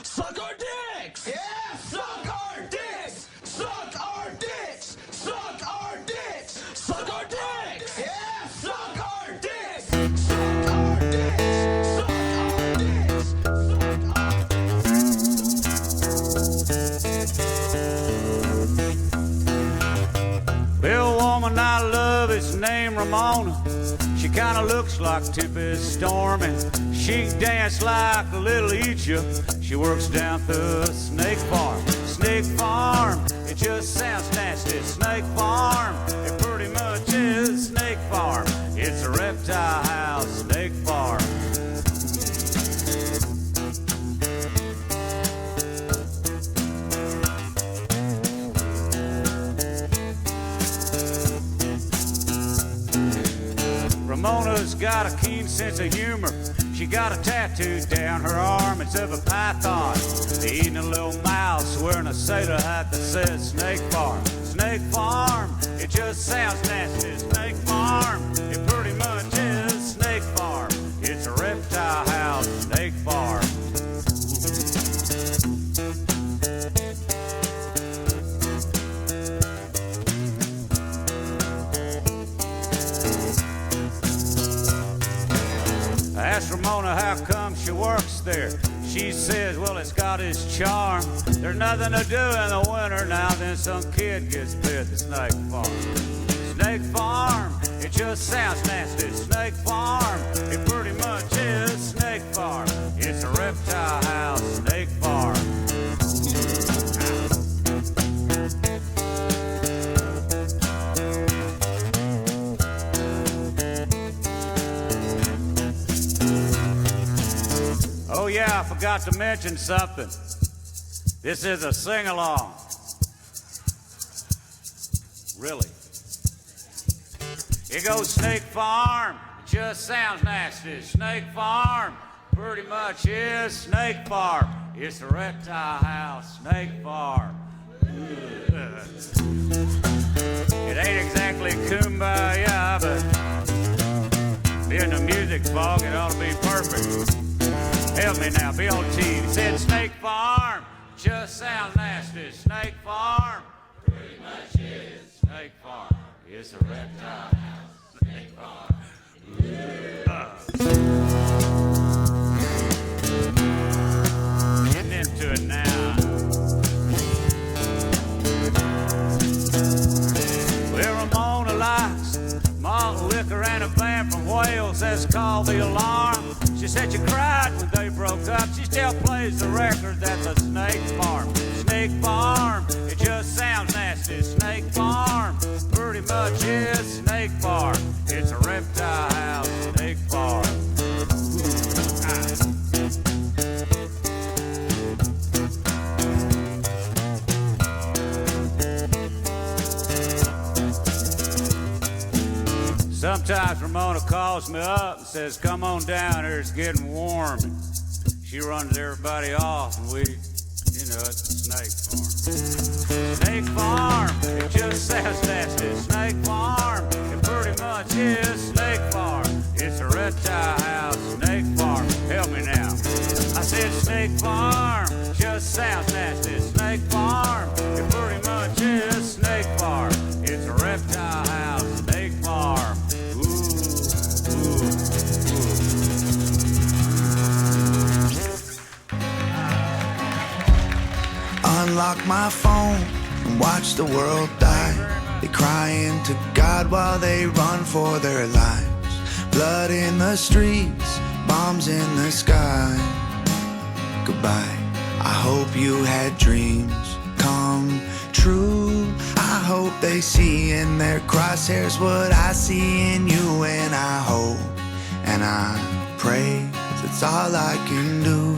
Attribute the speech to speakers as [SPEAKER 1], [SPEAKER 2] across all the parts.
[SPEAKER 1] Suck our dicks!
[SPEAKER 2] Yeah! Suck our dicks! Suck our dicks! Suck our dicks!
[SPEAKER 1] Suck our dicks!
[SPEAKER 2] Yeah! Suck our dicks! Suck our dicks! Suck our dicks! Suck our
[SPEAKER 3] Well, woman I love, its name Ramona. She kinda looks like Tempest Storm, and she can dance like a little Egypt. She works down the snake farm. Snake farm, it just sounds nasty. Snake farm, it pretty much is snake farm. It's a reptile house, snake farm. Ramona's got a keen sense of humor. She got a tattoo down her arm. It's of a python eating a little mouse, wearing a sailor hat that says Snake Farm. Snake Farm, it just sounds nasty. Snake Farm, it pretty much is Snake Farm. It's a reptile house, Snake Farm. I asked Ramona how come she works there. She says, well, it's got its charm. There's nothing to do in the winter now, then some kid gets bit at the snake farm. Snake farm, it just sounds nasty. Snake farm, it pretty much is snake farm. It's a reptile house, snake farm. Oh yeah, I forgot to mention something. This is a sing-along. Really. It goes Snake Farm, it just sounds nasty. Snake Farm, pretty much is Snake Farm. It's a reptile house, Snake Farm. It ain't exactly kumbaya, but being the music fog, it ought to be perfect. Help me now, be on TV. It said Snake Farm, just sounds nasty. Snake Farm, pretty much is Snake Farm. It's a reptile house, Snake Farm. Getting into it now. Well, Ramona likes malt liquor and a band from Wales that's called The Alarm. She said she cried when they broke up. She still plays the record that's a Snake Farm. Snake Farm, it just sounds nasty. Snake Farm, pretty much is Snake Farm. It's a reptile house, Snake Farm. Sometimes Ramona calls me up and says, come on down here, it's getting warm. And she runs everybody off, and we, it's a snake farm. Snake Farm, it just sounds nasty. Snake Farm, it pretty much is Snake Farm. It's a reptile house, Snake Farm. Help me now. I said Snake Farm, just sounds nasty. Snake Farm, it pretty much is Snake Farm. It's a reptile house, Snake Farm.
[SPEAKER 4] Unlock my phone and watch the world die. They crying to God while they run for their lives. Blood in the streets, bombs in the sky. Goodbye. I hope you had dreams come true. I hope they see in their crosshairs what I see in you. And I hope and I pray, 'cause it's all I can do.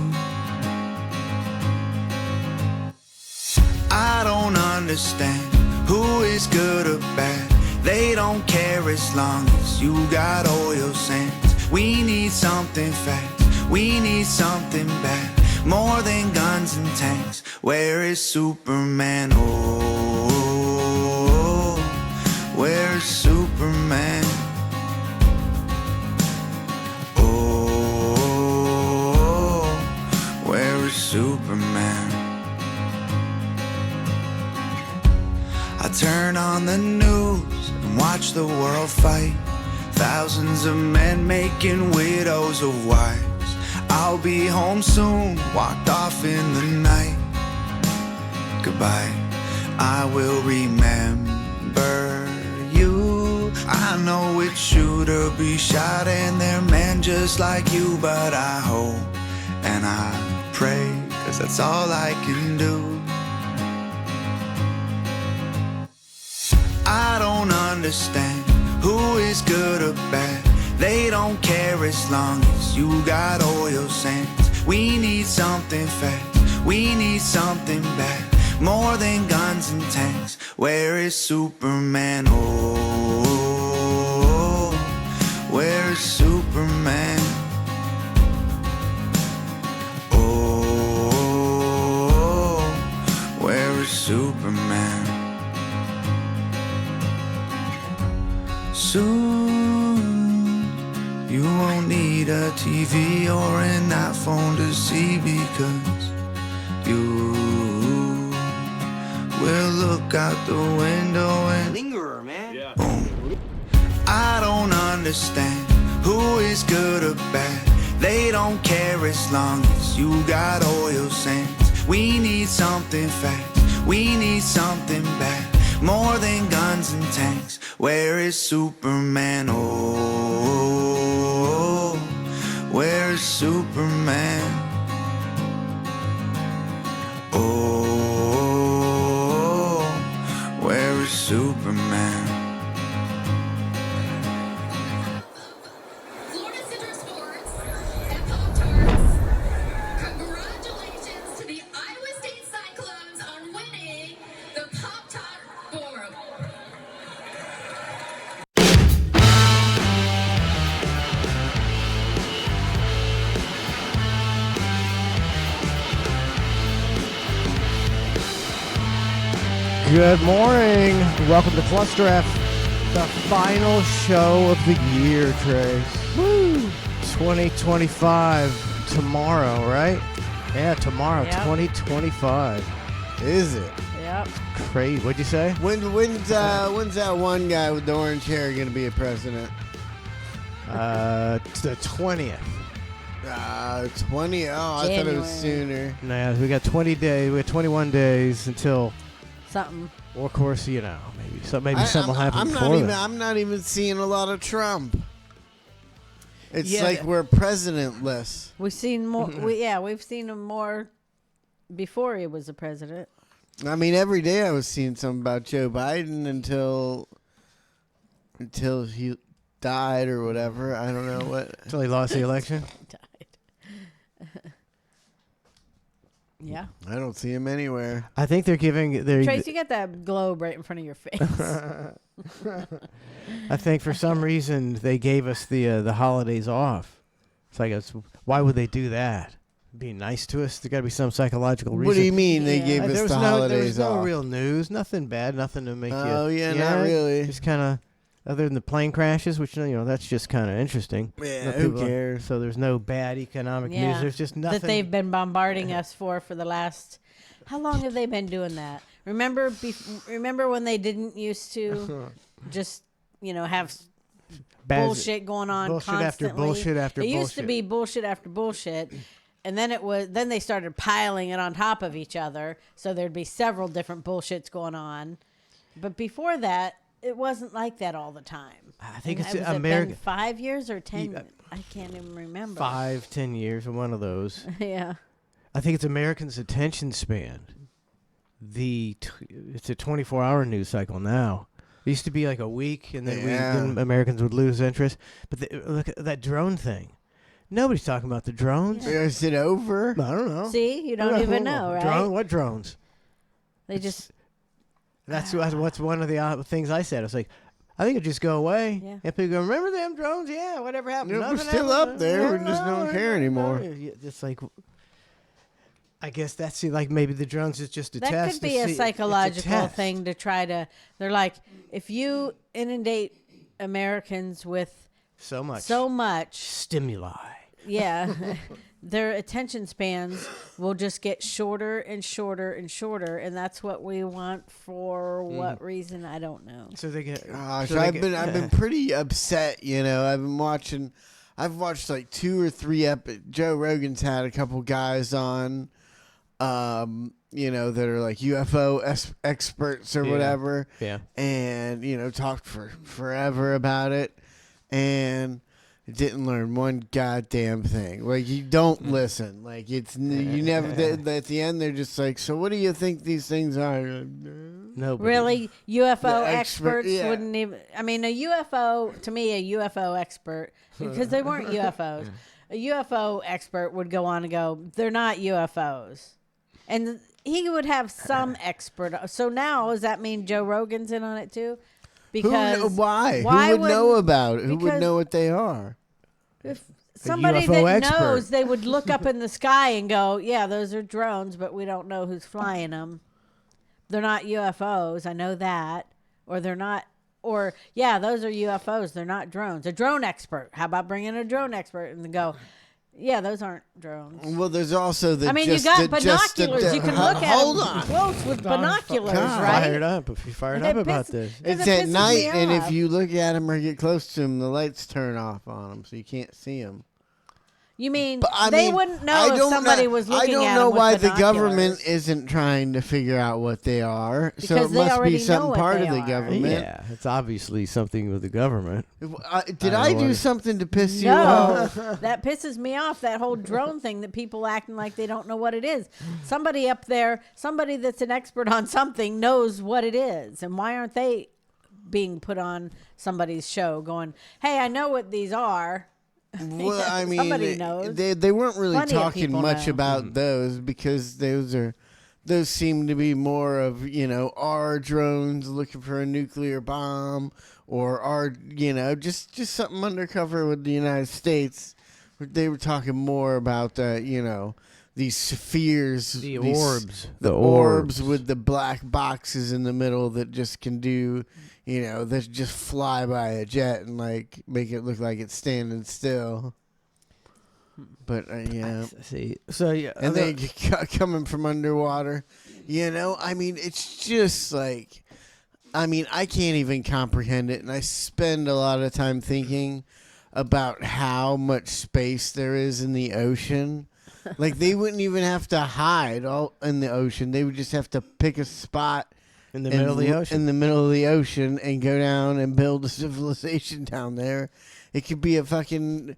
[SPEAKER 4] I don't understand who is good or bad. They don't care as long as you got oil sands. We need something fast, we need something bad. More than guns and tanks. Where is Superman? Oh, where is Superman? Oh, where is Superman. I turn on the news and watch the world fight. Thousands of men making widows of wives. I'll be home soon, walked off in the night. Goodbye, I will remember you. I know it's shoot or be shot, and they're men just like you. But I hope and I pray, 'cause that's all I can do. I don't understand who is good or bad. They don't care as long as you got oil sands. We need something fast, we need something bad, more than guns and tanks. Where is Superman? Oh, where is Superman? Oh, where is Superman? Soon you won't need a TV or an iPhone to see, because you will look out the window and
[SPEAKER 2] Lingerer, man. Yeah.
[SPEAKER 4] boom. I don't understand who is good or bad. They don't care as long as you got oil sands. We need something fast, we need something bad, more than guns and tanks. Where is Superman? Oh, where is Superman? Oh, where is Superman?
[SPEAKER 5] Florida Center Sports and Pop-Tarts. Congratulations to the Iowa State Cyclones on winning the Pop-Tart Bowl.
[SPEAKER 6] Good morning. Welcome to ClusterF, the final show of the year, Trace. Woo! 2025 tomorrow, right? Yeah, tomorrow,
[SPEAKER 7] Yep.
[SPEAKER 6] 2025. Is it?
[SPEAKER 7] Yep.
[SPEAKER 6] Crazy. What'd you say?
[SPEAKER 8] When's that one guy with the orange hair going to be a president?
[SPEAKER 6] The 20th.
[SPEAKER 8] 20. Oh, I thought it was sooner.
[SPEAKER 6] Nah, we got 20 days. We got 21 days until,
[SPEAKER 7] Something.
[SPEAKER 6] well, of course, you know, maybe something will happen
[SPEAKER 8] I'm
[SPEAKER 6] before then.
[SPEAKER 8] I'm not even seeing a lot of Trump. It's
[SPEAKER 6] Yeah,
[SPEAKER 8] like we're presidentless.
[SPEAKER 7] We've seen more. We've seen him more before he was a president.
[SPEAKER 8] I mean, every day I was seeing something about Joe Biden until he died or whatever. I don't know what.
[SPEAKER 6] Until he lost the election.
[SPEAKER 7] Died. Yeah.
[SPEAKER 8] I don't see him anywhere.
[SPEAKER 6] I think they're giving.
[SPEAKER 7] Trace, you got that globe right in front of your face.
[SPEAKER 6] I think for some reason they gave us the holidays off. It's like, why would they do that? Be nice to us? There got to be some psychological reason.
[SPEAKER 8] What do you mean they
[SPEAKER 7] Yeah.
[SPEAKER 8] gave
[SPEAKER 6] There
[SPEAKER 8] us
[SPEAKER 6] was
[SPEAKER 8] the
[SPEAKER 6] there
[SPEAKER 8] holidays
[SPEAKER 6] was no
[SPEAKER 8] off?
[SPEAKER 6] real news, nothing bad, nothing to make you.
[SPEAKER 8] Oh, yeah, not really.
[SPEAKER 6] Just kind of, other than the plane crashes, which that's just kind of interesting.
[SPEAKER 8] Yeah,
[SPEAKER 6] No
[SPEAKER 8] who
[SPEAKER 6] people-
[SPEAKER 8] cares?
[SPEAKER 6] So there's no bad economic
[SPEAKER 7] Yeah.
[SPEAKER 6] news. There's just nothing.
[SPEAKER 7] That they've been bombarding us for the last. How long have they been doing that? Remember when they didn't used to just have
[SPEAKER 6] Bad-
[SPEAKER 7] bullshit going on
[SPEAKER 6] bullshit
[SPEAKER 7] constantly.
[SPEAKER 6] after bullshit after
[SPEAKER 7] it used to
[SPEAKER 6] bullshit.
[SPEAKER 7] be bullshit after bullshit, and then they started piling it on top of each other, so there'd be several different bullshits going on. But before that, it wasn't like that all the time.
[SPEAKER 6] I think
[SPEAKER 7] And
[SPEAKER 6] it's
[SPEAKER 7] has it
[SPEAKER 6] America.
[SPEAKER 7] been 5 years or 10?
[SPEAKER 6] Yeah.
[SPEAKER 7] I can't even remember.
[SPEAKER 6] 5-10 years, one of those.
[SPEAKER 7] Yeah.
[SPEAKER 6] I think it's Americans' attention span. It's a 24-hour news cycle now. It used to be like a week, and then, then Americans would lose interest. But look at that drone thing. Nobody's talking about the drones.
[SPEAKER 8] Is it over?
[SPEAKER 6] I don't know.
[SPEAKER 7] See, you don't even know, right?
[SPEAKER 6] What drones?
[SPEAKER 7] They just
[SPEAKER 6] That's what's one of the things I said. I was like, I think it'll just go away.
[SPEAKER 7] Yeah.
[SPEAKER 6] And people go, remember them drones? Yeah, whatever happened?
[SPEAKER 8] Yeah, we're
[SPEAKER 6] Nothing
[SPEAKER 8] still
[SPEAKER 6] happened.
[SPEAKER 8] up there.
[SPEAKER 6] Yeah,
[SPEAKER 8] We just don't
[SPEAKER 6] no,
[SPEAKER 8] care
[SPEAKER 6] no,
[SPEAKER 8] anymore.
[SPEAKER 6] no. Yeah, just like, I guess that's like maybe the drones is just a
[SPEAKER 7] that
[SPEAKER 6] test.
[SPEAKER 7] could be
[SPEAKER 6] to
[SPEAKER 7] a
[SPEAKER 6] see-
[SPEAKER 7] psychological
[SPEAKER 6] it's a test.
[SPEAKER 7] thing to try to. They're like, if you inundate Americans with
[SPEAKER 6] So much
[SPEAKER 7] so much,
[SPEAKER 6] stimuli.
[SPEAKER 7] yeah, their attention spans will just get shorter and shorter and shorter, and that's what we want for what reason, I don't know.
[SPEAKER 6] So they get.
[SPEAKER 8] Gosh,
[SPEAKER 6] so they
[SPEAKER 8] I've
[SPEAKER 6] get-
[SPEAKER 8] been pretty upset. You know, I've watched like 2 or 3 Joe Rogan's had a couple guys on, you know, that are like UFO experts or whatever.
[SPEAKER 6] Yeah.
[SPEAKER 8] And, you know, talked for forever about it. And didn't learn one goddamn thing. Like, you don't listen. Like, you never, at the end, they're just like, so what do you think these things are?
[SPEAKER 6] Nobody.
[SPEAKER 7] Really, UFO
[SPEAKER 8] The expert-
[SPEAKER 7] experts
[SPEAKER 8] yeah.
[SPEAKER 7] wouldn't even. I mean, a UFO to me, a UFO expert, because they weren't UFOs. A UFO expert would go on and go, "They're not UFOs," and he would have some expert. So now, does that mean Joe Rogan's in on it too? Because
[SPEAKER 8] Why?
[SPEAKER 7] why
[SPEAKER 8] Who would know
[SPEAKER 7] wouldn't-
[SPEAKER 8] about it? Who would
[SPEAKER 7] because-
[SPEAKER 8] know what they are?
[SPEAKER 7] If somebody
[SPEAKER 6] UFO
[SPEAKER 7] that
[SPEAKER 6] expert.
[SPEAKER 7] knows, they would look up in the sky and go, "Yeah, those are drones, but we don't know who's flying them. They're not UFOs. I know that, or they're not." Or, yeah, those are UFOs. They're not drones. A drone expert. How about bringing a drone expert and go, yeah, those aren't drones.
[SPEAKER 8] Well, there's also the.
[SPEAKER 7] I mean,
[SPEAKER 8] just
[SPEAKER 7] you got
[SPEAKER 8] the- just the-
[SPEAKER 7] binoculars. You can look at
[SPEAKER 8] Hold
[SPEAKER 7] them
[SPEAKER 8] on.
[SPEAKER 7] close with binoculars,
[SPEAKER 8] God.
[SPEAKER 7] right?
[SPEAKER 6] Fired up. If you fired
[SPEAKER 7] That
[SPEAKER 6] up about
[SPEAKER 7] piss-
[SPEAKER 6] this.
[SPEAKER 7] Because
[SPEAKER 8] It's
[SPEAKER 7] it
[SPEAKER 8] at
[SPEAKER 7] pisses me
[SPEAKER 8] night, and if
[SPEAKER 7] off.
[SPEAKER 8] you look at them or get close to them, the lights turn off on them, so you can't see them.
[SPEAKER 7] You mean
[SPEAKER 8] But I
[SPEAKER 7] they
[SPEAKER 8] mean,
[SPEAKER 7] wouldn't
[SPEAKER 8] I
[SPEAKER 7] know if
[SPEAKER 8] don't
[SPEAKER 7] somebody
[SPEAKER 8] know-
[SPEAKER 7] was looking
[SPEAKER 8] I don't
[SPEAKER 7] at
[SPEAKER 8] know
[SPEAKER 7] them with
[SPEAKER 8] why the
[SPEAKER 7] binoculars.
[SPEAKER 8] government isn't trying to figure out what they are. So
[SPEAKER 7] Because
[SPEAKER 8] it
[SPEAKER 7] they
[SPEAKER 8] must
[SPEAKER 7] already
[SPEAKER 8] be
[SPEAKER 7] know
[SPEAKER 8] something
[SPEAKER 7] what
[SPEAKER 8] part
[SPEAKER 7] they
[SPEAKER 8] of the
[SPEAKER 7] are.
[SPEAKER 8] government.
[SPEAKER 6] Yeah, it's obviously something with the government.
[SPEAKER 8] Did
[SPEAKER 6] I
[SPEAKER 8] I
[SPEAKER 6] don't
[SPEAKER 8] do
[SPEAKER 6] know.
[SPEAKER 8] something to piss you
[SPEAKER 7] No,
[SPEAKER 8] off?
[SPEAKER 7] that pisses me off. That whole drone thing that people acting like they don't know what it is. Somebody up there, somebody that's an expert on something knows what it is. And why aren't they being put on somebody's show going, hey, I know what these are.
[SPEAKER 8] Well, I mean,
[SPEAKER 7] Somebody knows.
[SPEAKER 8] they weren't really
[SPEAKER 7] Plenty of
[SPEAKER 8] talking
[SPEAKER 7] people
[SPEAKER 8] much
[SPEAKER 7] know.
[SPEAKER 8] about those because those seem to be more of, you know, our drones looking for a nuclear bomb or our, you know, just something undercover with the United States. They were talking more about you know, these spheres,
[SPEAKER 6] The
[SPEAKER 8] these-
[SPEAKER 6] orbs.
[SPEAKER 8] the orbs with the black boxes in the middle that just can do, you know, that just fly by a jet and like make it look like it's standing still. But yeah,
[SPEAKER 6] See, so yeah,
[SPEAKER 8] and they coming from underwater, you know. I mean, it's just like, I mean, I can't even comprehend it, and I spend a lot of time thinking about how much space there is in the ocean. Like they wouldn't even have to hide all in the ocean; they would just have to pick a spot
[SPEAKER 6] in the middle of the ocean.
[SPEAKER 8] in the middle of the ocean, and go down and build a civilization down there. It could be a fucking,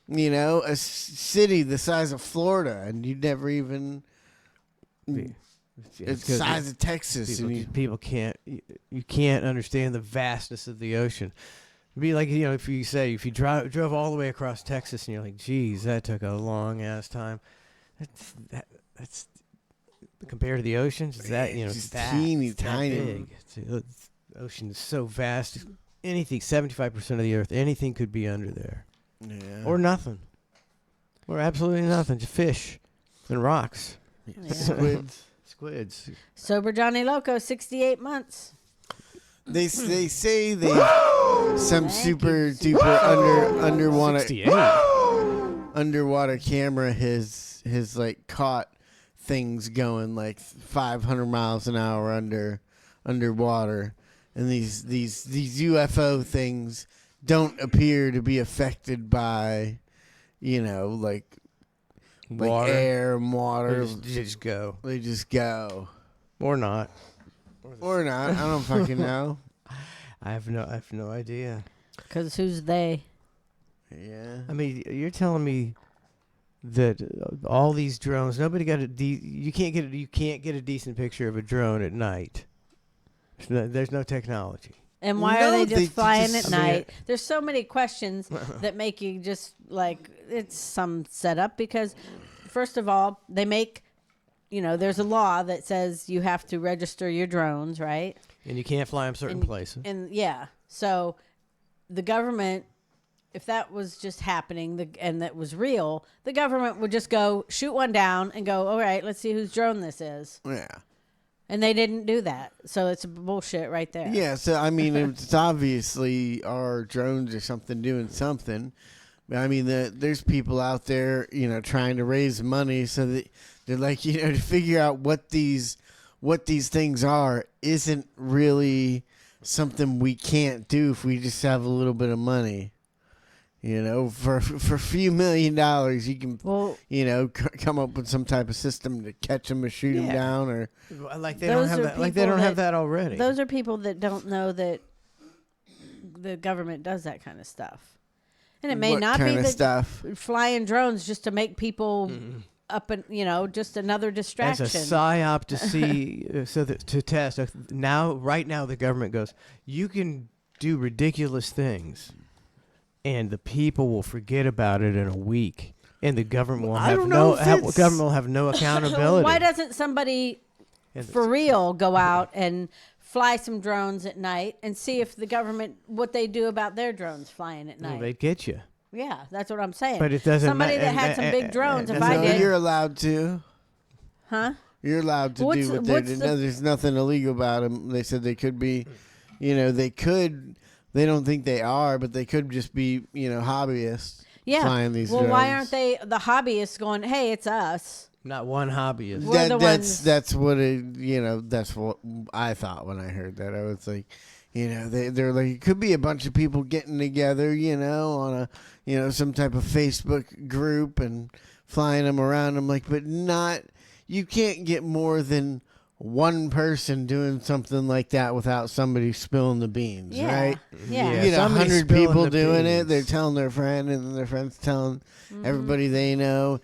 [SPEAKER 8] you know, a city the size of Florida, and you'd never even. It's the size of Texas.
[SPEAKER 6] People,
[SPEAKER 8] and you,
[SPEAKER 6] people can't. You can't understand the vastness of the ocean. It'd be like, you know, if you drove all the way across Texas and you're like, geez, that took a long ass time. That's compared to the oceans. Is that, you know,
[SPEAKER 8] It's just
[SPEAKER 6] that,
[SPEAKER 8] teeny
[SPEAKER 6] it's that
[SPEAKER 8] tiny.
[SPEAKER 6] big. The ocean is so vast. Anything, 75% of the earth, anything could be under there,
[SPEAKER 8] yeah.
[SPEAKER 6] or nothing, or absolutely nothing. Just fish and rocks, squids.
[SPEAKER 7] Sober Johnny Loco, 68 months.
[SPEAKER 8] They say they some super duper underwater
[SPEAKER 6] 68.
[SPEAKER 8] underwater camera has like caught things going like 500 miles an hour underwater, and these UFO things don't appear to be affected by, you know, like
[SPEAKER 6] Water.
[SPEAKER 8] air and
[SPEAKER 6] They
[SPEAKER 8] water.
[SPEAKER 6] just go,
[SPEAKER 8] They just go.
[SPEAKER 6] or not.
[SPEAKER 8] Or not. I don't fucking know.
[SPEAKER 6] I have no idea.
[SPEAKER 7] Because who's they?
[SPEAKER 8] Yeah.
[SPEAKER 6] I mean, you're telling me that all these drones, nobody got you can't get a decent picture of a drone at night. There's no technology.
[SPEAKER 7] And why
[SPEAKER 8] No,
[SPEAKER 7] are they
[SPEAKER 8] they
[SPEAKER 7] just flying
[SPEAKER 8] just-
[SPEAKER 7] at
[SPEAKER 6] I mean,
[SPEAKER 7] night? There's so many questions that make you just like, it's some setup because, first of all, they make, you know, there's a law that says you have to register your drones, right?
[SPEAKER 6] And you can't fly them certain places.
[SPEAKER 7] And yeah, so the government, if that was just happening and that was real, the government would just go shoot one down and go, all right, let's see whose drone this is.
[SPEAKER 8] Yeah.
[SPEAKER 7] And they didn't do that. So it's bullshit right there.
[SPEAKER 8] Yeah, so I mean, it's obviously our drones or something doing something, I mean, there's people out there, trying to raise money so that they're like, to figure out what these things are isn't really something we can't do if we just have a little bit of money. For a few $1 million, you can, come up with some type of system to catch them or shoot them down, or
[SPEAKER 6] like they don't have that. Like they don't have that already.
[SPEAKER 7] Those are people that don't know that the government does that kind of stuff, and it may
[SPEAKER 8] What
[SPEAKER 7] not
[SPEAKER 8] kind
[SPEAKER 7] be
[SPEAKER 8] of
[SPEAKER 7] that
[SPEAKER 8] stuff?
[SPEAKER 7] flying drones just to make people up and just another distraction.
[SPEAKER 6] As a psyop to see, to test. Right now, the government goes, you can do ridiculous things, and the people will forget about it in a week, and the government will have no accountability.
[SPEAKER 7] Why doesn't somebody for real go out and fly some drones at night and see if the government what they do about their drones flying at night?
[SPEAKER 6] Well, they'd get you.
[SPEAKER 7] Yeah, that's what I'm saying.
[SPEAKER 6] But it doesn't.
[SPEAKER 7] Somebody that had some big drones. If I
[SPEAKER 8] No,
[SPEAKER 7] did,
[SPEAKER 8] you're allowed to.
[SPEAKER 7] huh?
[SPEAKER 8] You're allowed to do what they do. No, there's nothing illegal about them. They said they could be, they could. They don't think they are, but they could just be, hobbyists.
[SPEAKER 7] Yeah.
[SPEAKER 8] Flying these
[SPEAKER 7] well,
[SPEAKER 8] drones.
[SPEAKER 7] why aren't they the hobbyists going? Hey, it's us.
[SPEAKER 6] Not one hobbyist.
[SPEAKER 7] We're the ones-
[SPEAKER 8] That's what that's what I thought when I heard that. I was like, they're like, it could be a bunch of people getting together, on a, some type of Facebook group and flying them around. I'm like, but not, you can't get more than one person doing something like that without somebody spilling the beans, right?
[SPEAKER 7] Yeah.
[SPEAKER 8] You get
[SPEAKER 6] somebody
[SPEAKER 8] 100
[SPEAKER 6] spilling
[SPEAKER 8] people
[SPEAKER 6] the
[SPEAKER 8] doing
[SPEAKER 6] beans.
[SPEAKER 8] it. They're telling their friend, and then their friend's telling everybody they know.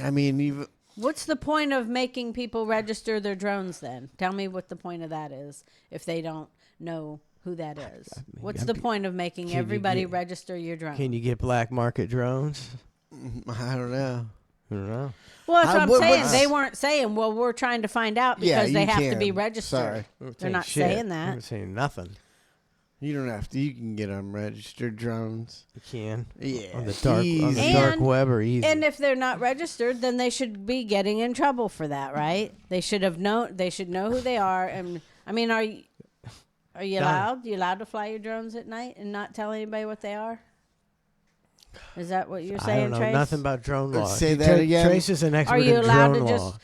[SPEAKER 8] I mean, even
[SPEAKER 7] What's the point of making people register their drones then? Tell me what the point of that is if they don't know who that is. What's the point of making everybody register your drone?
[SPEAKER 6] Can you get black market drones?
[SPEAKER 8] I don't know.
[SPEAKER 6] I don't know.
[SPEAKER 7] Well, that's what I'm saying.
[SPEAKER 8] what's-
[SPEAKER 7] They weren't saying, well, we're trying to find out
[SPEAKER 8] Yeah,
[SPEAKER 7] because they
[SPEAKER 8] you
[SPEAKER 7] have to be
[SPEAKER 8] can.
[SPEAKER 7] registered.
[SPEAKER 8] Sorry.
[SPEAKER 7] They're not
[SPEAKER 6] shit.
[SPEAKER 7] saying
[SPEAKER 6] I'm
[SPEAKER 7] that.
[SPEAKER 6] not saying nothing.
[SPEAKER 8] You don't have to. You can get unregistered drones.
[SPEAKER 6] You can.
[SPEAKER 8] Yeah,
[SPEAKER 6] On the dark
[SPEAKER 8] easy.
[SPEAKER 6] dark web or easy.
[SPEAKER 7] And if they're not registered, then they should be getting in trouble for that, right? They should have known. They should know who they are. And I mean, are you allowed? You allowed to fly your drones at night and not tell anybody what they are? Is that what you're
[SPEAKER 6] I
[SPEAKER 7] saying,
[SPEAKER 6] don't know
[SPEAKER 7] Trace?
[SPEAKER 6] nothing about drone law.
[SPEAKER 8] Say that again.
[SPEAKER 6] Trace is an expert
[SPEAKER 7] Are you
[SPEAKER 6] in
[SPEAKER 7] allowed
[SPEAKER 6] drone
[SPEAKER 7] to
[SPEAKER 6] law.
[SPEAKER 7] just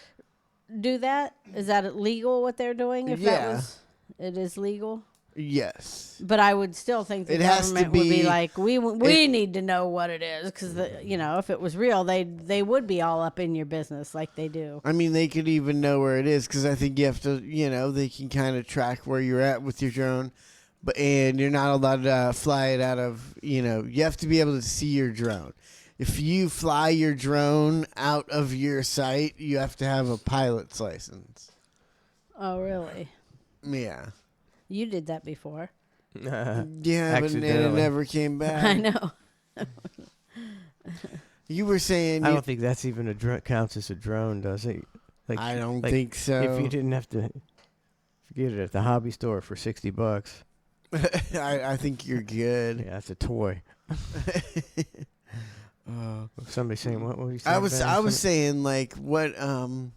[SPEAKER 7] do that? Is that illegal? What they're doing? If that
[SPEAKER 8] Yeah.
[SPEAKER 7] was, it is legal.
[SPEAKER 8] Yes.
[SPEAKER 7] But I would still think the
[SPEAKER 8] It has to
[SPEAKER 7] government would be
[SPEAKER 8] be-
[SPEAKER 7] like, we need to know what it is because if it was real, they would be all up in your business like they do.
[SPEAKER 8] I mean, they could even know where it is because I think you have to, they can kind of track where you're at with your drone, and you're not allowed to fly it out of, you have to be able to see your drone. If you fly your drone out of your site, you have to have a pilot's license.
[SPEAKER 7] Oh, really?
[SPEAKER 8] Yeah.
[SPEAKER 7] You did that before.
[SPEAKER 8] Yeah, but then it
[SPEAKER 6] Accidentally.
[SPEAKER 8] never came back.
[SPEAKER 7] I know.
[SPEAKER 8] You were saying
[SPEAKER 6] I don't think that's even counts as a drone, does it? Like,
[SPEAKER 8] I don't think so.
[SPEAKER 6] If you didn't have to get it at the hobby store for $60,
[SPEAKER 8] I think you're good.
[SPEAKER 6] yeah, that's a toy. Somebody saying what were you saying?
[SPEAKER 8] I was saying like what man,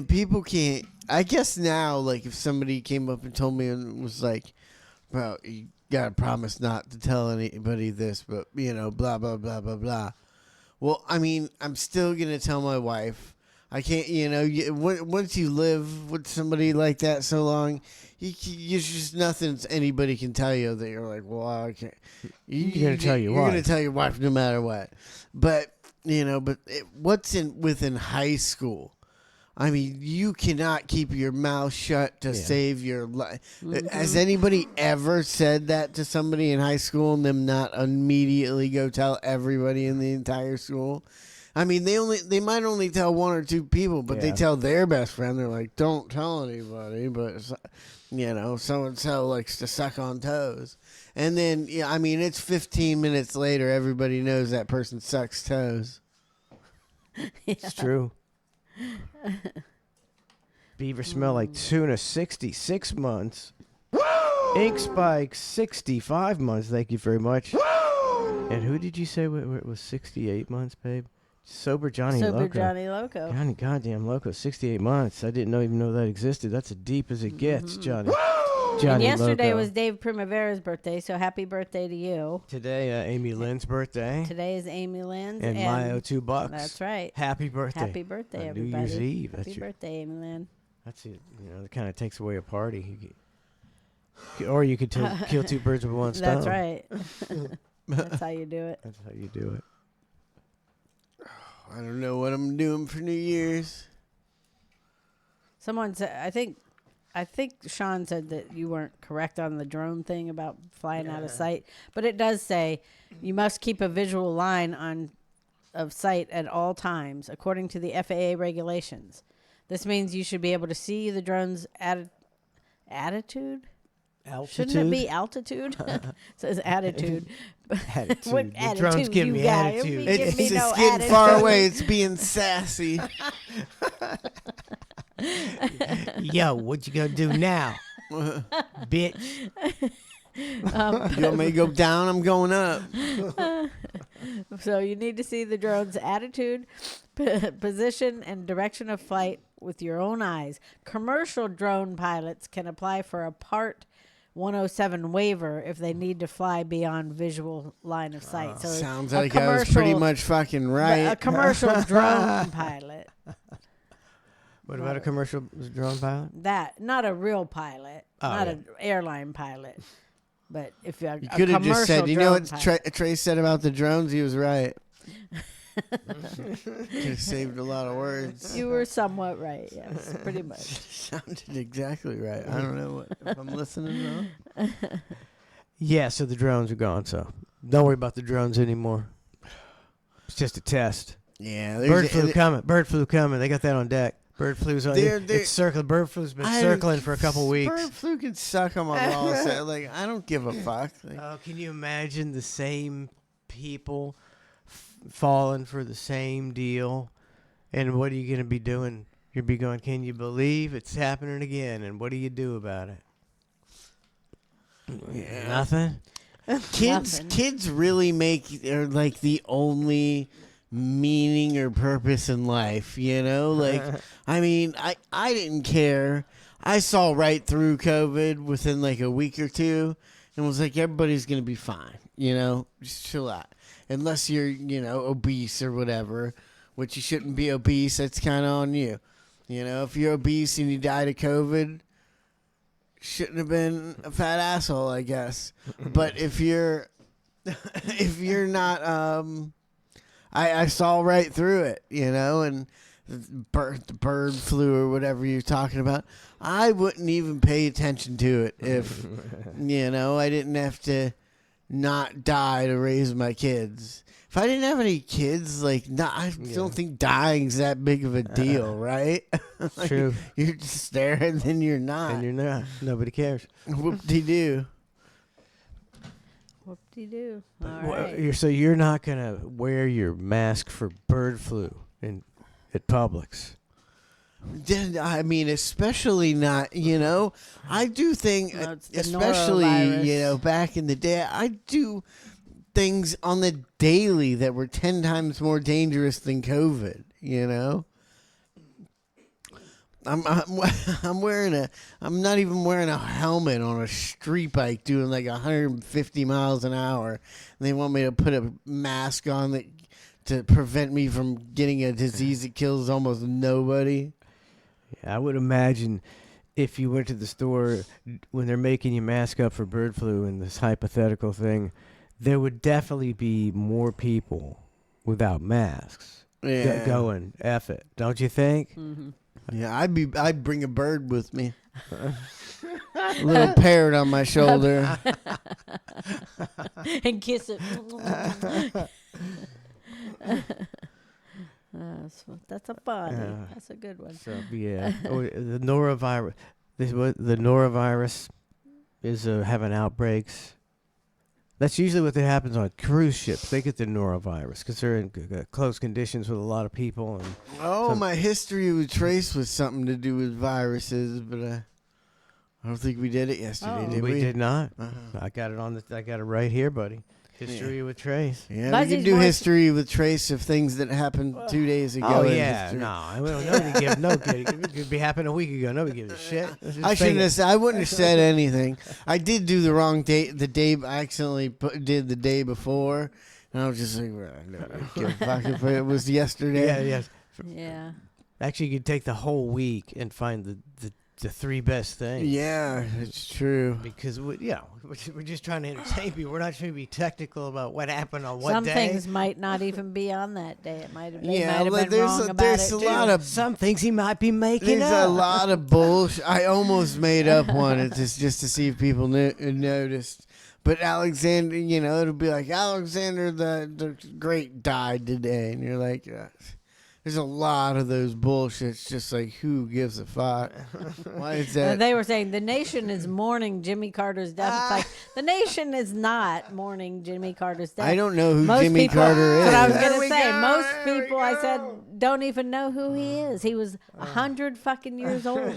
[SPEAKER 8] people can't. I guess now, like if somebody came up and told me and was like, "Bro, you gotta promise not to tell anybody this," but blah blah blah blah blah. Well, I mean, I'm still gonna tell my wife. I can't, once you live with somebody like that so long, you just nothing anybody can tell you that you're like, well, I can't.
[SPEAKER 6] You're gonna tell your
[SPEAKER 8] You're
[SPEAKER 6] wife.
[SPEAKER 8] gonna tell your wife no matter what. But what's within high school? I mean, you cannot keep your mouth shut to save your life. Has anybody ever said that to somebody in high school and them not immediately go tell everybody in the entire school? I mean, they might only tell one or two people, but they tell their best friend. They're like, "Don't tell anybody," but so and so likes to suck on toes. And then, I mean, it's 15 minutes later. Everybody knows that person sucks toes.
[SPEAKER 6] It's true. Beaver smell like tuna 66 months. Ink spike 65 months. Thank you very much. And who did you say it was 68 months, babe? Sober Johnny
[SPEAKER 7] Sober
[SPEAKER 6] Loco.
[SPEAKER 7] Johnny Loco.
[SPEAKER 6] Johnny goddamn Loco, 68 months. I didn't even know that existed. That's as deep as it gets, Johnny. Johnny
[SPEAKER 7] And yesterday
[SPEAKER 6] Loco.
[SPEAKER 7] was Dave Primavera's birthday, so happy birthday to you.
[SPEAKER 6] Today, Amy Lynn's birthday.
[SPEAKER 7] Today is Amy Lynn's.
[SPEAKER 6] And Mayo $2.
[SPEAKER 7] That's right.
[SPEAKER 6] Happy birthday.
[SPEAKER 7] Happy birthday,
[SPEAKER 6] On
[SPEAKER 7] everybody.
[SPEAKER 6] New Year's Eve.
[SPEAKER 7] Happy birthday, Amy Lynn.
[SPEAKER 6] That's it. You know, it kind of takes away a party. Or you could kill two birds with one stone.
[SPEAKER 7] That's right. That's how you do it.
[SPEAKER 6] That's how you do it.
[SPEAKER 8] I don't know what I'm doing for New Year's.
[SPEAKER 7] Someone said, I think Sean said that you weren't correct on the drone thing about flying out of sight, but it does say you must keep a visual line of sight at all times, according to the FAA regulations. This means you should be able to see the drone's attitude.
[SPEAKER 6] Altitude?
[SPEAKER 7] Shouldn't it be altitude? It says attitude.
[SPEAKER 6] Attitude.
[SPEAKER 7] What
[SPEAKER 6] The
[SPEAKER 7] attitude
[SPEAKER 6] drones give
[SPEAKER 7] you
[SPEAKER 6] me
[SPEAKER 7] got?
[SPEAKER 6] attitude.
[SPEAKER 7] Give
[SPEAKER 8] It's
[SPEAKER 7] me
[SPEAKER 8] just
[SPEAKER 7] no
[SPEAKER 8] getting
[SPEAKER 7] attitude.
[SPEAKER 8] far away. It's being sassy.
[SPEAKER 6] Yo, what you gonna do now, bitch?
[SPEAKER 8] You want me to go down? I'm going up.
[SPEAKER 7] So you need to see the drone's attitude, position, and direction of flight with your own eyes. Commercial drone pilots can apply for a Part 107 waiver if they need to fly beyond visual line of sight. So
[SPEAKER 8] Sounds
[SPEAKER 7] a
[SPEAKER 8] like I was pretty much fucking right.
[SPEAKER 7] A commercial drone pilot.
[SPEAKER 6] What about a commercial drone pilot?
[SPEAKER 7] That, not a real pilot, not
[SPEAKER 6] yeah.
[SPEAKER 7] an airline pilot, but if you're
[SPEAKER 8] You
[SPEAKER 7] a
[SPEAKER 8] could have
[SPEAKER 7] commercial
[SPEAKER 8] just said, you know
[SPEAKER 7] drone
[SPEAKER 8] what
[SPEAKER 7] pilot.
[SPEAKER 8] Trey said about the drones? He was right. Could have saved a lot of words.
[SPEAKER 7] You were somewhat right, yes, pretty much.
[SPEAKER 8] Sounded exactly right. I don't know if I'm listening wrong.
[SPEAKER 6] Yeah, so the drones are gone. So don't worry about the drones anymore. It's just a test.
[SPEAKER 8] Yeah,
[SPEAKER 6] Bird flu coming. Bird flu coming. They got that on deck. Bird flu's on.
[SPEAKER 8] They're-
[SPEAKER 6] It's circling. Bird flu's been circling for a couple weeks.
[SPEAKER 8] Bird flu can suck on my balls. Like, I don't give a fuck. Like,
[SPEAKER 6] Oh, can you imagine the same people falling for the same deal? And what are you going to be doing? You'll be going, can you believe it's happening again? And what do you do about it?
[SPEAKER 8] Yeah.
[SPEAKER 6] Nothing?
[SPEAKER 8] kids really are like the only meaning or purpose in life, you know? Like, I mean, I didn't care. I saw right through COVID within like a week or two and was like, everybody's going to be fine, you know? Just chill out. Unless you're, you know, obese or whatever, which you shouldn't be obese. That's kind of on you. You know, if you're obese and you died of COVID, shouldn't have been a fat asshole, I guess. But if you're not, I saw right through it, you know, and the bird flu or whatever you're talking about, I wouldn't even pay attention to it if, you know, I didn't have to not die to raise my kids. If I didn't have any kids, like, I don't think dying's that big of a deal, right? Like,
[SPEAKER 6] True.
[SPEAKER 8] You're just there and then you're not.
[SPEAKER 6] And you're not. Nobody cares.
[SPEAKER 8] Whoop-de-doo.
[SPEAKER 7] Whoop-de-doo. All
[SPEAKER 6] Well,
[SPEAKER 7] right.
[SPEAKER 6] So you're not going to wear your mask for bird flu at Publix.
[SPEAKER 8] I mean, especially not, you know, I do think,
[SPEAKER 7] No, it's the
[SPEAKER 8] especially,
[SPEAKER 7] norovirus.
[SPEAKER 8] you know, back in the day, I do things on the daily that were 10 times more dangerous than COVID, you know? I'm not even wearing a helmet on a street bike doing like 150 miles an hour. And they want me to put a mask on to prevent me from getting a disease that kills almost nobody.
[SPEAKER 6] Yeah, I would imagine if you went to the store when they're making you mask up for bird flu and this hypothetical thing, there would definitely be more people without masks going F it, don't you think?
[SPEAKER 7] Mm-hmm.
[SPEAKER 8] Yeah, I'd bring a bird with me. A little parrot on my shoulder.
[SPEAKER 7] And kiss it. That's a funny. That's a good one.
[SPEAKER 6] So yeah, the norovirus. The norovirus is having outbreaks. That's usually what happens on cruise ships. They get the norovirus because they're in close conditions with a lot of people. And
[SPEAKER 8] My history with Trace was something to do with viruses, but I don't think we did it yesterday, did we?
[SPEAKER 6] we did not. I got it I got it right here, buddy. History with Trace.
[SPEAKER 8] Yeah, we
[SPEAKER 7] Buzzy's
[SPEAKER 8] can do
[SPEAKER 7] voice-
[SPEAKER 8] history with Trace of things that happened 2 days ago.
[SPEAKER 6] Oh
[SPEAKER 8] in
[SPEAKER 6] yeah,
[SPEAKER 8] history.
[SPEAKER 6] nobody gives no good. It could be happened a week ago. Nobody gives a shit. Let's just
[SPEAKER 8] I
[SPEAKER 6] fake
[SPEAKER 8] shouldn't
[SPEAKER 6] it.
[SPEAKER 8] have said. I wouldn't have said anything. I did do the wrong date. The day I accidentally did the day before, and I was just like, well, I don't give a fuck if it was yesterday.
[SPEAKER 6] Yeah, yes.
[SPEAKER 7] Yeah.
[SPEAKER 6] Actually, you could take the whole week and find the three best things.
[SPEAKER 8] Yeah, it's true.
[SPEAKER 6] Because we're just trying to entertain people. We're not trying to be technical about what happened on what
[SPEAKER 7] Some
[SPEAKER 6] day.
[SPEAKER 7] things might not even be on that day. It might have. They
[SPEAKER 8] Yeah,
[SPEAKER 7] might have
[SPEAKER 8] but
[SPEAKER 7] been wrong about
[SPEAKER 8] there's
[SPEAKER 7] it.
[SPEAKER 8] a
[SPEAKER 7] too.
[SPEAKER 8] lot of
[SPEAKER 6] Some things he might be making
[SPEAKER 8] There's
[SPEAKER 6] up.
[SPEAKER 8] a lot of bullshit. I almost made up one. It's just to see if people noticed. But Alexander, it'll be like Alexander the Great died today, and you're like, there's a lot of those bullshits. Just like, who gives a fuck? Why is that?
[SPEAKER 7] They were saying the nation is mourning Jimmy Carter's death. It's like the nation is not mourning Jimmy Carter's death.
[SPEAKER 8] I don't know who
[SPEAKER 7] Most
[SPEAKER 8] Jimmy
[SPEAKER 7] people,
[SPEAKER 8] Carter is.
[SPEAKER 7] But I was
[SPEAKER 6] There
[SPEAKER 7] gonna
[SPEAKER 6] we
[SPEAKER 7] say
[SPEAKER 6] go,
[SPEAKER 7] most
[SPEAKER 6] there we
[SPEAKER 7] people. I
[SPEAKER 6] go.
[SPEAKER 7] said don't even know who he is. He was 100 fucking years old.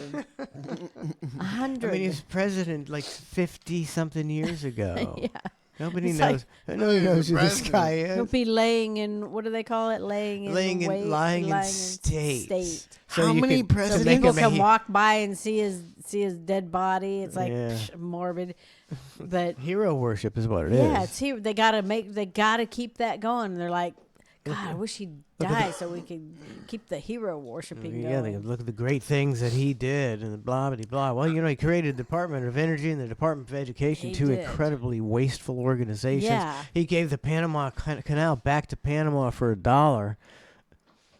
[SPEAKER 7] 100.
[SPEAKER 6] I mean, he was president like 50 something years ago.
[SPEAKER 7] yeah.
[SPEAKER 6] Nobody
[SPEAKER 7] It's
[SPEAKER 6] knows. Nobody knows who this
[SPEAKER 8] president.
[SPEAKER 6] guy
[SPEAKER 7] He'll
[SPEAKER 6] is.
[SPEAKER 7] be laying in what do they call it? Lying in
[SPEAKER 6] state.
[SPEAKER 8] How
[SPEAKER 6] you
[SPEAKER 8] many
[SPEAKER 6] could-
[SPEAKER 7] So
[SPEAKER 8] presidents?
[SPEAKER 6] make
[SPEAKER 7] people
[SPEAKER 6] him a
[SPEAKER 7] can
[SPEAKER 6] he-
[SPEAKER 7] walk by and see his dead body. It's like
[SPEAKER 6] Yeah.
[SPEAKER 7] morbid, but
[SPEAKER 6] Hero worship is what it is.
[SPEAKER 7] yeah, it's here. They gotta keep that going. They're like, God, I wish he'd die so we could keep the hero worshiping
[SPEAKER 6] Yeah, they
[SPEAKER 7] going.
[SPEAKER 6] look at the great things that he did and blah, blah, blah. Well, he created the Department of Energy and the Department of Education,
[SPEAKER 7] He
[SPEAKER 6] two
[SPEAKER 7] did.
[SPEAKER 6] incredibly wasteful organizations.
[SPEAKER 7] Yeah.
[SPEAKER 6] He gave the Panama Canal back to Panama for $1.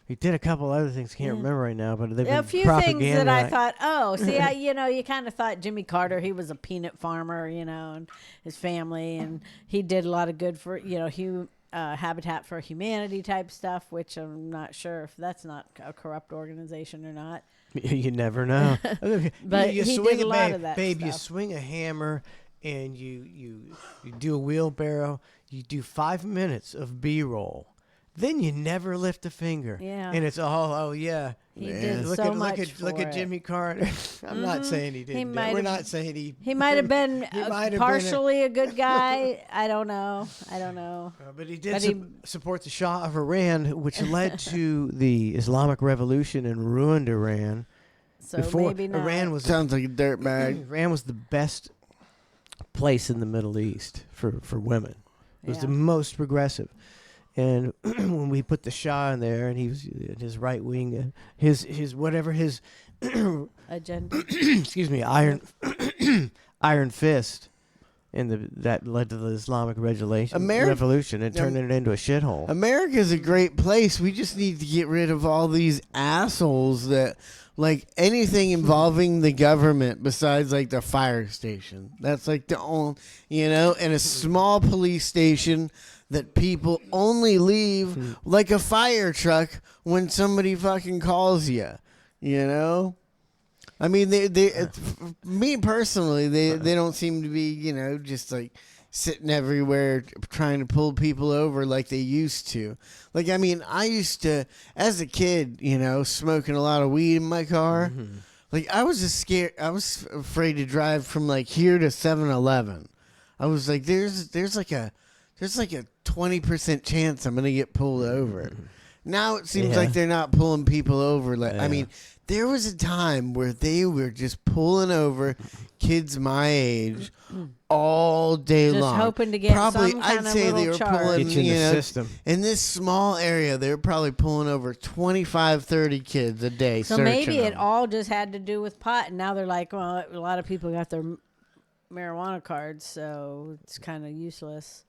[SPEAKER 6] He did a couple other things, can't remember right now, but they've been
[SPEAKER 7] A few things that I
[SPEAKER 6] propaganda-
[SPEAKER 7] thought, you kind of thought Jimmy Carter, he was a peanut farmer, and his family, and he did a lot of good for, Habitat for Humanity type stuff, which I'm not sure if that's not a corrupt organization or not.
[SPEAKER 6] You never know.
[SPEAKER 7] But he
[SPEAKER 6] swing
[SPEAKER 7] did a lot
[SPEAKER 6] babe,
[SPEAKER 7] of that
[SPEAKER 6] babe, you
[SPEAKER 7] stuff.
[SPEAKER 6] swing a hammer and you do a wheelbarrow. You do 5 minutes of B-roll. Then you never lift a finger.
[SPEAKER 7] Yeah.
[SPEAKER 6] And it's all, oh yeah.
[SPEAKER 7] He
[SPEAKER 8] Yeah.
[SPEAKER 7] did
[SPEAKER 6] Look
[SPEAKER 7] so
[SPEAKER 6] at
[SPEAKER 7] much
[SPEAKER 6] look at
[SPEAKER 7] for
[SPEAKER 6] look at
[SPEAKER 7] it.
[SPEAKER 6] Jimmy Carter. I'm not saying he didn't.
[SPEAKER 7] might
[SPEAKER 6] We're
[SPEAKER 7] have-
[SPEAKER 6] not saying he.
[SPEAKER 7] He might have been
[SPEAKER 6] He might have been
[SPEAKER 7] partially a good guy. I don't know.
[SPEAKER 6] But he did
[SPEAKER 7] But he-
[SPEAKER 6] support the Shah of Iran, which led to the Islamic Revolution and ruined Iran.
[SPEAKER 7] So
[SPEAKER 6] Before
[SPEAKER 7] maybe not.
[SPEAKER 6] Iran was
[SPEAKER 8] Sounds like a dirtbag.
[SPEAKER 6] Iran was the best place in the Middle East for women. It was the
[SPEAKER 7] Yeah.
[SPEAKER 6] most progressive. And when we put the Shah in there, and he was his right wing, his whatever his
[SPEAKER 7] agenda.
[SPEAKER 6] excuse me, iron fist, and that led to the Islamic revolution and turned it into a shithole.
[SPEAKER 8] America's a great place. We just need to get rid of all these assholes that like anything involving the government besides like the fire station. That's like the only, and a small police station that people only leave like a fire truck when somebody fucking calls you, I mean, me personally, they don't seem to be, just like sitting everywhere trying to pull people over like they used to. Like, I mean, I used to, as a kid, smoking a lot of weed in my car.
[SPEAKER 6] Mm-hmm.
[SPEAKER 8] Like, I was just scared. I was afraid to drive from like here to 7-Eleven. I was like, there's like a 20% chance I'm gonna get pulled over. Now it seems
[SPEAKER 6] Yeah.
[SPEAKER 8] like they're not pulling people over. Like, I
[SPEAKER 6] Yeah.
[SPEAKER 8] mean, there was a time where they were just pulling over kids my age all day
[SPEAKER 7] Just
[SPEAKER 8] long.
[SPEAKER 7] hoping to get
[SPEAKER 8] probably,
[SPEAKER 7] some
[SPEAKER 8] I'd
[SPEAKER 7] kind of
[SPEAKER 8] say they
[SPEAKER 7] little
[SPEAKER 8] were
[SPEAKER 7] charge.
[SPEAKER 8] pulling,
[SPEAKER 6] Get you in the system.
[SPEAKER 8] in this small area, they were probably pulling over 25, 30 kids a day.
[SPEAKER 7] So
[SPEAKER 8] searching
[SPEAKER 7] maybe it
[SPEAKER 8] them.
[SPEAKER 7] all just had to do with pot, and now they're like, well, a lot of people got their marijuana cards, so it's kind of useless.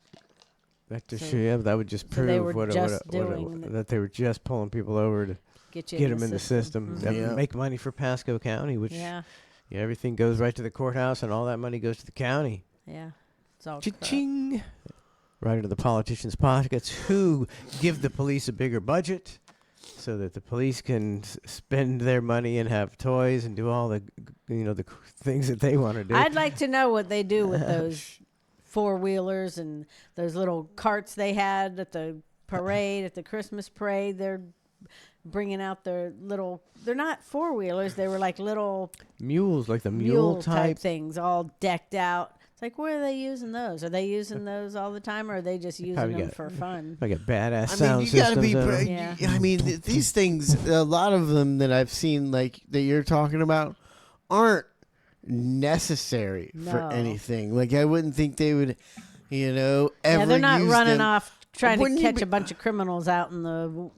[SPEAKER 6] That just
[SPEAKER 7] So-
[SPEAKER 6] that would just
[SPEAKER 7] so they
[SPEAKER 6] prove
[SPEAKER 7] were just doing
[SPEAKER 6] that they were just pulling people over to
[SPEAKER 7] Get you
[SPEAKER 6] get them in the system.
[SPEAKER 7] Mhm.
[SPEAKER 6] That
[SPEAKER 8] Yeah.
[SPEAKER 6] would make money for Pasco County, which
[SPEAKER 7] Yeah,
[SPEAKER 6] everything goes right to the courthouse, and all that money goes to the county.
[SPEAKER 7] yeah. It's all corrupt.
[SPEAKER 6] Cha-ching! Right into the politicians' pockets, who give the police a bigger budget so that the police can spend their money and have toys and do all the the things that they want to do.
[SPEAKER 7] I'd like to know what they do with those four-wheelers and those little carts they had at the parade, at the Christmas parade. They're bringing out their little, they're not four-wheelers. They were like little
[SPEAKER 6] Mules, like the
[SPEAKER 7] mule
[SPEAKER 6] mule
[SPEAKER 7] type things, all decked out. It's Like, where are they using those? Are they using those all the time, or are they just using
[SPEAKER 6] Probably
[SPEAKER 7] them
[SPEAKER 6] got-
[SPEAKER 7] for fun?
[SPEAKER 6] Like a badass
[SPEAKER 8] I
[SPEAKER 6] sound
[SPEAKER 8] mean, you gotta
[SPEAKER 6] systems
[SPEAKER 8] be.
[SPEAKER 6] in 'em.
[SPEAKER 7] Yeah.
[SPEAKER 8] I mean, these things. A lot of them that I've seen, like that you're talking about, aren't necessary for
[SPEAKER 7] No.
[SPEAKER 8] anything. Like I wouldn't think they would, ever
[SPEAKER 7] Yeah, they're not
[SPEAKER 8] use
[SPEAKER 7] running
[SPEAKER 8] them.
[SPEAKER 7] off trying to
[SPEAKER 8] Wouldn't you
[SPEAKER 7] catch
[SPEAKER 8] be-
[SPEAKER 7] a bunch of criminals out in the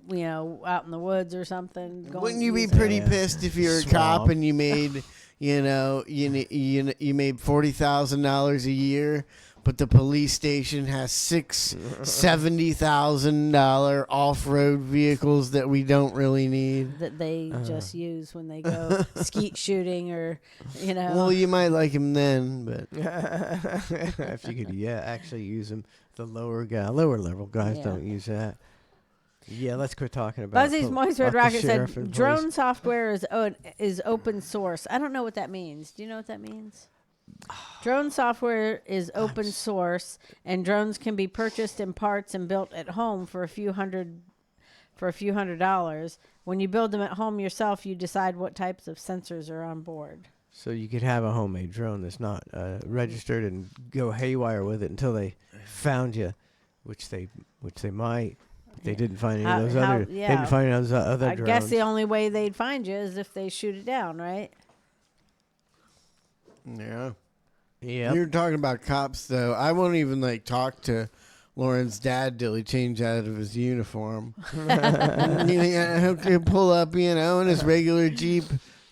[SPEAKER 7] out in the woods or something.
[SPEAKER 8] Wouldn't you be
[SPEAKER 7] using
[SPEAKER 8] pretty
[SPEAKER 7] it.
[SPEAKER 8] pissed if you're a
[SPEAKER 6] Swamp.
[SPEAKER 8] cop and you made, you made $40,000 a year, but the police station has $70,000 off-road vehicles that we don't really need?
[SPEAKER 7] that they
[SPEAKER 8] Uh-huh.
[SPEAKER 7] just use when they go skeet shooting or
[SPEAKER 8] Well, you might like him then, but
[SPEAKER 6] If you could, actually use them. The lower level guys
[SPEAKER 7] Yeah.
[SPEAKER 6] don't use that. Yeah, let's quit talking about
[SPEAKER 7] Buzzy's Moist
[SPEAKER 6] fuck
[SPEAKER 7] Red
[SPEAKER 6] the
[SPEAKER 7] Rocket
[SPEAKER 6] sheriff
[SPEAKER 7] said
[SPEAKER 6] and
[SPEAKER 7] drone
[SPEAKER 6] police.
[SPEAKER 7] software is open source. I don't know what that means. Do you know what that means? Drone software is open source, and drones can be purchased in parts and built at home for a few hundred dollars. When you build them at home yourself, you decide what types of sensors are on board.
[SPEAKER 6] So you could have a homemade drone that's not registered and go haywire with it until they found you, which they might. They didn't find any of those other. They didn't find those other
[SPEAKER 7] I
[SPEAKER 6] drones.
[SPEAKER 7] guess the only way they'd find you is if they shoot it down, right?
[SPEAKER 8] yeah.
[SPEAKER 6] Yeah.
[SPEAKER 8] You're talking about cops, though. I won't even talk to Lauren's dad till he change out of his uniform. He'll pull up, in his regular Jeep.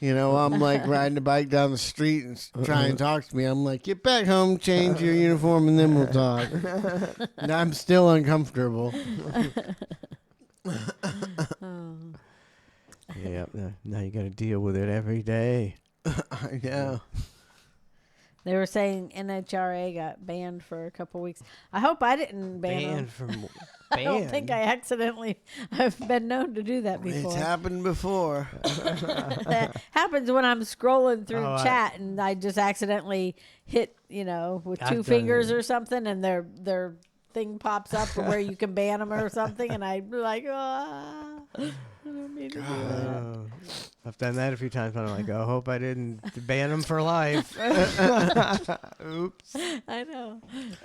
[SPEAKER 8] I'm riding a bike down the street and try and talk to me. I'm like, get back home, change your uniform, and then we'll talk. And I'm still uncomfortable.
[SPEAKER 6] Yeah. Now you got to deal with it every day.
[SPEAKER 8] I know.
[SPEAKER 7] They were saying NHRA got banned for a couple weeks. I hope I didn't ban them.
[SPEAKER 6] Banned from.
[SPEAKER 7] I don't think I've been known to do that before.
[SPEAKER 8] It's happened before.
[SPEAKER 7] That happens when I'm scrolling through
[SPEAKER 6] Oh,
[SPEAKER 7] chat and I just accidentally hit, with
[SPEAKER 6] I've
[SPEAKER 7] two
[SPEAKER 6] done
[SPEAKER 7] fingers
[SPEAKER 6] it.
[SPEAKER 7] or something, and their thing pops up where you can ban them or something, and I'm like, I don't mean to do that.
[SPEAKER 6] Oh, I've done that a few times, but I'm like, I hope I didn't ban them for life. Oops.
[SPEAKER 7] I know.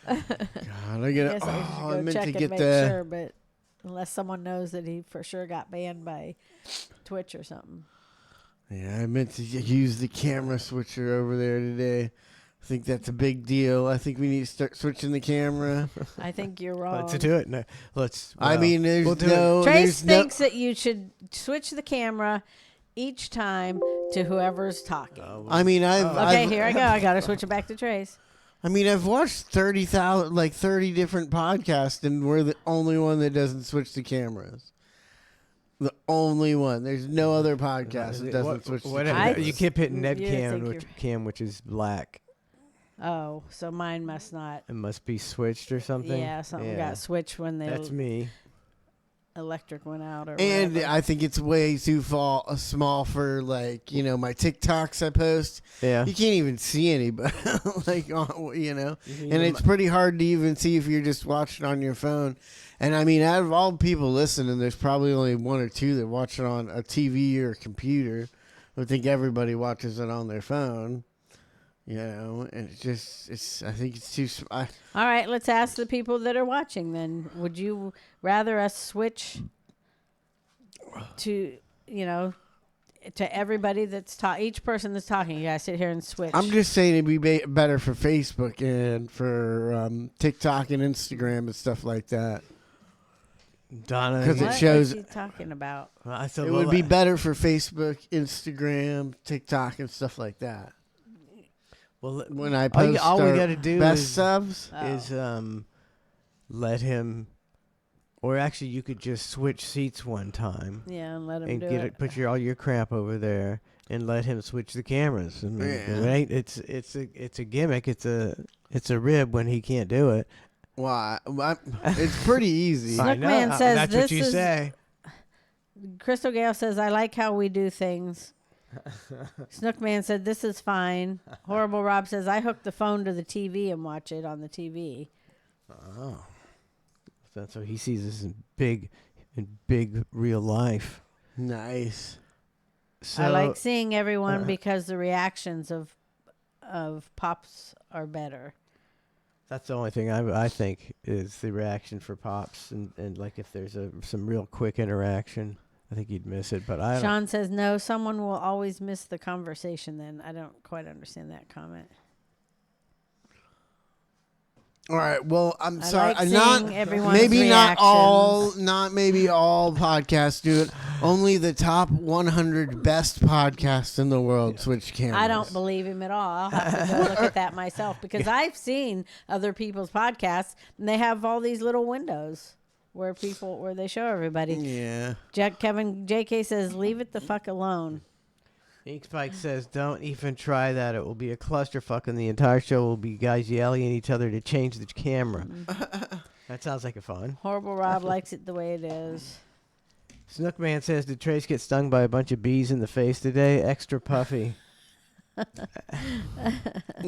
[SPEAKER 8] God, I
[SPEAKER 7] Guess I
[SPEAKER 8] I
[SPEAKER 7] should go
[SPEAKER 8] meant
[SPEAKER 7] check
[SPEAKER 8] to
[SPEAKER 7] and
[SPEAKER 8] get
[SPEAKER 7] make
[SPEAKER 8] the.
[SPEAKER 7] sure, but unless someone knows that he for sure got banned by Twitch or something.
[SPEAKER 8] Yeah, I meant to use the camera switcher over there today. I think that's a big deal. I think we need to start switching the camera.
[SPEAKER 7] I think you're wrong.
[SPEAKER 6] Let's do it. No, let's.
[SPEAKER 8] I mean, there's
[SPEAKER 6] we'll do
[SPEAKER 8] no.
[SPEAKER 7] Trace
[SPEAKER 8] there's no-
[SPEAKER 7] thinks that you should switch the camera each time to whoever's talking.
[SPEAKER 8] I mean,
[SPEAKER 7] Okay, here I go. I gotta switch it back to Trace.
[SPEAKER 8] I mean, I've watched 30 different podcasts, and we're the only one that doesn't switch the cameras. The only one. There's no other podcast that doesn't switch the cameras.
[SPEAKER 6] You keep hitting Ned
[SPEAKER 7] You think
[SPEAKER 6] cam, which is black.
[SPEAKER 7] Oh, so mine must not.
[SPEAKER 6] It must be switched or something.
[SPEAKER 7] Yeah, something got switched when the
[SPEAKER 6] That's me.
[SPEAKER 7] electric went out or
[SPEAKER 8] And
[SPEAKER 7] whatever.
[SPEAKER 8] I think it's way too small for my TikToks I post.
[SPEAKER 6] Yeah.
[SPEAKER 8] You can't even see anybody, and it's pretty hard to even see if you're just watching on your phone. And I mean, out of all the people listening, there's probably only one or two that watch it on a TV or a computer. I think everybody watches it on their phone. And I think it's too.
[SPEAKER 7] All right, let's ask the people that are watching then. Would you rather us switch to, to everybody that's each person that's talking? You guys sit here and switch.
[SPEAKER 8] I'm just saying it'd be better for Facebook and for TikTok and Instagram and stuff like that.
[SPEAKER 6] Donna.
[SPEAKER 8] 'Cause
[SPEAKER 7] what
[SPEAKER 8] it shows-
[SPEAKER 7] is he talking about?
[SPEAKER 6] I said,
[SPEAKER 8] It would be better for Facebook, Instagram, TikTok, and stuff like that.
[SPEAKER 6] Well,
[SPEAKER 8] When I
[SPEAKER 6] all,
[SPEAKER 8] post
[SPEAKER 6] all we
[SPEAKER 8] our
[SPEAKER 6] got to do
[SPEAKER 8] best
[SPEAKER 6] is,
[SPEAKER 8] subs,
[SPEAKER 6] is let him, or actually, you could just switch seats one time
[SPEAKER 7] Yeah, and let him
[SPEAKER 6] and
[SPEAKER 7] do
[SPEAKER 6] get
[SPEAKER 7] it.
[SPEAKER 6] it. Put all your crap over there and let him switch the cameras. I mean,
[SPEAKER 8] Yeah.
[SPEAKER 6] it ain't. It's a gimmick. It's a rib when he can't do it.
[SPEAKER 8] why? It's pretty easy.
[SPEAKER 6] I know.
[SPEAKER 7] Snookman says
[SPEAKER 6] that's
[SPEAKER 7] this
[SPEAKER 6] what you
[SPEAKER 7] is-
[SPEAKER 6] say.
[SPEAKER 7] Crystal Gale says, I like how we do things. Snookman said, this is fine. Horrible Rob says, I hook the phone to the TV and watch it on the TV.
[SPEAKER 6] Oh, so he sees this in big real life.
[SPEAKER 8] Nice.
[SPEAKER 6] So
[SPEAKER 7] I like seeing everyone because the reactions of pops are better.
[SPEAKER 6] That's the only thing I think is the reaction for Pops, and like if there's some real quick interaction, I think you'd miss it. But I don't.
[SPEAKER 7] Sean says no. Someone will always miss the conversation. Then I don't quite understand that comment.
[SPEAKER 8] All right. Well, I'm
[SPEAKER 7] I
[SPEAKER 8] sorry.
[SPEAKER 7] like
[SPEAKER 8] Not
[SPEAKER 7] seeing everyone's
[SPEAKER 8] maybe not all.
[SPEAKER 7] reactions.
[SPEAKER 8] Not maybe all podcasts do it. Only the top 100 best podcasts in the world switch cameras.
[SPEAKER 7] I don't believe him at all. I'll have to go look at that myself because I've seen other people's podcasts and they have all these little windows where they show everybody.
[SPEAKER 8] Yeah.
[SPEAKER 7] JK says, leave it the fuck alone.
[SPEAKER 6] Ink Spike says, don't even try that. It will be a clusterfuck, and the entire show will be guys yelling at each other to change the camera. That sounds like a fun.
[SPEAKER 7] Horrible Rob likes it the way it is.
[SPEAKER 6] Snookman says, did Trace get stung by a bunch of bees in the face today? Extra puffy.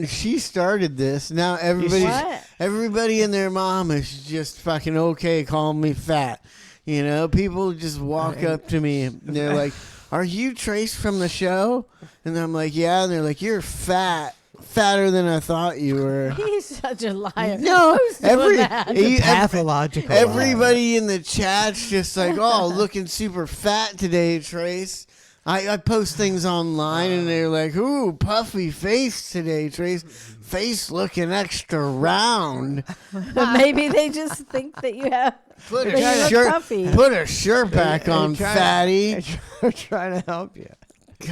[SPEAKER 8] She started this. Now
[SPEAKER 7] What?
[SPEAKER 8] everybody and their mom is just fucking okay calling me fat. You know, people just walk up to me and they're like, are you Trace from the show? And I'm like, yeah. And they're like, you're fat. Fatter than I thought you were.
[SPEAKER 7] He's such a liar.
[SPEAKER 8] No,
[SPEAKER 7] Who's doing that?
[SPEAKER 6] Pathological.
[SPEAKER 8] Everybody in the chat's just like, oh, looking super fat today, Trace. I post things online and they're like, ooh, puffy face today, Trace. Face looking extra round.
[SPEAKER 7] But maybe they just think that you have.
[SPEAKER 8] Put
[SPEAKER 7] that you look puffy.
[SPEAKER 8] Put a shirt back on, fatty.
[SPEAKER 6] I'm trying to help you.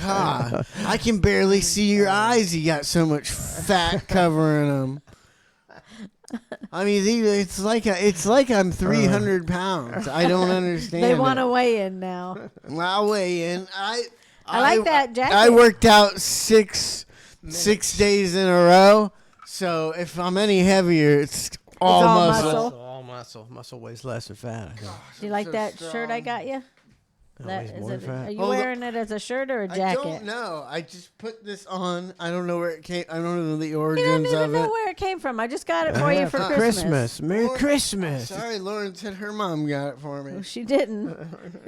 [SPEAKER 8] God, I can barely see your eyes. You got so much fat covering them. I mean, it's like I'm 300 pounds. I don't understand.
[SPEAKER 7] They want to weigh in now.
[SPEAKER 8] I'll weigh in. I
[SPEAKER 7] like that jacket.
[SPEAKER 8] I worked out six days in a row. So if I'm any heavier, it's all
[SPEAKER 7] all
[SPEAKER 8] muscle.
[SPEAKER 7] muscle.
[SPEAKER 6] All muscle. Muscle weighs less than fat. I think.
[SPEAKER 7] Do you like
[SPEAKER 8] so
[SPEAKER 7] that
[SPEAKER 8] strong.
[SPEAKER 7] shirt I got you?
[SPEAKER 6] weighs more than fat.
[SPEAKER 7] Are you
[SPEAKER 8] Hold on.
[SPEAKER 7] wearing it as a shirt or a jacket?
[SPEAKER 8] I don't know. I just put this on. I don't know where it came. I don't know the
[SPEAKER 7] You don't
[SPEAKER 8] origins
[SPEAKER 7] even
[SPEAKER 8] of
[SPEAKER 7] know
[SPEAKER 8] it.
[SPEAKER 7] where it came from. I just got it for you for Christmas.
[SPEAKER 6] Merry Christmas.
[SPEAKER 8] Sorry, Lauren said her mom got it for me.
[SPEAKER 7] Well, she didn't.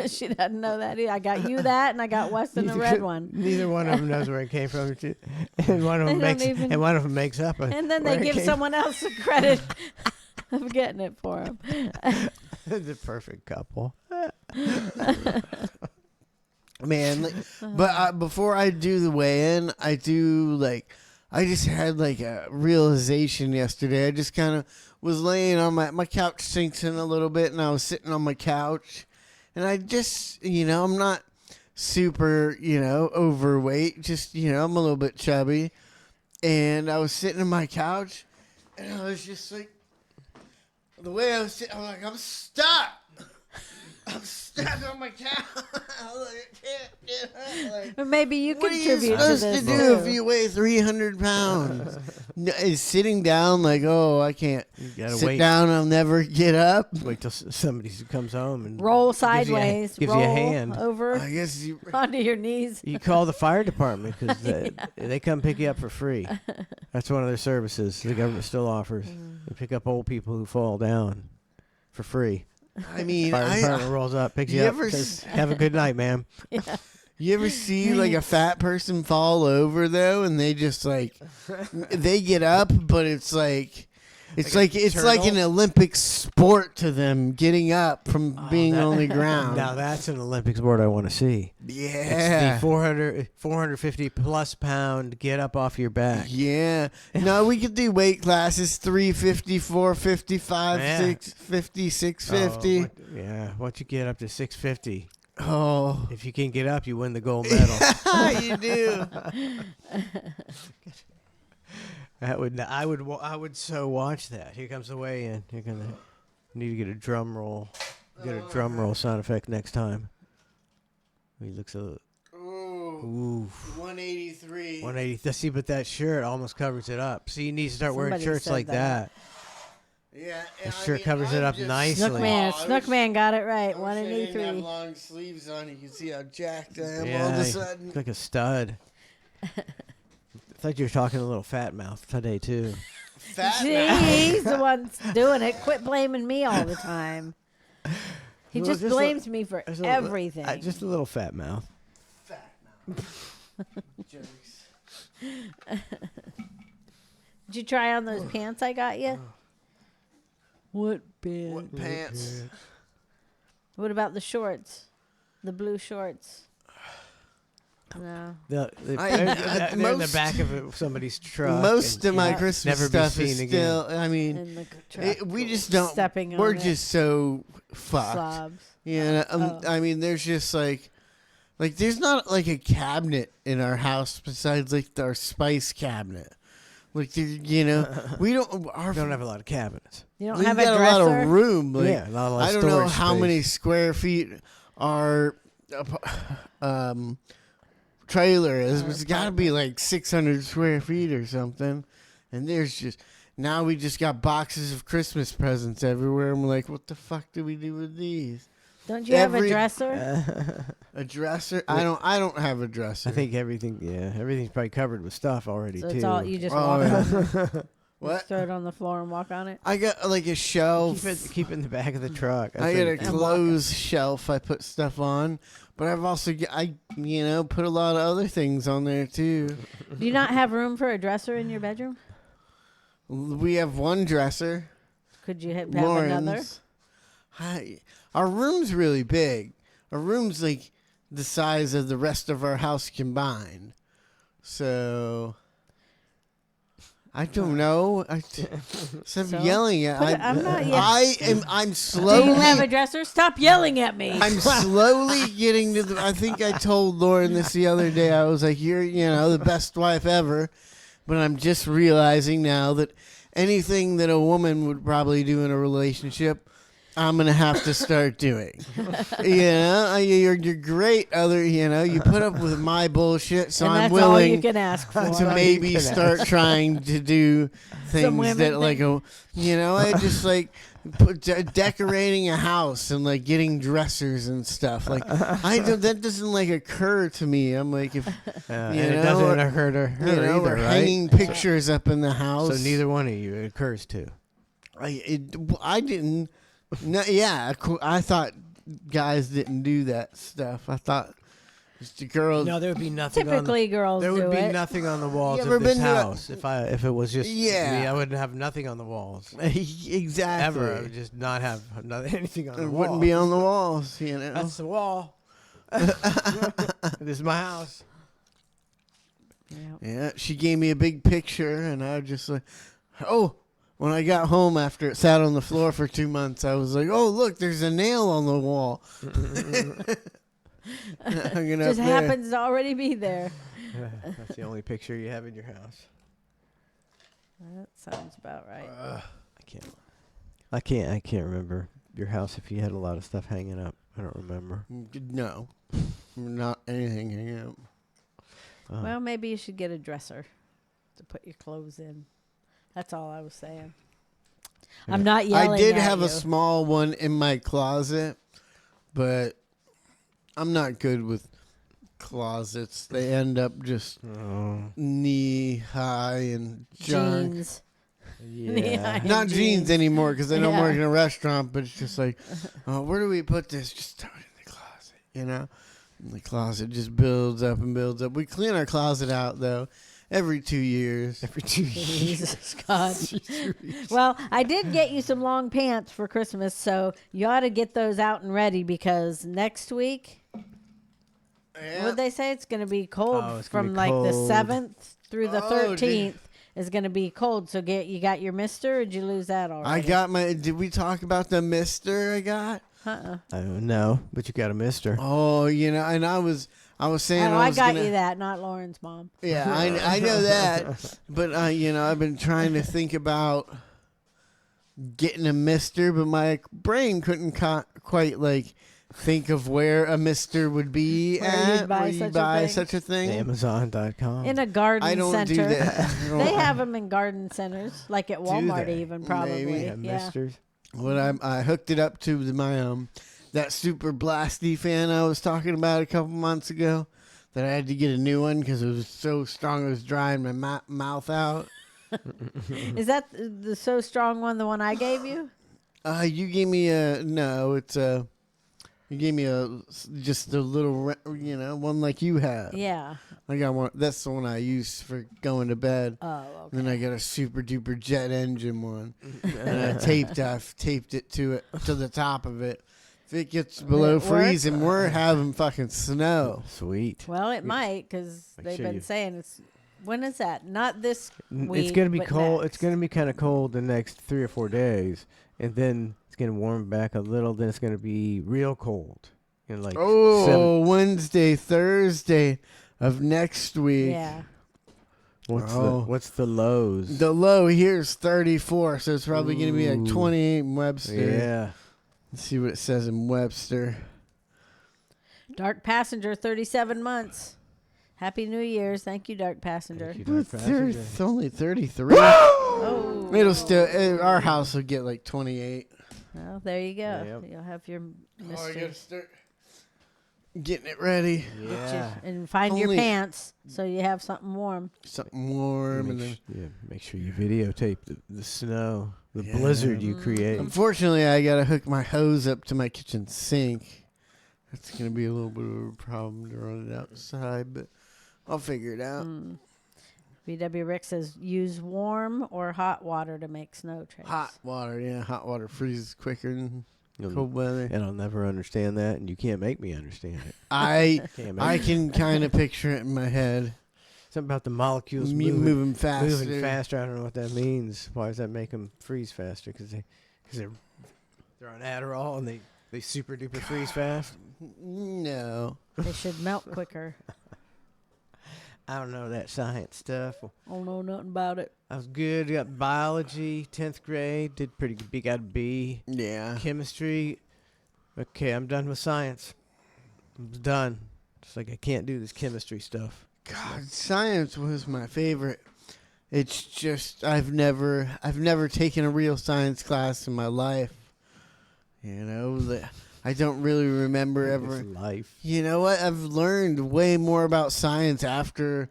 [SPEAKER 7] She doesn't know that either. I got you that, and I got Weston the red one.
[SPEAKER 6] Neither one of them knows where it came from. And one of them makes up.
[SPEAKER 7] And then
[SPEAKER 6] where
[SPEAKER 7] they
[SPEAKER 6] it
[SPEAKER 7] give
[SPEAKER 6] came-
[SPEAKER 7] someone else the credit of getting it for them.
[SPEAKER 6] the perfect couple.
[SPEAKER 8] Man, but before I do the weigh-in, I just had like a realization yesterday. I just kind of was laying on my couch sinks in a little bit, and I was sitting on my couch, and I just, I'm not super, overweight, just, I'm a little bit chubby, and I was sitting on my couch, and I was just like, the way I was sitting, I'm like, I'm stuck. I'm stuck on my couch. I can't get up. Like,
[SPEAKER 7] But maybe you
[SPEAKER 8] what are you
[SPEAKER 7] contribute to
[SPEAKER 8] supposed
[SPEAKER 7] this
[SPEAKER 8] to do
[SPEAKER 7] too.
[SPEAKER 8] if you weigh 300 pounds? Is sitting down like, oh, I can't
[SPEAKER 6] gotta
[SPEAKER 8] sit
[SPEAKER 6] wait.
[SPEAKER 8] down. I'll never get up.
[SPEAKER 6] Wait till somebody comes home and
[SPEAKER 7] Roll
[SPEAKER 6] gives you a-
[SPEAKER 7] sideways.
[SPEAKER 6] gives
[SPEAKER 7] roll
[SPEAKER 6] you a hand.
[SPEAKER 7] over
[SPEAKER 8] I guess you.
[SPEAKER 7] onto your knees.
[SPEAKER 6] You call the fire department because they come pick you up for free. That's one of their services the government still offers. They pick up old people who fall down for free.
[SPEAKER 8] I mean,
[SPEAKER 6] Fire department rolls up, picks you
[SPEAKER 8] you
[SPEAKER 6] up,
[SPEAKER 8] ever
[SPEAKER 6] says, have a good night, ma'am.
[SPEAKER 8] You ever see like a fat person fall over though, and they just like they get up, but it's like an Olympic sport to them getting up from being on the ground.
[SPEAKER 6] Now that's an Olympic sport I want to see.
[SPEAKER 8] Yeah.
[SPEAKER 6] It's the 450 plus pound get up off your back.
[SPEAKER 8] Yeah. No, we could do weight classes 350, 450, 550, 650.
[SPEAKER 6] Once you get up to 650,
[SPEAKER 8] Oh.
[SPEAKER 6] if you can get up, you win the gold medal.
[SPEAKER 8] You do.
[SPEAKER 6] I would so watch that. Here comes the weigh in. You're gonna need to get a drum roll. Get a drum roll sound effect next time. He looks a
[SPEAKER 8] Ooh. 183.
[SPEAKER 6] 180. See, but that shirt almost covers it up. See, you need to start wearing
[SPEAKER 7] Somebody
[SPEAKER 6] shirts
[SPEAKER 7] said
[SPEAKER 6] like that.
[SPEAKER 8] Yeah.
[SPEAKER 6] That shirt covers it up nicely.
[SPEAKER 7] Snookman got it right.
[SPEAKER 8] I wish I didn't have
[SPEAKER 7] 183.
[SPEAKER 8] long sleeves on. You can see how jacked I am
[SPEAKER 6] Yeah,
[SPEAKER 8] all of a
[SPEAKER 6] you
[SPEAKER 8] sudden.
[SPEAKER 6] look like a stud. I thought you were talking a little fat mouth today too.
[SPEAKER 8] Fat
[SPEAKER 7] See,
[SPEAKER 8] man.
[SPEAKER 7] he's the one doing it. Quit blaming me all the time. He
[SPEAKER 6] Well,
[SPEAKER 7] just
[SPEAKER 6] just
[SPEAKER 7] blames me for
[SPEAKER 6] Just a little-
[SPEAKER 7] everything.
[SPEAKER 6] just a little fat mouth.
[SPEAKER 8] Fat mouth. Jokes.
[SPEAKER 7] Did you try on those pants I got you? What pants?
[SPEAKER 8] What pants?
[SPEAKER 7] What about the shorts? The blue shorts? No.
[SPEAKER 6] They're
[SPEAKER 8] I-
[SPEAKER 6] in the back of somebody's truck.
[SPEAKER 8] Most of my
[SPEAKER 7] Yeah.
[SPEAKER 8] Christmas
[SPEAKER 6] Never be
[SPEAKER 8] stuff is
[SPEAKER 6] seen
[SPEAKER 8] still. I mean,
[SPEAKER 7] In the truck.
[SPEAKER 8] we just don't.
[SPEAKER 7] Stepping on
[SPEAKER 8] We're
[SPEAKER 7] it.
[SPEAKER 8] just so fucked.
[SPEAKER 7] Slobs.
[SPEAKER 8] Yeah.
[SPEAKER 7] Oh.
[SPEAKER 8] I mean, there's just like there's not like a cabinet in our house besides like our spice cabinet. Like we don't.
[SPEAKER 6] We don't have a lot of cabinets.
[SPEAKER 7] You don't
[SPEAKER 8] We
[SPEAKER 7] have
[SPEAKER 8] got
[SPEAKER 7] a
[SPEAKER 8] a lot
[SPEAKER 7] dresser?
[SPEAKER 8] of room. Like,
[SPEAKER 6] Yeah, not a lot of
[SPEAKER 8] I don't know
[SPEAKER 6] storage
[SPEAKER 8] how
[SPEAKER 6] space.
[SPEAKER 8] many square feet our trailer is. But it's got to be like 600 square feet or something. And there's just now we just got boxes of Christmas presents everywhere. And we're like, what the fuck do we do with these?
[SPEAKER 7] Don't you have a
[SPEAKER 8] Every-
[SPEAKER 7] dresser?
[SPEAKER 8] A dresser? I don't have a dresser.
[SPEAKER 6] I think everything's probably covered with stuff already
[SPEAKER 7] So
[SPEAKER 6] too.
[SPEAKER 7] it's all you just
[SPEAKER 8] Oh,
[SPEAKER 7] walk
[SPEAKER 8] yeah.
[SPEAKER 7] on it.
[SPEAKER 8] What?
[SPEAKER 7] Throw it on the floor and walk on it.
[SPEAKER 8] I got like a shelf.
[SPEAKER 6] keep it in the back of the truck.
[SPEAKER 8] I got a
[SPEAKER 6] That's
[SPEAKER 8] clothes shelf I put stuff on, but I've also put a lot of other things on there too.
[SPEAKER 7] Do you not have room for a dresser in your bedroom?
[SPEAKER 8] We have one dresser.
[SPEAKER 7] Could you have another?
[SPEAKER 8] Lauren's. Our room's really big. Our room's like the size of the rest of our house combined. So I don't know. Stop
[SPEAKER 7] So?
[SPEAKER 8] yelling at.
[SPEAKER 7] I'm not yelling.
[SPEAKER 8] I'm
[SPEAKER 7] Do
[SPEAKER 8] slowly.
[SPEAKER 7] you have a dresser? Stop yelling at me.
[SPEAKER 8] I'm slowly getting to the. I think I told Lauren this the other day. I was like, "You're, the best wife ever," but I'm just realizing now that anything that a woman would probably do in a relationship, I'm gonna have to start doing. You're great. You put up with my bullshit, so
[SPEAKER 7] and
[SPEAKER 8] I'm
[SPEAKER 7] that's
[SPEAKER 8] willing
[SPEAKER 7] all you can ask for.
[SPEAKER 8] to maybe start trying to do things
[SPEAKER 7] women
[SPEAKER 8] that I just like decorating a house and like getting dressers and stuff. Like that doesn't like occur to me. I'm like if
[SPEAKER 6] and it doesn't occur to her either,
[SPEAKER 8] or
[SPEAKER 6] right?
[SPEAKER 8] hanging pictures up in the house.
[SPEAKER 6] So neither one of you it occurs to.
[SPEAKER 8] I didn't. No, yeah, I thought guys didn't do that stuff. I thought just the girls.
[SPEAKER 6] No, there would be nothing.
[SPEAKER 7] Typically, girls
[SPEAKER 6] There
[SPEAKER 7] do
[SPEAKER 6] would be
[SPEAKER 7] it.
[SPEAKER 6] nothing on the walls
[SPEAKER 8] You ever
[SPEAKER 6] of this
[SPEAKER 8] been to a-
[SPEAKER 6] house. If it was just me, I would have nothing on the walls.
[SPEAKER 8] Exactly.
[SPEAKER 6] Ever, I would just not have anything on the
[SPEAKER 8] It
[SPEAKER 6] walls.
[SPEAKER 8] wouldn't be on the walls,
[SPEAKER 6] That's the wall. This is my house.
[SPEAKER 8] Yeah, she gave me a big picture, and I was just like, oh. When I got home after it sat on the floor for 2 months, I was like, oh, look, there's a nail on the wall. Hanging up
[SPEAKER 7] Just
[SPEAKER 8] there.
[SPEAKER 7] happens to already be there.
[SPEAKER 6] That's the only picture you have in your house.
[SPEAKER 7] That sounds about right.
[SPEAKER 6] I can't remember your house if you had a lot of stuff hanging up. I don't remember.
[SPEAKER 8] No, not anything hanging up.
[SPEAKER 7] Well, maybe you should get a dresser to put your clothes in. That's all I was saying. I'm not yelling
[SPEAKER 8] I did
[SPEAKER 7] at
[SPEAKER 8] have
[SPEAKER 7] you.
[SPEAKER 8] a small one in my closet, but I'm not good with closets. They end up just knee high and junk.
[SPEAKER 7] Jeans.
[SPEAKER 6] Yeah.
[SPEAKER 8] Not jeans anymore because I don't
[SPEAKER 7] Yeah.
[SPEAKER 8] work in a restaurant, but it's just like, oh, where do we put this? Just throw it in the closet, And the closet just builds up and builds up. We clean our closet out, though, every 2 years.
[SPEAKER 6] Every 2 years.
[SPEAKER 7] Jesus God. Well, I did get you some long pants for Christmas, so you ought to get those out and ready because next week, what they say? It's going to be cold
[SPEAKER 6] Oh, it's gonna
[SPEAKER 7] from
[SPEAKER 6] be
[SPEAKER 7] like the
[SPEAKER 6] cold.
[SPEAKER 7] 7th through the
[SPEAKER 8] Oh,
[SPEAKER 7] 13th. Is going to be cold, so you got your mister, or did you lose that already?
[SPEAKER 8] I got my. Did we talk about the mister I got?
[SPEAKER 6] I don't know, but you got a mister.
[SPEAKER 8] Oh, and I was saying
[SPEAKER 7] Oh,
[SPEAKER 8] I
[SPEAKER 7] I
[SPEAKER 8] was
[SPEAKER 7] got
[SPEAKER 8] gonna,
[SPEAKER 7] you that, not Lauren's mom.
[SPEAKER 8] Yeah, I know that, but I've been trying to think about getting a mister, but my brain couldn't quite like think of where a mister would be
[SPEAKER 7] Where
[SPEAKER 8] at.
[SPEAKER 7] you'd buy
[SPEAKER 8] where you
[SPEAKER 7] such a
[SPEAKER 8] buy
[SPEAKER 7] thing?
[SPEAKER 8] such a thing.
[SPEAKER 6] Amazon.com.
[SPEAKER 7] In a garden
[SPEAKER 8] I don't
[SPEAKER 7] center.
[SPEAKER 8] do that.
[SPEAKER 7] They have them in garden centers, like at Walmart,
[SPEAKER 6] they?
[SPEAKER 7] even probably.
[SPEAKER 8] Maybe.
[SPEAKER 7] Yeah.
[SPEAKER 6] Misters.
[SPEAKER 8] When I hooked it up to my that super blasty fan I was talking about a couple months ago, that I had to get a new one because it was so strong it was drying my mouth out.
[SPEAKER 7] Is that the So Strong one, the one I gave you?
[SPEAKER 8] You gave me no, it's You gave me just a little, one like you have.
[SPEAKER 7] Yeah.
[SPEAKER 8] I got one. That's the one I use for going to bed.
[SPEAKER 7] Oh, okay.
[SPEAKER 8] And then I got a super duper jet engine one, and I taped it to the top of it. If it gets below
[SPEAKER 7] it work?
[SPEAKER 8] freezing, we're having fucking snow.
[SPEAKER 6] Sweet.
[SPEAKER 7] Well, it might because
[SPEAKER 6] Make
[SPEAKER 7] they've
[SPEAKER 6] sure
[SPEAKER 7] been
[SPEAKER 6] you-
[SPEAKER 7] saying it's. When is that? Not this week.
[SPEAKER 6] It's gonna be
[SPEAKER 7] but
[SPEAKER 6] cold.
[SPEAKER 7] next.
[SPEAKER 6] It's gonna be kind of cold the next 3 or 4 days, and then it's gonna warm back a little. Then it's gonna be real cold. Like
[SPEAKER 8] Wednesday, Thursday of next week.
[SPEAKER 7] Yeah.
[SPEAKER 6] What's the lows?
[SPEAKER 8] The low here is 34, so it's probably going to be like 28 in Webster.
[SPEAKER 6] Yeah.
[SPEAKER 8] Let's see what it says in Webster.
[SPEAKER 7] Dark Passenger, 37 months. Happy New Year's. Thank you, Dark Passenger.
[SPEAKER 6] Thank you, Dark Passenger.
[SPEAKER 8] It's only 33.
[SPEAKER 7] Oh.
[SPEAKER 8] It'll still. Our house will get like 28.
[SPEAKER 7] Well, there you go.
[SPEAKER 6] Yep.
[SPEAKER 7] You'll have your
[SPEAKER 8] I
[SPEAKER 7] mystery.
[SPEAKER 8] gotta start getting it ready.
[SPEAKER 6] Yeah.
[SPEAKER 7] And find your
[SPEAKER 8] Only-
[SPEAKER 7] pants so you have something warm.
[SPEAKER 8] Something warm. And then,
[SPEAKER 6] Make sure you videotape the snow, the blizzard you create.
[SPEAKER 8] unfortunately, I gotta hook my hose up to my kitchen sink. That's gonna be a little bit of a problem to run it outside, but I'll figure it out.
[SPEAKER 7] VW Rick says use warm or hot water to make snow trails.
[SPEAKER 8] Hot water, yeah. Hot water freezes quicker than
[SPEAKER 6] You'll-
[SPEAKER 8] cold weather.
[SPEAKER 6] And I'll never understand that, and you can't make me understand it.
[SPEAKER 8] I
[SPEAKER 6] I
[SPEAKER 8] can kind of picture it in my head.
[SPEAKER 6] Something about the molecules
[SPEAKER 8] Moving faster.
[SPEAKER 6] Moving faster. I don't know what that means. Why does that make them freeze faster? Because they're on Adderall and they super duper freeze fast.
[SPEAKER 8] No.
[SPEAKER 7] They should melt quicker.
[SPEAKER 6] I don't know that science stuff.
[SPEAKER 7] I don't know nothing about it.
[SPEAKER 6] I was good. Got biology, 10th grade. Did pretty good. Got a B.
[SPEAKER 8] Yeah.
[SPEAKER 6] Chemistry. Okay, I'm done with science. I'm done. It's like I can't do this chemistry stuff.
[SPEAKER 8] God, science was my favorite. It's just I've never taken a real science class in my life. I don't really remember ever.
[SPEAKER 6] It's life.
[SPEAKER 8] You know what? I've learned way more about science after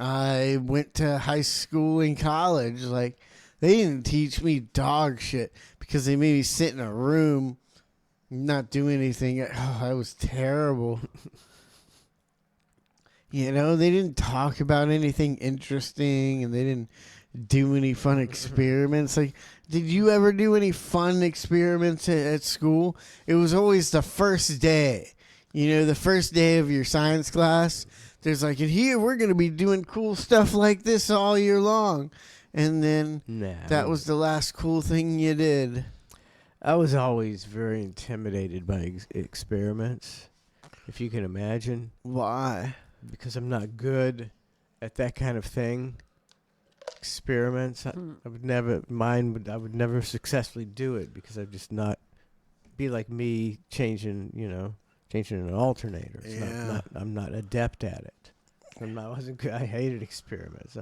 [SPEAKER 8] I went to high school and college. Like, they didn't teach me dog shit because they made me sit in a room, not do anything. Oh, that was terrible. They didn't talk about anything interesting, and they didn't do any fun experiments. Like, did you ever do any fun experiments at school? It was always the first day. The first day of your science class. There's like, in here, we're going to be doing cool stuff like this all year long. And then that was the last cool thing you did.
[SPEAKER 6] I was always very intimidated by experiments, if you can imagine.
[SPEAKER 8] Why?
[SPEAKER 6] Because I'm not good at that kind of thing. Experiments, I would never. I would never successfully do it because I'd just not be like me changing an alternator. It's I'm not adept at it. I wasn't good. I hated experiments.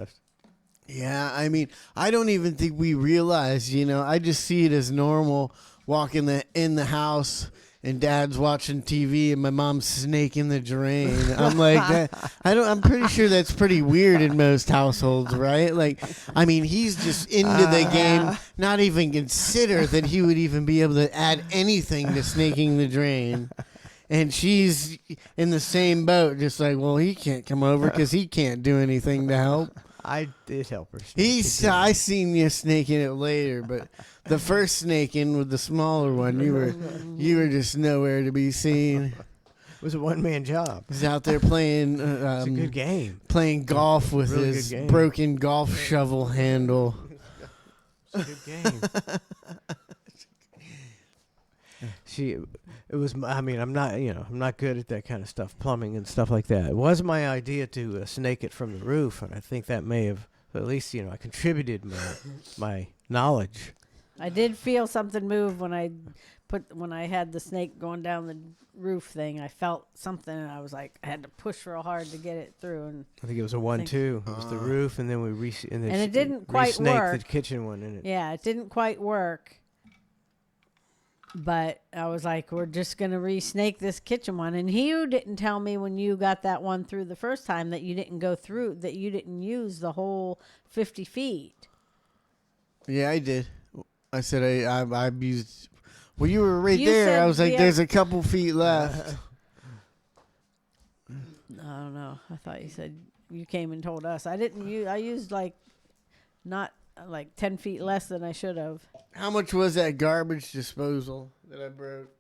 [SPEAKER 8] Yeah, I mean, I don't even think we realize, I just see it as normal walking in the house and Dad's watching TV and my mom's snaking the drain. I'm like, that. I'm pretty sure that's pretty weird in most households, right? Like, I mean, he's just into the game, not even consider that he would even be able to add anything to snaking the drain. And she's in the same boat, just like, well, he can't come over because he can't do anything to help.
[SPEAKER 6] I did help her.
[SPEAKER 8] I seen you snaking it later, but the first snaking with the smaller one, you were just nowhere to be seen.
[SPEAKER 6] It was a one-man job.
[SPEAKER 8] He's out there playing.
[SPEAKER 6] It's a good game.
[SPEAKER 8] Playing golf with
[SPEAKER 6] Really
[SPEAKER 8] his
[SPEAKER 6] good game.
[SPEAKER 8] broken golf shovel handle.
[SPEAKER 6] It's a good game. I'm not good at that kind of stuff, plumbing and stuff like that. It was my idea to snake it from the roof, and I think that may have, at least, I contributed my knowledge.
[SPEAKER 7] I did feel something move when I had the snake going down the roof thing. I felt something, and I was like, I had to push real hard to get it through. And
[SPEAKER 6] I think it was a 1-2. It was the roof, and then we
[SPEAKER 7] and it didn't quite work.
[SPEAKER 6] The kitchen one in it.
[SPEAKER 7] Yeah, it didn't quite work. But I was like, we're just going to re-snake this kitchen one. And you didn't tell me when you got that one through the first time that you didn't go through, that you didn't use the whole 50 feet.
[SPEAKER 8] Yeah, I did. I said I used Well, you were right
[SPEAKER 7] You
[SPEAKER 8] there.
[SPEAKER 7] said
[SPEAKER 8] I was like,
[SPEAKER 7] we
[SPEAKER 8] there's
[SPEAKER 7] have-
[SPEAKER 8] a couple feet left.
[SPEAKER 7] I don't know. I thought you said you came and told us. I didn't use. I used like not like 10 feet less than I should have.
[SPEAKER 8] How much was that garbage disposal that I broke?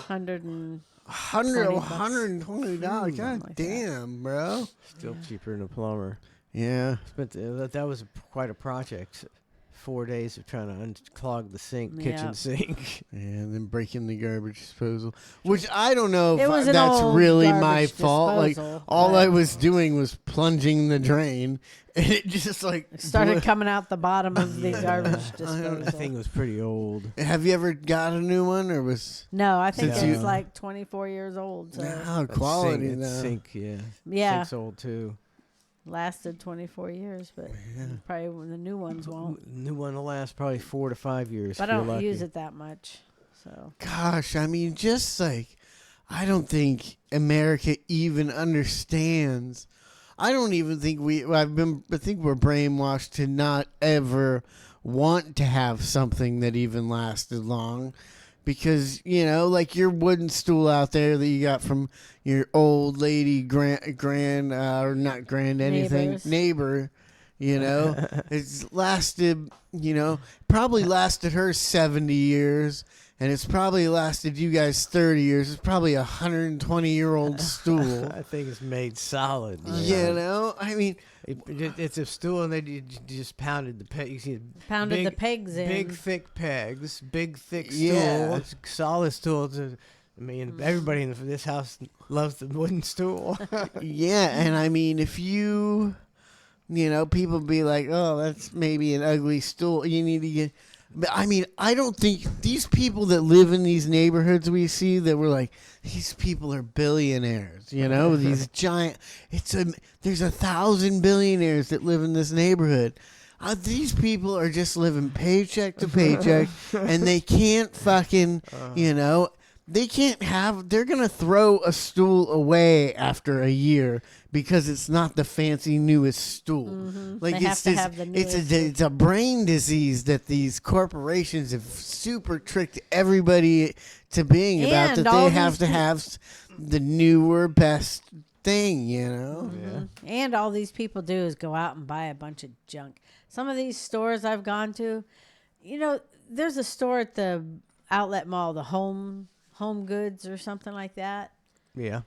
[SPEAKER 7] 100 and
[SPEAKER 8] $120. God
[SPEAKER 7] like that.
[SPEAKER 8] damn, bro.
[SPEAKER 6] Still cheaper than a plumber.
[SPEAKER 8] Yeah.
[SPEAKER 6] But that was quite a project. 4 days of trying to unclog the sink,
[SPEAKER 7] Yeah.
[SPEAKER 6] kitchen sink.
[SPEAKER 8] Yeah, and then breaking the garbage disposal, which I don't know
[SPEAKER 7] It
[SPEAKER 8] if
[SPEAKER 7] was an
[SPEAKER 8] that's
[SPEAKER 7] old
[SPEAKER 8] really my
[SPEAKER 7] garbage
[SPEAKER 8] fault.
[SPEAKER 7] disposal,
[SPEAKER 8] Like all
[SPEAKER 7] but-
[SPEAKER 8] I was doing was plunging the drain, and it just like
[SPEAKER 7] started
[SPEAKER 8] blew-
[SPEAKER 7] coming out the bottom of the garbage
[SPEAKER 6] That
[SPEAKER 7] disposal.
[SPEAKER 6] thing was pretty old.
[SPEAKER 8] Have you ever got a new one, or was
[SPEAKER 7] No, I think
[SPEAKER 8] Since
[SPEAKER 7] it's
[SPEAKER 8] you-
[SPEAKER 7] like 24 years old. So
[SPEAKER 8] no quality?
[SPEAKER 6] That
[SPEAKER 8] though.
[SPEAKER 6] sink, yeah.
[SPEAKER 7] yeah,
[SPEAKER 6] Sink's old too.
[SPEAKER 7] lasted 24 years, but probably when the new ones won't.
[SPEAKER 6] New one will last probably 4 to 5 years.
[SPEAKER 7] But
[SPEAKER 6] if
[SPEAKER 7] I
[SPEAKER 6] you're
[SPEAKER 7] don't
[SPEAKER 6] lucky.
[SPEAKER 7] use it that much. So
[SPEAKER 8] Gosh, I mean, just like I don't think America even understands. I don't even think I think we're brainwashed to not ever want to have something that even lasted long. Because, like your wooden stool out there that you got from your old lady or not grand anything,
[SPEAKER 7] Neighbors.
[SPEAKER 8] neighbor, it's lasted, probably lasted her 70 years. And it's probably lasted you guys 30 years. It's probably a 120-year-old stool.
[SPEAKER 6] I think it's made solid.
[SPEAKER 8] I mean,
[SPEAKER 6] It's a stool, and you just pounded the peg. You see,
[SPEAKER 7] Pounded the pegs in.
[SPEAKER 6] Big thick pegs, big thick stool,
[SPEAKER 8] Yeah.
[SPEAKER 6] It's a solid stool. Everybody in this house loves the wooden stool.
[SPEAKER 8] yeah, and I mean, if people be like, oh, that's maybe an ugly stool. You need to get. But I mean, I don't think these people that live in these neighborhoods we see that we're like, these people are billionaires, these giant. There's 1,000 billionaires that live in this neighborhood. These people are just living paycheck to paycheck, and they can't fucking, they can't have. They're gonna throw a stool away after a year because it's not the fancy newest stool. Like
[SPEAKER 7] They have
[SPEAKER 8] it's
[SPEAKER 7] to
[SPEAKER 8] this,
[SPEAKER 7] have the
[SPEAKER 8] it's
[SPEAKER 7] newest
[SPEAKER 8] it's a brain disease that these corporations have super tricked everybody to being about
[SPEAKER 7] And
[SPEAKER 8] that
[SPEAKER 7] all
[SPEAKER 8] they have
[SPEAKER 7] these
[SPEAKER 8] to have the newer best thing.
[SPEAKER 6] Yeah.
[SPEAKER 7] And all these people do is go out and buy a bunch of junk. Some of these stores I've gone to, there's a store at the outlet mall, the Home Goods or something like that.
[SPEAKER 6] Yeah.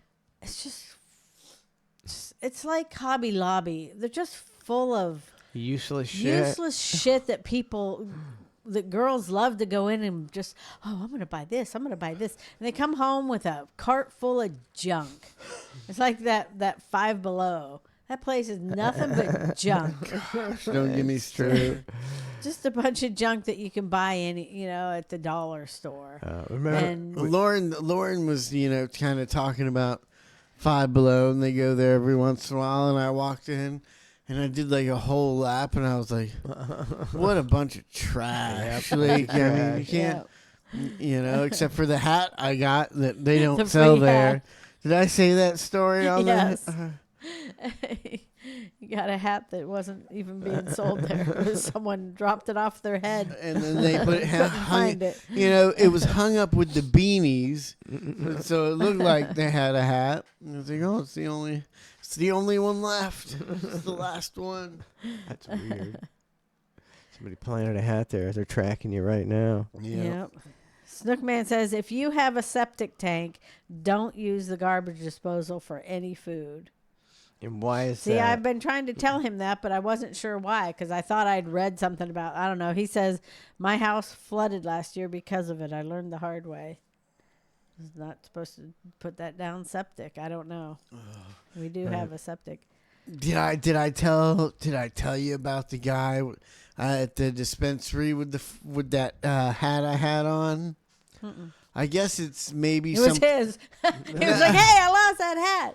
[SPEAKER 7] It's like Hobby Lobby. They're just full of
[SPEAKER 6] Useless shit.
[SPEAKER 7] useless shit that girls love to go in and just, I'm going to buy this. I'm going to buy this. And they come home with a cart full of junk. It's like that Five Below. That place is nothing but junk.
[SPEAKER 8] Don't get me straight.
[SPEAKER 7] Just a bunch of junk that you can buy at the dollar store.
[SPEAKER 6] Remember,
[SPEAKER 7] And
[SPEAKER 8] Lauren was, kind of talking about Five Below, and they go there every once in a while. And I walked in, and I did like a whole lap, and I was like, "What a bunch of trash!" Like, I mean, you can't, except for the hat I got that they don't
[SPEAKER 7] The
[SPEAKER 8] sell
[SPEAKER 7] free
[SPEAKER 8] there.
[SPEAKER 7] hat.
[SPEAKER 8] Did I say that story on
[SPEAKER 7] Yes.
[SPEAKER 8] there?
[SPEAKER 7] You got a hat that wasn't even being sold there. Someone dropped it off their head.
[SPEAKER 8] And then they put it hung,
[SPEAKER 7] find it.
[SPEAKER 8] it was hung up with the beanies, so it looked like they had a hat. And I was like, oh, it's the only one left. It's the last one.
[SPEAKER 6] that's weird. Somebody planted a hat there. They're tracking you right now.
[SPEAKER 7] Yep. Snookman says, if you have a septic tank, don't use the garbage disposal for any food.
[SPEAKER 6] And why is
[SPEAKER 7] See,
[SPEAKER 6] that?
[SPEAKER 7] I've been trying to tell him that, but I wasn't sure why, because I thought I'd read something about, I don't know. He says, my house flooded last year because of it. I learned the hard way. I was not supposed to put that down septic. I don't know. We do have a septic.
[SPEAKER 8] Did I tell you about the guy at the dispensary with that hat I had on? I guess it's maybe
[SPEAKER 7] It was his. He was like, hey, I lost that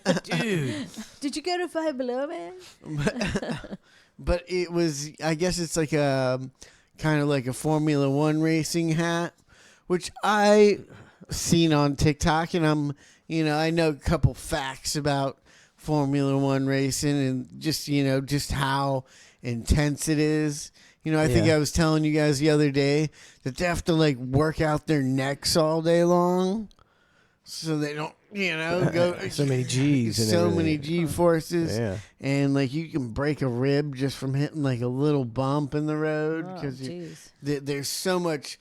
[SPEAKER 7] hat.
[SPEAKER 6] Dude.
[SPEAKER 7] Did you go to Five Below, man?
[SPEAKER 8] But it was, I guess it's like a kind of like a Formula One racing hat, which I seen on TikTok, and I know a couple facts about Formula One racing and just how intense it is. You know, I think I was telling you guys the other day that they have to like work out their necks all day long, so they don't, you know, go
[SPEAKER 6] So many G's and
[SPEAKER 8] so
[SPEAKER 6] everything.
[SPEAKER 8] many G forces,
[SPEAKER 6] Yeah.
[SPEAKER 8] and like you can break a rib just from hitting like a little bump in the road
[SPEAKER 7] Oh,
[SPEAKER 8] because
[SPEAKER 7] jeez.
[SPEAKER 8] there's so much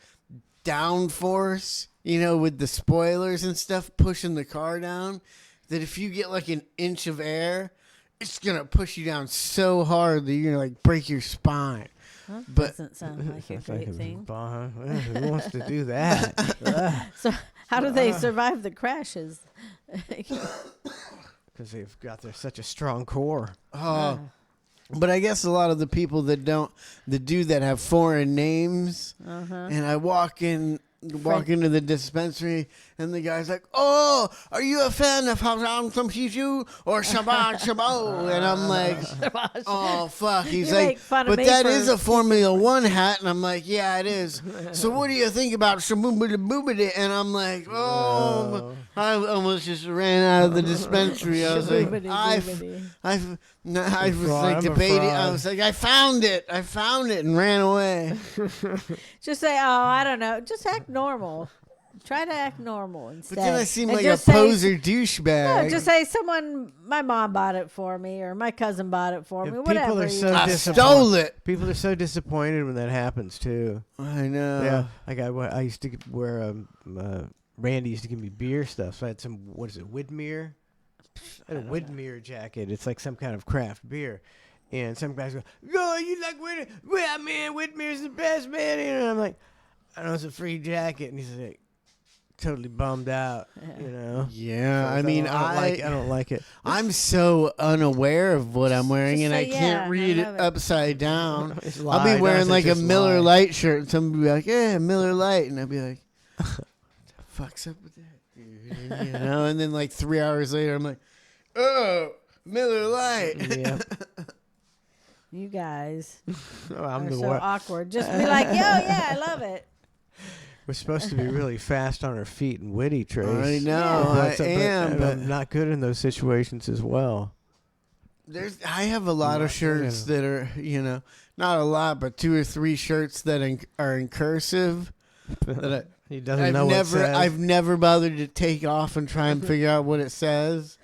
[SPEAKER 8] downforce, you know, with the spoilers and stuff pushing the car down, that if you get like an inch of air, it's gonna push you down so hard that you're gonna like break your spine.
[SPEAKER 7] Well,
[SPEAKER 8] But-
[SPEAKER 7] doesn't sound like a
[SPEAKER 6] It's like
[SPEAKER 7] great thing.
[SPEAKER 6] Who wants to do that?
[SPEAKER 7] So, how do they survive the crashes?
[SPEAKER 6] Because they've got such a strong core.
[SPEAKER 8] But I guess a lot of the people that do that have foreign names, and I walk into the dispensary, and the guy's like, "Oh, are you a fan of Haram Some Shishu or Shabbat Shabbat?" And I'm like, "Oh fuck!" He's
[SPEAKER 7] You
[SPEAKER 8] like,
[SPEAKER 7] make fun of
[SPEAKER 8] "But
[SPEAKER 7] me
[SPEAKER 8] that
[SPEAKER 7] for
[SPEAKER 8] is a Formula One hat," and I'm like, "Yeah, it is." So what do you think about Shaboobity Boobity? And I'm like, "Oh, I almost just ran out of the dispensary." I was like, I was like
[SPEAKER 6] I'm a
[SPEAKER 8] debating. I
[SPEAKER 6] fraud.
[SPEAKER 8] was like, I found it, and ran away.
[SPEAKER 7] Just say, "Oh, I don't know." Just act normal. Try to act normal instead.
[SPEAKER 8] But then I seem
[SPEAKER 7] And
[SPEAKER 8] like a
[SPEAKER 7] just say-
[SPEAKER 8] poser douchebag.
[SPEAKER 7] No, just say my mom bought it for me, or my cousin bought it for me.
[SPEAKER 6] People
[SPEAKER 7] Whatever.
[SPEAKER 6] are so
[SPEAKER 8] I
[SPEAKER 6] disappointed.
[SPEAKER 8] stole it.
[SPEAKER 6] People are so disappointed when that happens too.
[SPEAKER 8] I know.
[SPEAKER 6] Yeah, like I used to wear Randy used to give me beer stuff. So I had some Widmer. I had a Widmer jacket. It's like some kind of craft beer. And some guys go, "Oh, you like Widmer? Well, man, Widmer's the best, man." And I'm like, "I know it's a free jacket," and he's like, totally bummed out. You know.
[SPEAKER 8] Yeah,
[SPEAKER 6] So
[SPEAKER 8] I mean,
[SPEAKER 6] I don't like it.
[SPEAKER 8] I'm so unaware of what I'm wearing,
[SPEAKER 7] Just
[SPEAKER 8] and I
[SPEAKER 7] say,
[SPEAKER 8] can't
[SPEAKER 7] yeah, I
[SPEAKER 8] read it
[SPEAKER 7] love it.
[SPEAKER 8] upside down.
[SPEAKER 6] It's
[SPEAKER 8] I'll
[SPEAKER 6] lie.
[SPEAKER 8] be wearing
[SPEAKER 6] No,
[SPEAKER 8] like a
[SPEAKER 6] just
[SPEAKER 8] Miller
[SPEAKER 6] lie.
[SPEAKER 8] Lite shirt, and somebody will be like, "Yeah, Miller Lite," and I'll be like, "What the fuck's up with that, dude?" You know, and then like 3 hours later, I'm like, "Oh, Miller Lite."
[SPEAKER 6] Yeah.
[SPEAKER 7] You guys
[SPEAKER 6] Oh, I'm
[SPEAKER 7] are
[SPEAKER 6] the
[SPEAKER 7] so
[SPEAKER 6] one.
[SPEAKER 7] awkward. Just be like, "Yo, yeah, I love it."
[SPEAKER 6] We're supposed to be really fast on our feet and witty, Trace.
[SPEAKER 8] I know,
[SPEAKER 7] Yeah.
[SPEAKER 8] I am, but
[SPEAKER 6] I'm not good in those situations as well.
[SPEAKER 8] I have a lot of shirts that are, you know, not a lot, but 2 or 3 shirts that are in cursive. That
[SPEAKER 6] He doesn't know what it says.
[SPEAKER 8] I've never bothered to take off and try and figure out what it says.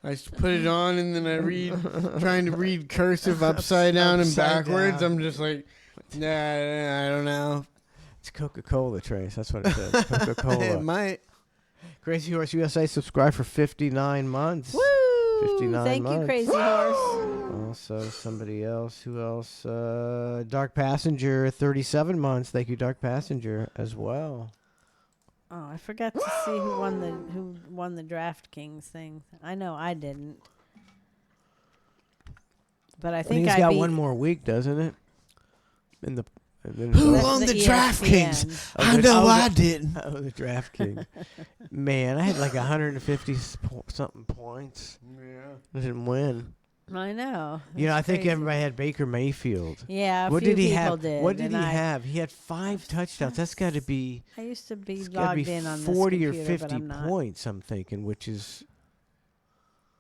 [SPEAKER 8] I just put it on and then I read, trying to read cursive upside down and
[SPEAKER 6] Upside
[SPEAKER 8] backwards.
[SPEAKER 6] down.
[SPEAKER 8] I'm just like, nah, I don't know.
[SPEAKER 6] It's Coca-Cola, Trace. That's what it says. Coca-Cola.
[SPEAKER 8] It might.
[SPEAKER 6] Crazy Horse USA subscribed for 59 months.
[SPEAKER 7] Woo!
[SPEAKER 6] 59
[SPEAKER 7] Thank
[SPEAKER 6] months.
[SPEAKER 7] you, Crazy Horse.
[SPEAKER 6] Also, somebody else. Who else? Dark Passenger, 37 months. Thank you, Dark Passenger, as well.
[SPEAKER 7] Oh, I forgot to see who won the DraftKings thing. I know I didn't, but I think
[SPEAKER 6] He's
[SPEAKER 7] I
[SPEAKER 6] got
[SPEAKER 7] beat
[SPEAKER 6] one more week, doesn't it? In the
[SPEAKER 8] Who
[SPEAKER 7] That's
[SPEAKER 8] won
[SPEAKER 7] the
[SPEAKER 8] the
[SPEAKER 7] ESPN.
[SPEAKER 8] DraftKings?
[SPEAKER 6] Oh,
[SPEAKER 8] I
[SPEAKER 6] the-
[SPEAKER 8] know
[SPEAKER 6] oh,
[SPEAKER 8] I
[SPEAKER 6] the-
[SPEAKER 8] didn't.
[SPEAKER 6] Oh, the DraftKings. Man, I had like 150 something points.
[SPEAKER 8] Yeah.
[SPEAKER 6] I didn't win.
[SPEAKER 7] I know.
[SPEAKER 6] You know,
[SPEAKER 7] It's
[SPEAKER 6] I think
[SPEAKER 7] crazy.
[SPEAKER 6] everybody had Baker Mayfield.
[SPEAKER 7] Yeah, a
[SPEAKER 6] What
[SPEAKER 7] few
[SPEAKER 6] did he
[SPEAKER 7] people
[SPEAKER 6] have?
[SPEAKER 7] did.
[SPEAKER 6] What did
[SPEAKER 7] and
[SPEAKER 6] he
[SPEAKER 7] I,
[SPEAKER 6] have? He had 5 touchdowns. That's got to be
[SPEAKER 7] I used to be
[SPEAKER 6] it's got to
[SPEAKER 7] logged
[SPEAKER 6] be
[SPEAKER 7] in on
[SPEAKER 6] 40
[SPEAKER 7] this
[SPEAKER 6] or
[SPEAKER 7] computer, but
[SPEAKER 6] 50
[SPEAKER 7] I'm not.
[SPEAKER 6] points. I'm thinking, which is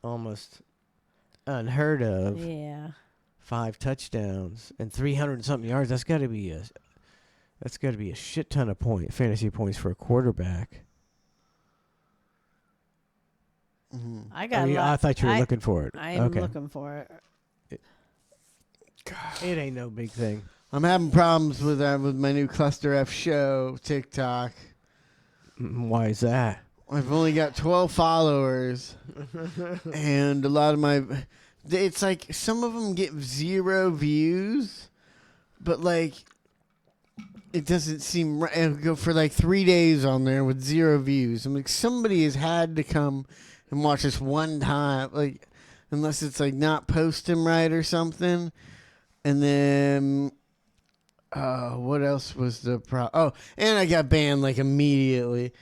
[SPEAKER 6] almost unheard of.
[SPEAKER 7] Yeah.
[SPEAKER 6] 5 touchdowns and 300 and something yards. That's got to be a shit ton of fantasy points for a quarterback.
[SPEAKER 7] I got.
[SPEAKER 6] I thought you were looking for it.
[SPEAKER 7] I am
[SPEAKER 6] okay.
[SPEAKER 7] looking for it.
[SPEAKER 6] It ain't no big thing.
[SPEAKER 8] I'm having problems with my new ClusterF show TikTok.
[SPEAKER 6] Why is that?
[SPEAKER 8] I've only got 12 followers, and a lot of my, it's like some of them get 0 views, but like it doesn't seem right. It'll go for like 3 days on there with 0 views. I'm like, somebody has had to come and watch this one time, like unless it's like not posting right or something. And then what else was the problem? Oh, and I got banned like immediately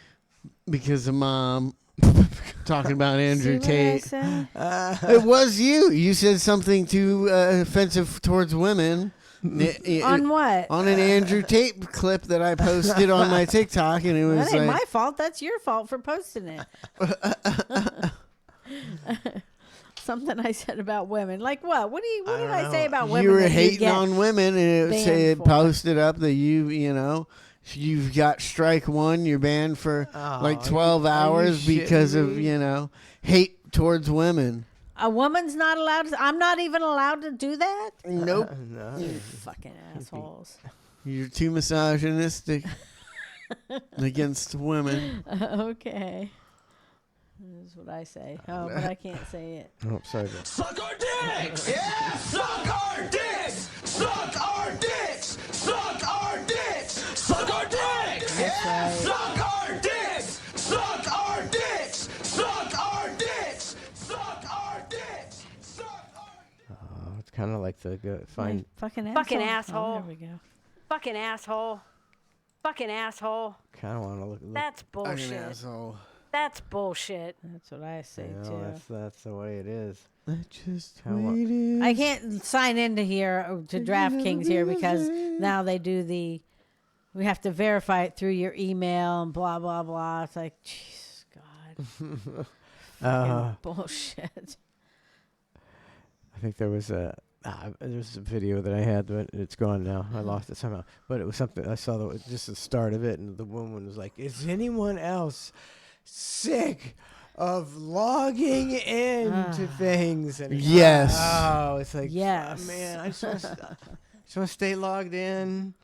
[SPEAKER 8] because of Mom talking about Andrew
[SPEAKER 7] See what I
[SPEAKER 8] Tate.
[SPEAKER 7] said?
[SPEAKER 8] It was you. You said something too offensive towards women.
[SPEAKER 7] On what?
[SPEAKER 8] On an Andrew Tate clip that I posted on my TikTok, and it was
[SPEAKER 7] That ain't
[SPEAKER 8] like,
[SPEAKER 7] my fault. That's your fault for posting it. something I said about women. Like what? What did
[SPEAKER 8] don't
[SPEAKER 7] I say
[SPEAKER 8] know.
[SPEAKER 7] about women?
[SPEAKER 8] You were
[SPEAKER 7] that
[SPEAKER 8] hating
[SPEAKER 7] get
[SPEAKER 8] on women, and it
[SPEAKER 7] banned
[SPEAKER 8] said
[SPEAKER 7] for?
[SPEAKER 8] posted up that you know, you've got strike one. You're banned for like 12 hours because of hate towards women.
[SPEAKER 7] A woman's not allowed to. I'm not even allowed to do that.
[SPEAKER 8] Nope.
[SPEAKER 6] No.
[SPEAKER 7] You fucking assholes.
[SPEAKER 8] You're too misogynistic against women.
[SPEAKER 7] Okay. That's what I say. Oh, but I can't say it.
[SPEAKER 6] Oh, sorry.
[SPEAKER 1] Suck our dicks!
[SPEAKER 2] Yeah, suck our dicks! Suck our dicks! Suck our dicks!
[SPEAKER 1] Suck our dicks!
[SPEAKER 7] That's right.
[SPEAKER 2] Suck our dicks! Suck our dicks! Suck our dicks! Suck our dicks! Suck our
[SPEAKER 6] It's kind of like the fine.
[SPEAKER 7] Fucking asshole.
[SPEAKER 9] Fucking asshole.
[SPEAKER 7] Oh, there we go.
[SPEAKER 9] Fucking asshole. Fucking asshole.
[SPEAKER 6] Kind of want to look.
[SPEAKER 9] That's bullshit.
[SPEAKER 8] asshole.
[SPEAKER 9] That's bullshit.
[SPEAKER 7] That's what I say
[SPEAKER 6] You know,
[SPEAKER 7] too.
[SPEAKER 6] that's the way it is.
[SPEAKER 8] That's just
[SPEAKER 6] How
[SPEAKER 8] what it is.
[SPEAKER 7] I can't sign into here to DraftKings here because now they do we have to verify it through your email and blah blah blah. It's like, Jesus God, Fucking bullshit.
[SPEAKER 6] I think there was a video that I had, but it's gone now. I lost it somehow. But it was something I saw that was just the start of it, and the woman was like, "Is anyone else sick of logging into things?" And
[SPEAKER 8] Yes.
[SPEAKER 6] oh, it's like,
[SPEAKER 7] Yes.
[SPEAKER 6] man, I just want to stay logged in.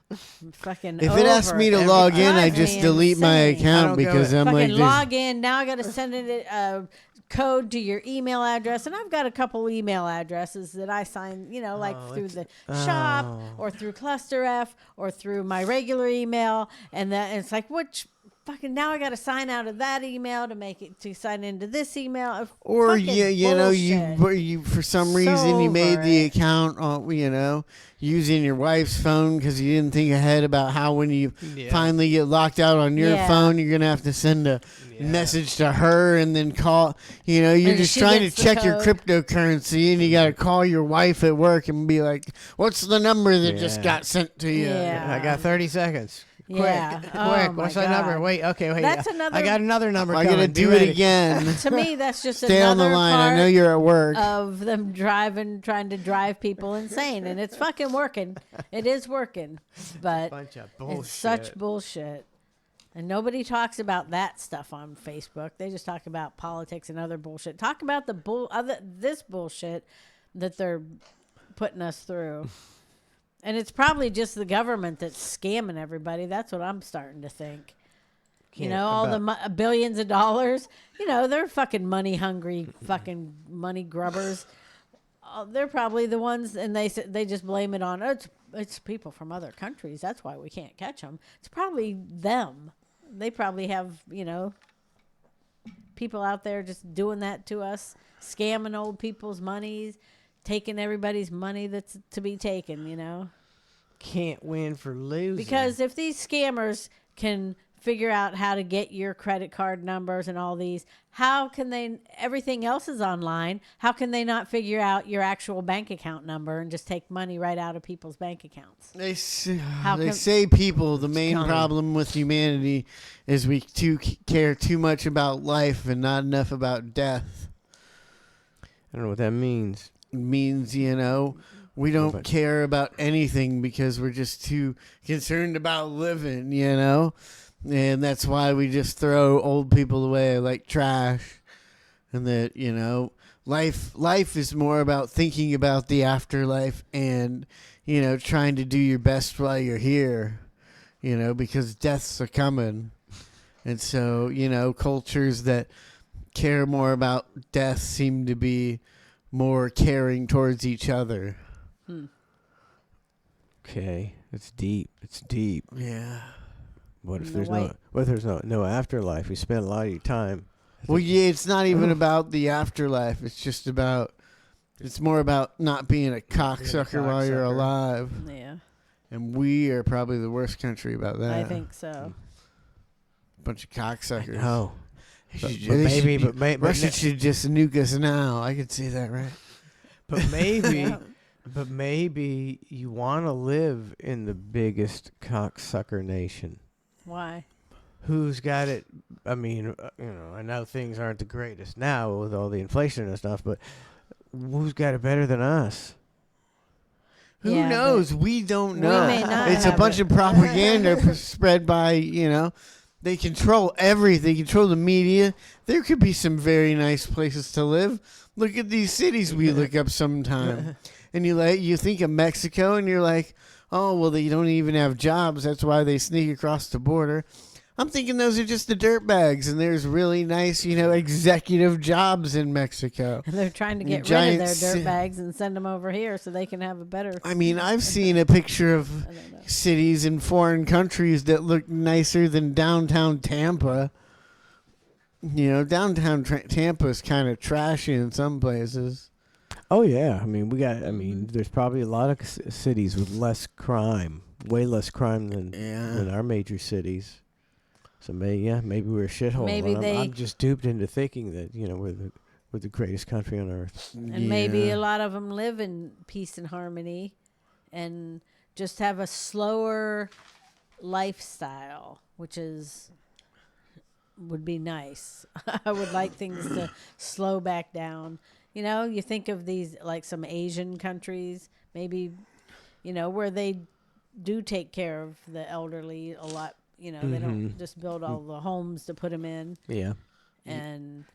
[SPEAKER 7] Fucking.
[SPEAKER 8] If it asks me to log in, I
[SPEAKER 7] drives
[SPEAKER 8] just
[SPEAKER 7] me
[SPEAKER 8] delete my
[SPEAKER 7] insane.
[SPEAKER 6] I
[SPEAKER 8] account
[SPEAKER 6] don't go
[SPEAKER 8] because
[SPEAKER 6] in.
[SPEAKER 8] I'm like,
[SPEAKER 7] Fucking
[SPEAKER 8] this-
[SPEAKER 7] log in. Now I got to send it a code to your email address, and I've got a couple email addresses that I sign, like through the shop or through ClusterF or through my regular email, and it's like, which fucking now I got to sign out of that email to make it to sign into this email.
[SPEAKER 8] or
[SPEAKER 7] Fucking bullshit.
[SPEAKER 8] you for some
[SPEAKER 7] So
[SPEAKER 8] reason you made
[SPEAKER 7] over
[SPEAKER 8] the
[SPEAKER 7] it.
[SPEAKER 8] account using your wife's phone because you didn't think ahead about how when you finally get locked out on your
[SPEAKER 7] Yeah.
[SPEAKER 8] phone you're gonna have to send a message to her and then call. You're
[SPEAKER 7] And
[SPEAKER 8] just
[SPEAKER 7] she
[SPEAKER 8] trying to
[SPEAKER 7] gets the
[SPEAKER 8] check your
[SPEAKER 7] code.
[SPEAKER 8] cryptocurrency and you got to call your wife at work and be like, "What's the number that just
[SPEAKER 6] Yeah.
[SPEAKER 8] got sent to you?"
[SPEAKER 7] Yeah.
[SPEAKER 6] I got 30 seconds.
[SPEAKER 7] Yeah.
[SPEAKER 6] Quick,
[SPEAKER 7] Oh,
[SPEAKER 6] quick.
[SPEAKER 7] my
[SPEAKER 6] What's that number?
[SPEAKER 7] God.
[SPEAKER 6] Wait, okay, wait.
[SPEAKER 7] That's
[SPEAKER 6] I
[SPEAKER 7] another-
[SPEAKER 6] got another number
[SPEAKER 8] I
[SPEAKER 6] coming.
[SPEAKER 8] gotta
[SPEAKER 6] Be
[SPEAKER 8] do
[SPEAKER 6] ready.
[SPEAKER 8] it again.
[SPEAKER 7] To me, that's just
[SPEAKER 8] Stay on
[SPEAKER 7] another
[SPEAKER 8] the line.
[SPEAKER 7] part
[SPEAKER 8] I know you're at work.
[SPEAKER 7] of them trying to drive people insane, and it's fucking working. It is working, but
[SPEAKER 6] Bunch of
[SPEAKER 7] it's such
[SPEAKER 6] bullshit.
[SPEAKER 7] bullshit. And nobody talks about that stuff on Facebook. They just talk about politics and other bullshit. Talk about this bullshit that they're putting us through. And it's probably just the government that's scamming everybody. That's what I'm starting to think. All the billions of dollars. They're fucking money hungry, fucking money grubbers. They're probably the ones, and they just blame it on it's people from other countries. That's why we can't catch them. It's probably them. They probably have people out there just doing that to us, scamming old people's monies, taking everybody's money that's to be taken.
[SPEAKER 6] Can't win for losing.
[SPEAKER 7] Because if these scammers can figure out how to get your credit card numbers and all these, how can they, everything else is online, how can they not figure out your actual bank account number and just take money right out of people's bank accounts?
[SPEAKER 8] They say
[SPEAKER 7] come-
[SPEAKER 8] people, the main
[SPEAKER 6] coming.
[SPEAKER 8] problem with humanity is we care too much about life and not enough about death.
[SPEAKER 6] I don't know what that means.
[SPEAKER 8] It means, we don't
[SPEAKER 6] But-
[SPEAKER 8] care about anything because we're just too concerned about living, And that's why we just throw old people away like trash. And that, life is more about thinking about the afterlife and, trying to do your best while you're here, because deaths are coming. And so, cultures that care more about death seem to be more caring towards each other.
[SPEAKER 6] Okay, it's deep. It's deep.
[SPEAKER 8] Yeah.
[SPEAKER 6] What if
[SPEAKER 7] No,
[SPEAKER 6] there's
[SPEAKER 7] wait.
[SPEAKER 6] no afterlife? You spend a lot of your time.
[SPEAKER 8] Well, yeah, it's not even about the afterlife. It's just about, it's more about not being a cocksucker while you're
[SPEAKER 6] cocksucker.
[SPEAKER 8] alive.
[SPEAKER 7] Yeah,
[SPEAKER 8] And we are probably the worst country about that.
[SPEAKER 7] I think so.
[SPEAKER 8] Bunch of cocksuckers.
[SPEAKER 6] No,
[SPEAKER 8] They should-
[SPEAKER 6] but
[SPEAKER 8] they should
[SPEAKER 6] maybe,
[SPEAKER 8] be-
[SPEAKER 6] but maybe,
[SPEAKER 8] Russia should just nuke us now. I could see that, right?
[SPEAKER 6] but maybe, but maybe you want to live in the biggest cocksucker nation.
[SPEAKER 7] Why?
[SPEAKER 6] Who's got it? I mean, I know things aren't the greatest now with all the inflation and stuff, but who's got it better than us?
[SPEAKER 8] Who
[SPEAKER 7] Yeah,
[SPEAKER 8] knows? We don't know.
[SPEAKER 7] may not
[SPEAKER 8] It's a
[SPEAKER 7] have
[SPEAKER 8] bunch
[SPEAKER 7] it.
[SPEAKER 8] of propaganda spread by, they control everything. They control the media. There could be some very nice places to live. Look at these cities we look up sometime. And you think of Mexico and you're like, oh, well, they don't even have jobs. That's why they sneak across the border. I'm thinking those are just the dirt bags, and there's really nice, executive jobs in Mexico.
[SPEAKER 7] And they're trying to get rid
[SPEAKER 8] Giant
[SPEAKER 7] of their
[SPEAKER 8] ci-
[SPEAKER 7] dirt bags and send them over here so they can have a better.
[SPEAKER 8] I mean, I've seen a picture of cities in foreign countries that look nicer than downtown Tampa. Downtown Tampa is kind of trashy in some places.
[SPEAKER 6] Oh yeah, there's probably a lot of cities with less crime, way less crime than our major cities. So maybe we're a shithole.
[SPEAKER 7] Maybe
[SPEAKER 6] I'm just duped into thinking that we're the greatest country on earth.
[SPEAKER 7] And maybe a lot of them live in peace and harmony and just have a slower lifestyle, which would be nice. I would like things to slow back down. You think of these like some Asian countries, maybe, where they do take care of the elderly a lot. They don't just build all the homes to put them in.
[SPEAKER 6] Yeah.
[SPEAKER 7] And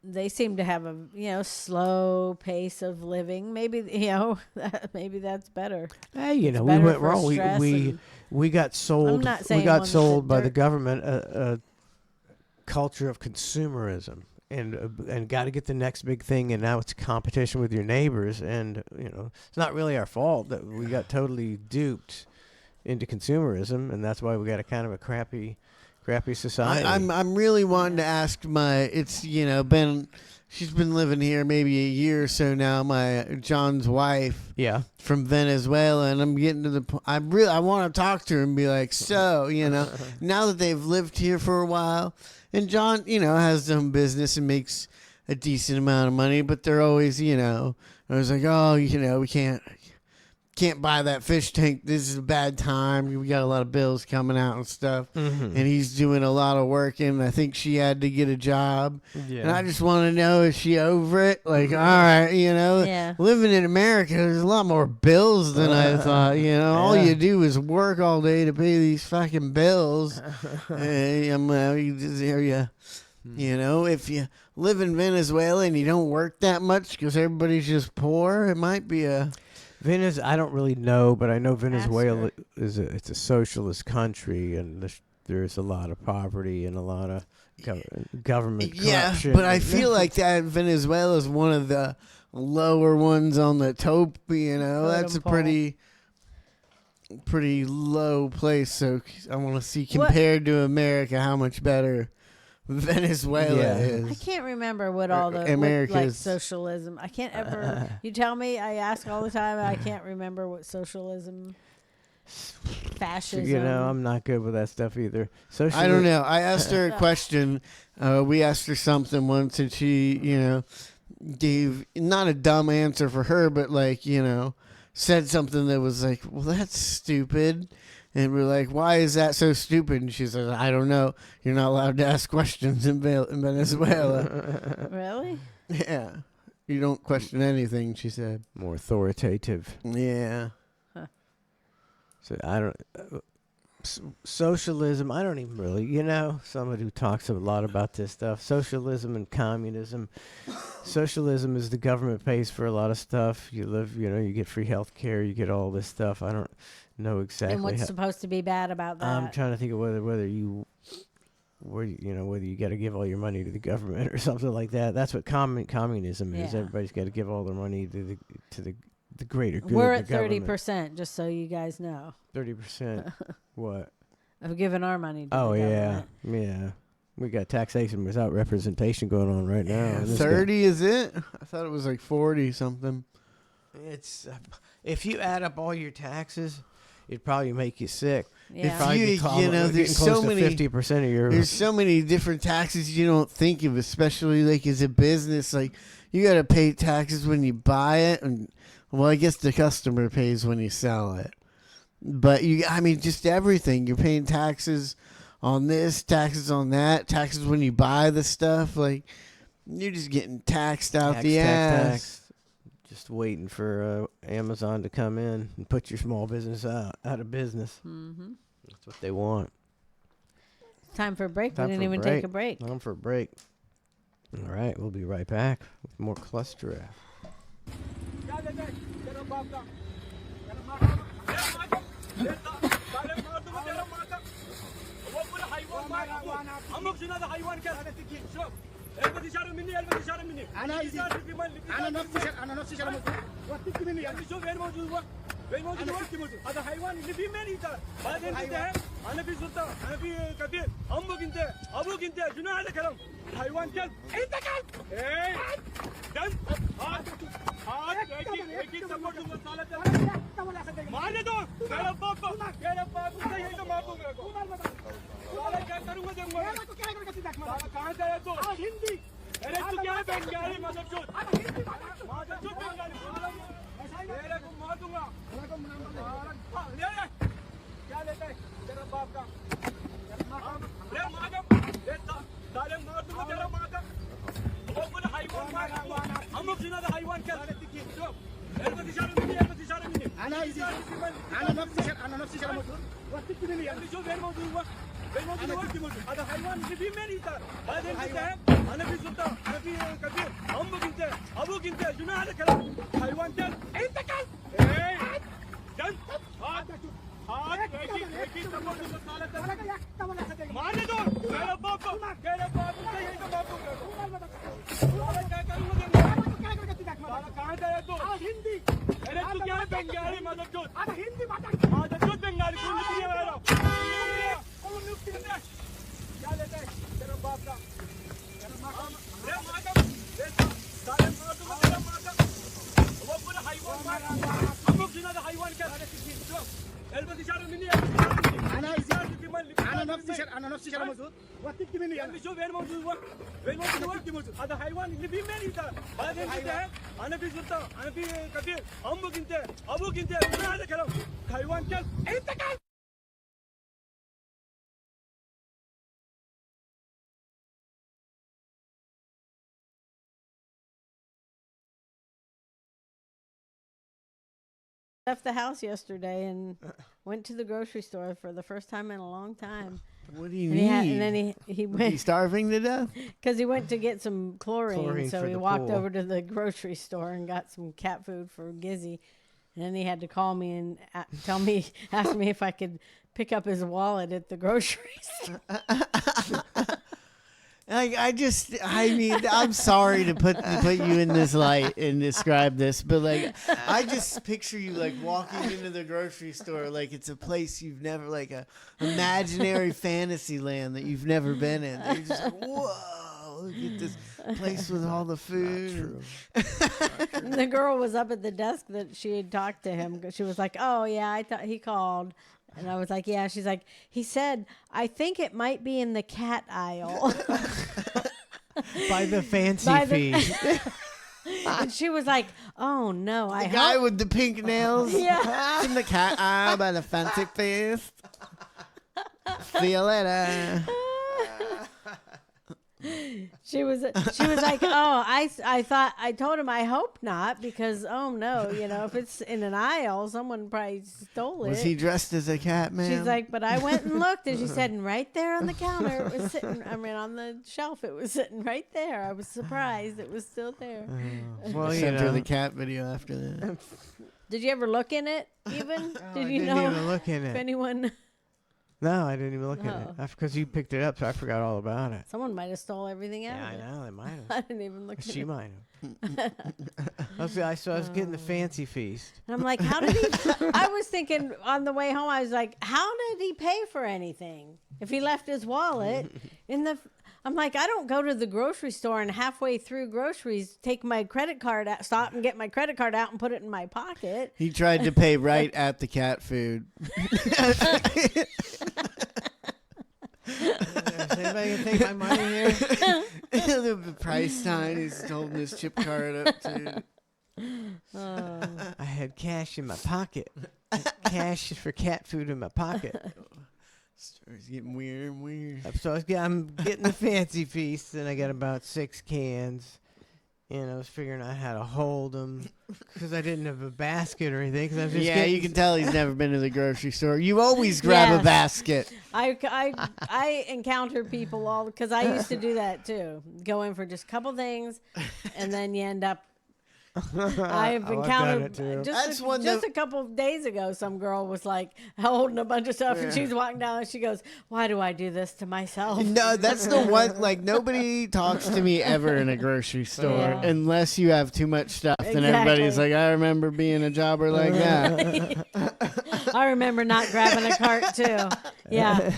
[SPEAKER 7] they seem to have a slow pace of living. Maybe maybe that's better.
[SPEAKER 6] Hey, we
[SPEAKER 7] better
[SPEAKER 6] went
[SPEAKER 7] for
[SPEAKER 6] wrong.
[SPEAKER 7] stress
[SPEAKER 6] We got sold.
[SPEAKER 7] I'm not saying
[SPEAKER 6] we got
[SPEAKER 7] one
[SPEAKER 6] sold by the
[SPEAKER 7] dirt-
[SPEAKER 6] government a culture of consumerism, and got to get the next big thing. And now it's competition with your neighbors, and it's not really our fault that we got totally duped into consumerism, and that's why we got a kind of a crappy society.
[SPEAKER 8] I'm really wanting to ask she's been living here maybe a year or so now, John's wife.
[SPEAKER 6] Yeah.
[SPEAKER 8] From Venezuela, and I'm getting to the I want to talk to her and be like, so, now that they've lived here for a while, and John, has his own business and makes a decent amount of money, but they're always, I was like, oh, we can't buy that fish tank. This is a bad time. We got a lot of bills coming out and stuff. And he's doing a lot of work, and I think she had to get a job.
[SPEAKER 6] Yeah.
[SPEAKER 8] And I just want to know, is she over it? Like, all right, living in America, there's a lot more bills than I thought. All you do is work all day to pay these fucking bills. If you live in Venezuela and you don't work that much because everybody's just poor, it might be a...
[SPEAKER 6] I don't really know, but I know Venezuela it's a socialist country, and there's a lot of poverty and a lot of government corruption.
[SPEAKER 8] Yeah, but I feel like that Venezuela is one of the lower ones on the top. That's a pretty low place. So I want to see compared to America how much better Venezuela is.
[SPEAKER 7] I can't remember what all the like socialism. I can't ever. You tell me. I ask all the time. I can't remember what socialism, fascism.
[SPEAKER 6] I'm not good with that stuff either.
[SPEAKER 8] I don't know. I asked her a question. We asked her something once, and she, gave not a dumb answer for her, but said something that was like, "Well, that's stupid." And we're like, why is that so stupid? And she says, I don't know. You're not allowed to ask questions in Venezuela.
[SPEAKER 7] Really?
[SPEAKER 8] Yeah. You don't question anything, she said.
[SPEAKER 6] More authoritative.
[SPEAKER 8] Yeah.
[SPEAKER 7] Huh.
[SPEAKER 6] So I don't... socialism, I don't even really... somebody who talks a lot about this stuff. Socialism and communism. Socialism is the government pays for a lot of stuff. You live, you get free health care. You get all this stuff. I don't... know exactly.
[SPEAKER 7] And what's supposed to be bad about that?
[SPEAKER 6] I'm trying to think of whether you got to give all your money to the government or something like that. That's what communism is.
[SPEAKER 7] Yeah.
[SPEAKER 6] Everybody's got to give all their money to the greater good.
[SPEAKER 7] We're
[SPEAKER 6] of the
[SPEAKER 7] at 30%,
[SPEAKER 6] government.
[SPEAKER 7] just so you guys know.
[SPEAKER 6] 30%. What?
[SPEAKER 7] Of giving our money to the
[SPEAKER 6] government.
[SPEAKER 7] government.
[SPEAKER 6] Yeah. We got taxation without representation going on right now.
[SPEAKER 8] 30 is it? I thought it was like 40 something.
[SPEAKER 6] It's if you add up all your taxes, it'd probably make you sick.
[SPEAKER 7] Yeah.
[SPEAKER 8] There's so many
[SPEAKER 6] 50% of your.
[SPEAKER 8] There's so many different taxes you don't think of, especially like as a business. Like you got to pay taxes when you buy it, and I guess the customer pays when you sell it. But just everything. You're paying taxes on this, taxes on that, taxes when you buy the stuff. Like You're just getting taxed out the ass.
[SPEAKER 6] Just waiting for Amazon to come in and put your small business out of business.
[SPEAKER 7] Mm-hmm.
[SPEAKER 6] That's what they want.
[SPEAKER 7] Time for a break.
[SPEAKER 6] Time
[SPEAKER 7] We didn't
[SPEAKER 6] for a
[SPEAKER 7] even
[SPEAKER 6] break.
[SPEAKER 7] take a break.
[SPEAKER 6] Time for a break. All right, we'll be right back with more ClusterF.
[SPEAKER 2] هذا حيوان اللي فيه مين انت؟ هذا انت انا في سلطان انا في كبير امك انت ابوك انت شنو هذا الكلام؟ حيوان كلب انت كلب ايه كلب هات اكيد سبورت مساله ما له دور كلب بابا सही तो मार दूंगा को साला क्या करूंगा देखो साला कहां से आया तू हिंदी अरे तू क्या है बंगाली मतलब चोट बंगाली मेरे को मार दूंगा ले ले क्या लेता है तेरा बाप का ले मार साले मार दूंगा तेरा मार का वो बोले हाईवान मार हम लोग सुना था हाईवान क्या انا نفسي شرم وقتك مني اللي شوف وين موجود هذا حيوان اللي فيه مين انت هذا انت انا في سلطان انا في كبير امك انت ابوك انت شنو هذا الكلام حيوان كلب انت كلب ايه كلب هات اكيد سبورت مساله ما له دور كلب بابا सही तो बाप को क्या करूंगा कहां से आया तू हिंदी अरे तू क्या है बंगाली मतलब चोट हिंदी चोट बंगाली कौन नहीं आ रहा क्या लेता है तेरा बाप का तेरा माँ का साले मार दूंगा तेरा माँ का वो पूरा हाईवान मार हम लोग सुना था हाईवान क्या البس اشاره مني انا نفسي شرم موجود وقتك مني اللي شوف وين موجود وقتك موجود هذا حيوان اللي فيه مين انت هذا انت انا في سلطان انا في كبير امك انت ابوك انت شنو هذا الكلام حيوان كلب انت كلب
[SPEAKER 7] Left the house yesterday and went to the grocery store for the first time in a long time.
[SPEAKER 8] What do you
[SPEAKER 7] And
[SPEAKER 8] need?
[SPEAKER 7] and then he
[SPEAKER 8] Was he
[SPEAKER 7] went
[SPEAKER 8] starving to death?
[SPEAKER 7] because he went to get some chlorine, so
[SPEAKER 6] for
[SPEAKER 7] he
[SPEAKER 6] the
[SPEAKER 7] walked
[SPEAKER 6] pool.
[SPEAKER 7] over to the grocery store and got some cat food for Gizzy. And then he had to call me and ask me if I could pick up his wallet at the grocery store.
[SPEAKER 8] I'm sorry to put you in this light and describe this, but like, I just picture you like walking into the grocery store like it's a place you've never, like a imaginary fantasy land that you've never been in. And you're just like, whoa, look at this place with all the food.
[SPEAKER 7] The girl was up at the desk that she had talked to him. She was like, "Oh yeah, I thought he called." And I was like, yeah. She's like, he said, I think it might be in the cat aisle.
[SPEAKER 6] By the fancy feed.
[SPEAKER 7] And she was like, oh, no.
[SPEAKER 8] The guy with the pink nails.
[SPEAKER 7] Yeah.
[SPEAKER 8] In the cat aisle by the fancy feast. See you later.
[SPEAKER 7] She was like, oh, I told him I hope not because, oh, no, if it's in an aisle, someone probably stole it.
[SPEAKER 8] Was he dressed as a cat, man?
[SPEAKER 7] She's like, but I went and looked, and she said, and right there on the counter, it was sitting, on the shelf, it was sitting right there. I was surprised it was still there.
[SPEAKER 8] Well, sent her the cat video after that.
[SPEAKER 7] Did you ever look in it, even? Did you
[SPEAKER 6] didn't
[SPEAKER 7] know
[SPEAKER 6] even look in
[SPEAKER 7] if
[SPEAKER 6] it.
[SPEAKER 7] anyone...
[SPEAKER 6] No, I didn't even look at
[SPEAKER 7] Oh.
[SPEAKER 6] it. That's because you picked it up, so I forgot all about it.
[SPEAKER 7] Someone might have stole everything out
[SPEAKER 6] Yeah,
[SPEAKER 7] of
[SPEAKER 6] I
[SPEAKER 7] it.
[SPEAKER 6] know. They might
[SPEAKER 7] I
[SPEAKER 6] have.
[SPEAKER 7] didn't even look at
[SPEAKER 6] She
[SPEAKER 7] it.
[SPEAKER 6] might have. I was getting the fancy feast.
[SPEAKER 7] And I'm like, how did he... I was thinking on the way home, I was like, how did he pay for anything? If he left his wallet in the... I'm like, I don't go to the grocery store and halfway through groceries, take my credit card out, stop and get my credit card out and put it in my pocket.
[SPEAKER 8] He tried to pay right at the cat food.
[SPEAKER 6] Is anybody gonna take my money here?
[SPEAKER 8] The price sign, he's holding his chip card up to.
[SPEAKER 6] I had cash in my pocket. Cash for cat food in my pocket.
[SPEAKER 8] It's getting weird and weird.
[SPEAKER 6] So I'm getting the fancy piece, and I got about 6 cans. And I was figuring out how to hold them because I didn't have a basket or anything. Cause I was just
[SPEAKER 8] You can tell he's never been to the grocery store. You always grab a
[SPEAKER 7] Yes.
[SPEAKER 8] basket.
[SPEAKER 7] I encounter people all because I used to do that too. Go in for just a couple things, and then you end up. I've encountered
[SPEAKER 8] That's one
[SPEAKER 7] just a couple of days ago. Some girl was like holding a bunch of stuff, and she's walking down, and she goes, "Why do I do this to myself?"
[SPEAKER 8] No, that's the one. Like, nobody talks to me ever in a grocery store
[SPEAKER 7] Yeah.
[SPEAKER 8] unless you have too much stuff. Then everybody's like, I remember being a jobber like that.
[SPEAKER 7] I remember not grabbing a cart too. Yeah.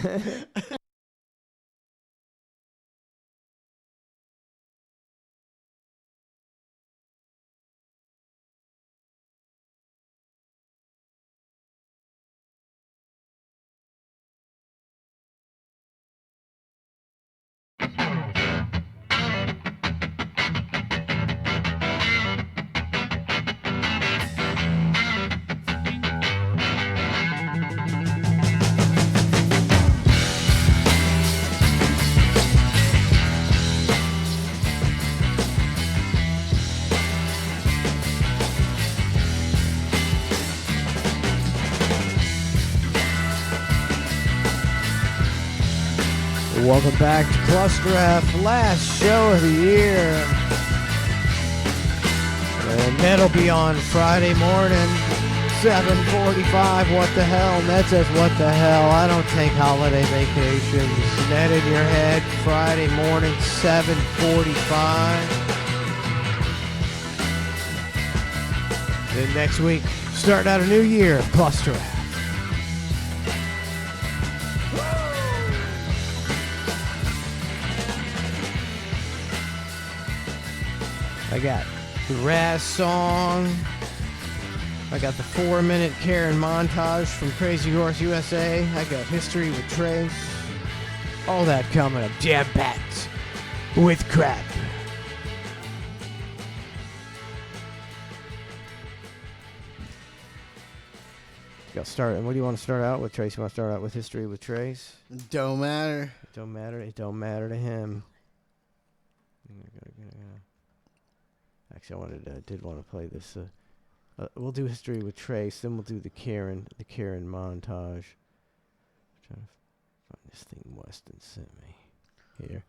[SPEAKER 6] Welcome back to ClusterF, last show of the year. And that'll be on Friday morning, 7:45. What the hell? Ned says, what the hell? I don't take holiday vacations. Ned in your head, Friday morning, 7:45. Then next week, starting out a new year of ClusterF. I got the Raz song. I got the 4-minute Karen montage from Crazy Horse USA. I got History with Trace. All that coming up. Jam-packed with crap. What do you want to start out with, Trace? You want to start out with History with Trace?
[SPEAKER 8] Don't matter.
[SPEAKER 6] Don't matter. It don't matter to him. Actually, did want to play this. We'll do History with Trace, then we'll do the Karen montage. Trying to find this thing Weston sent me here.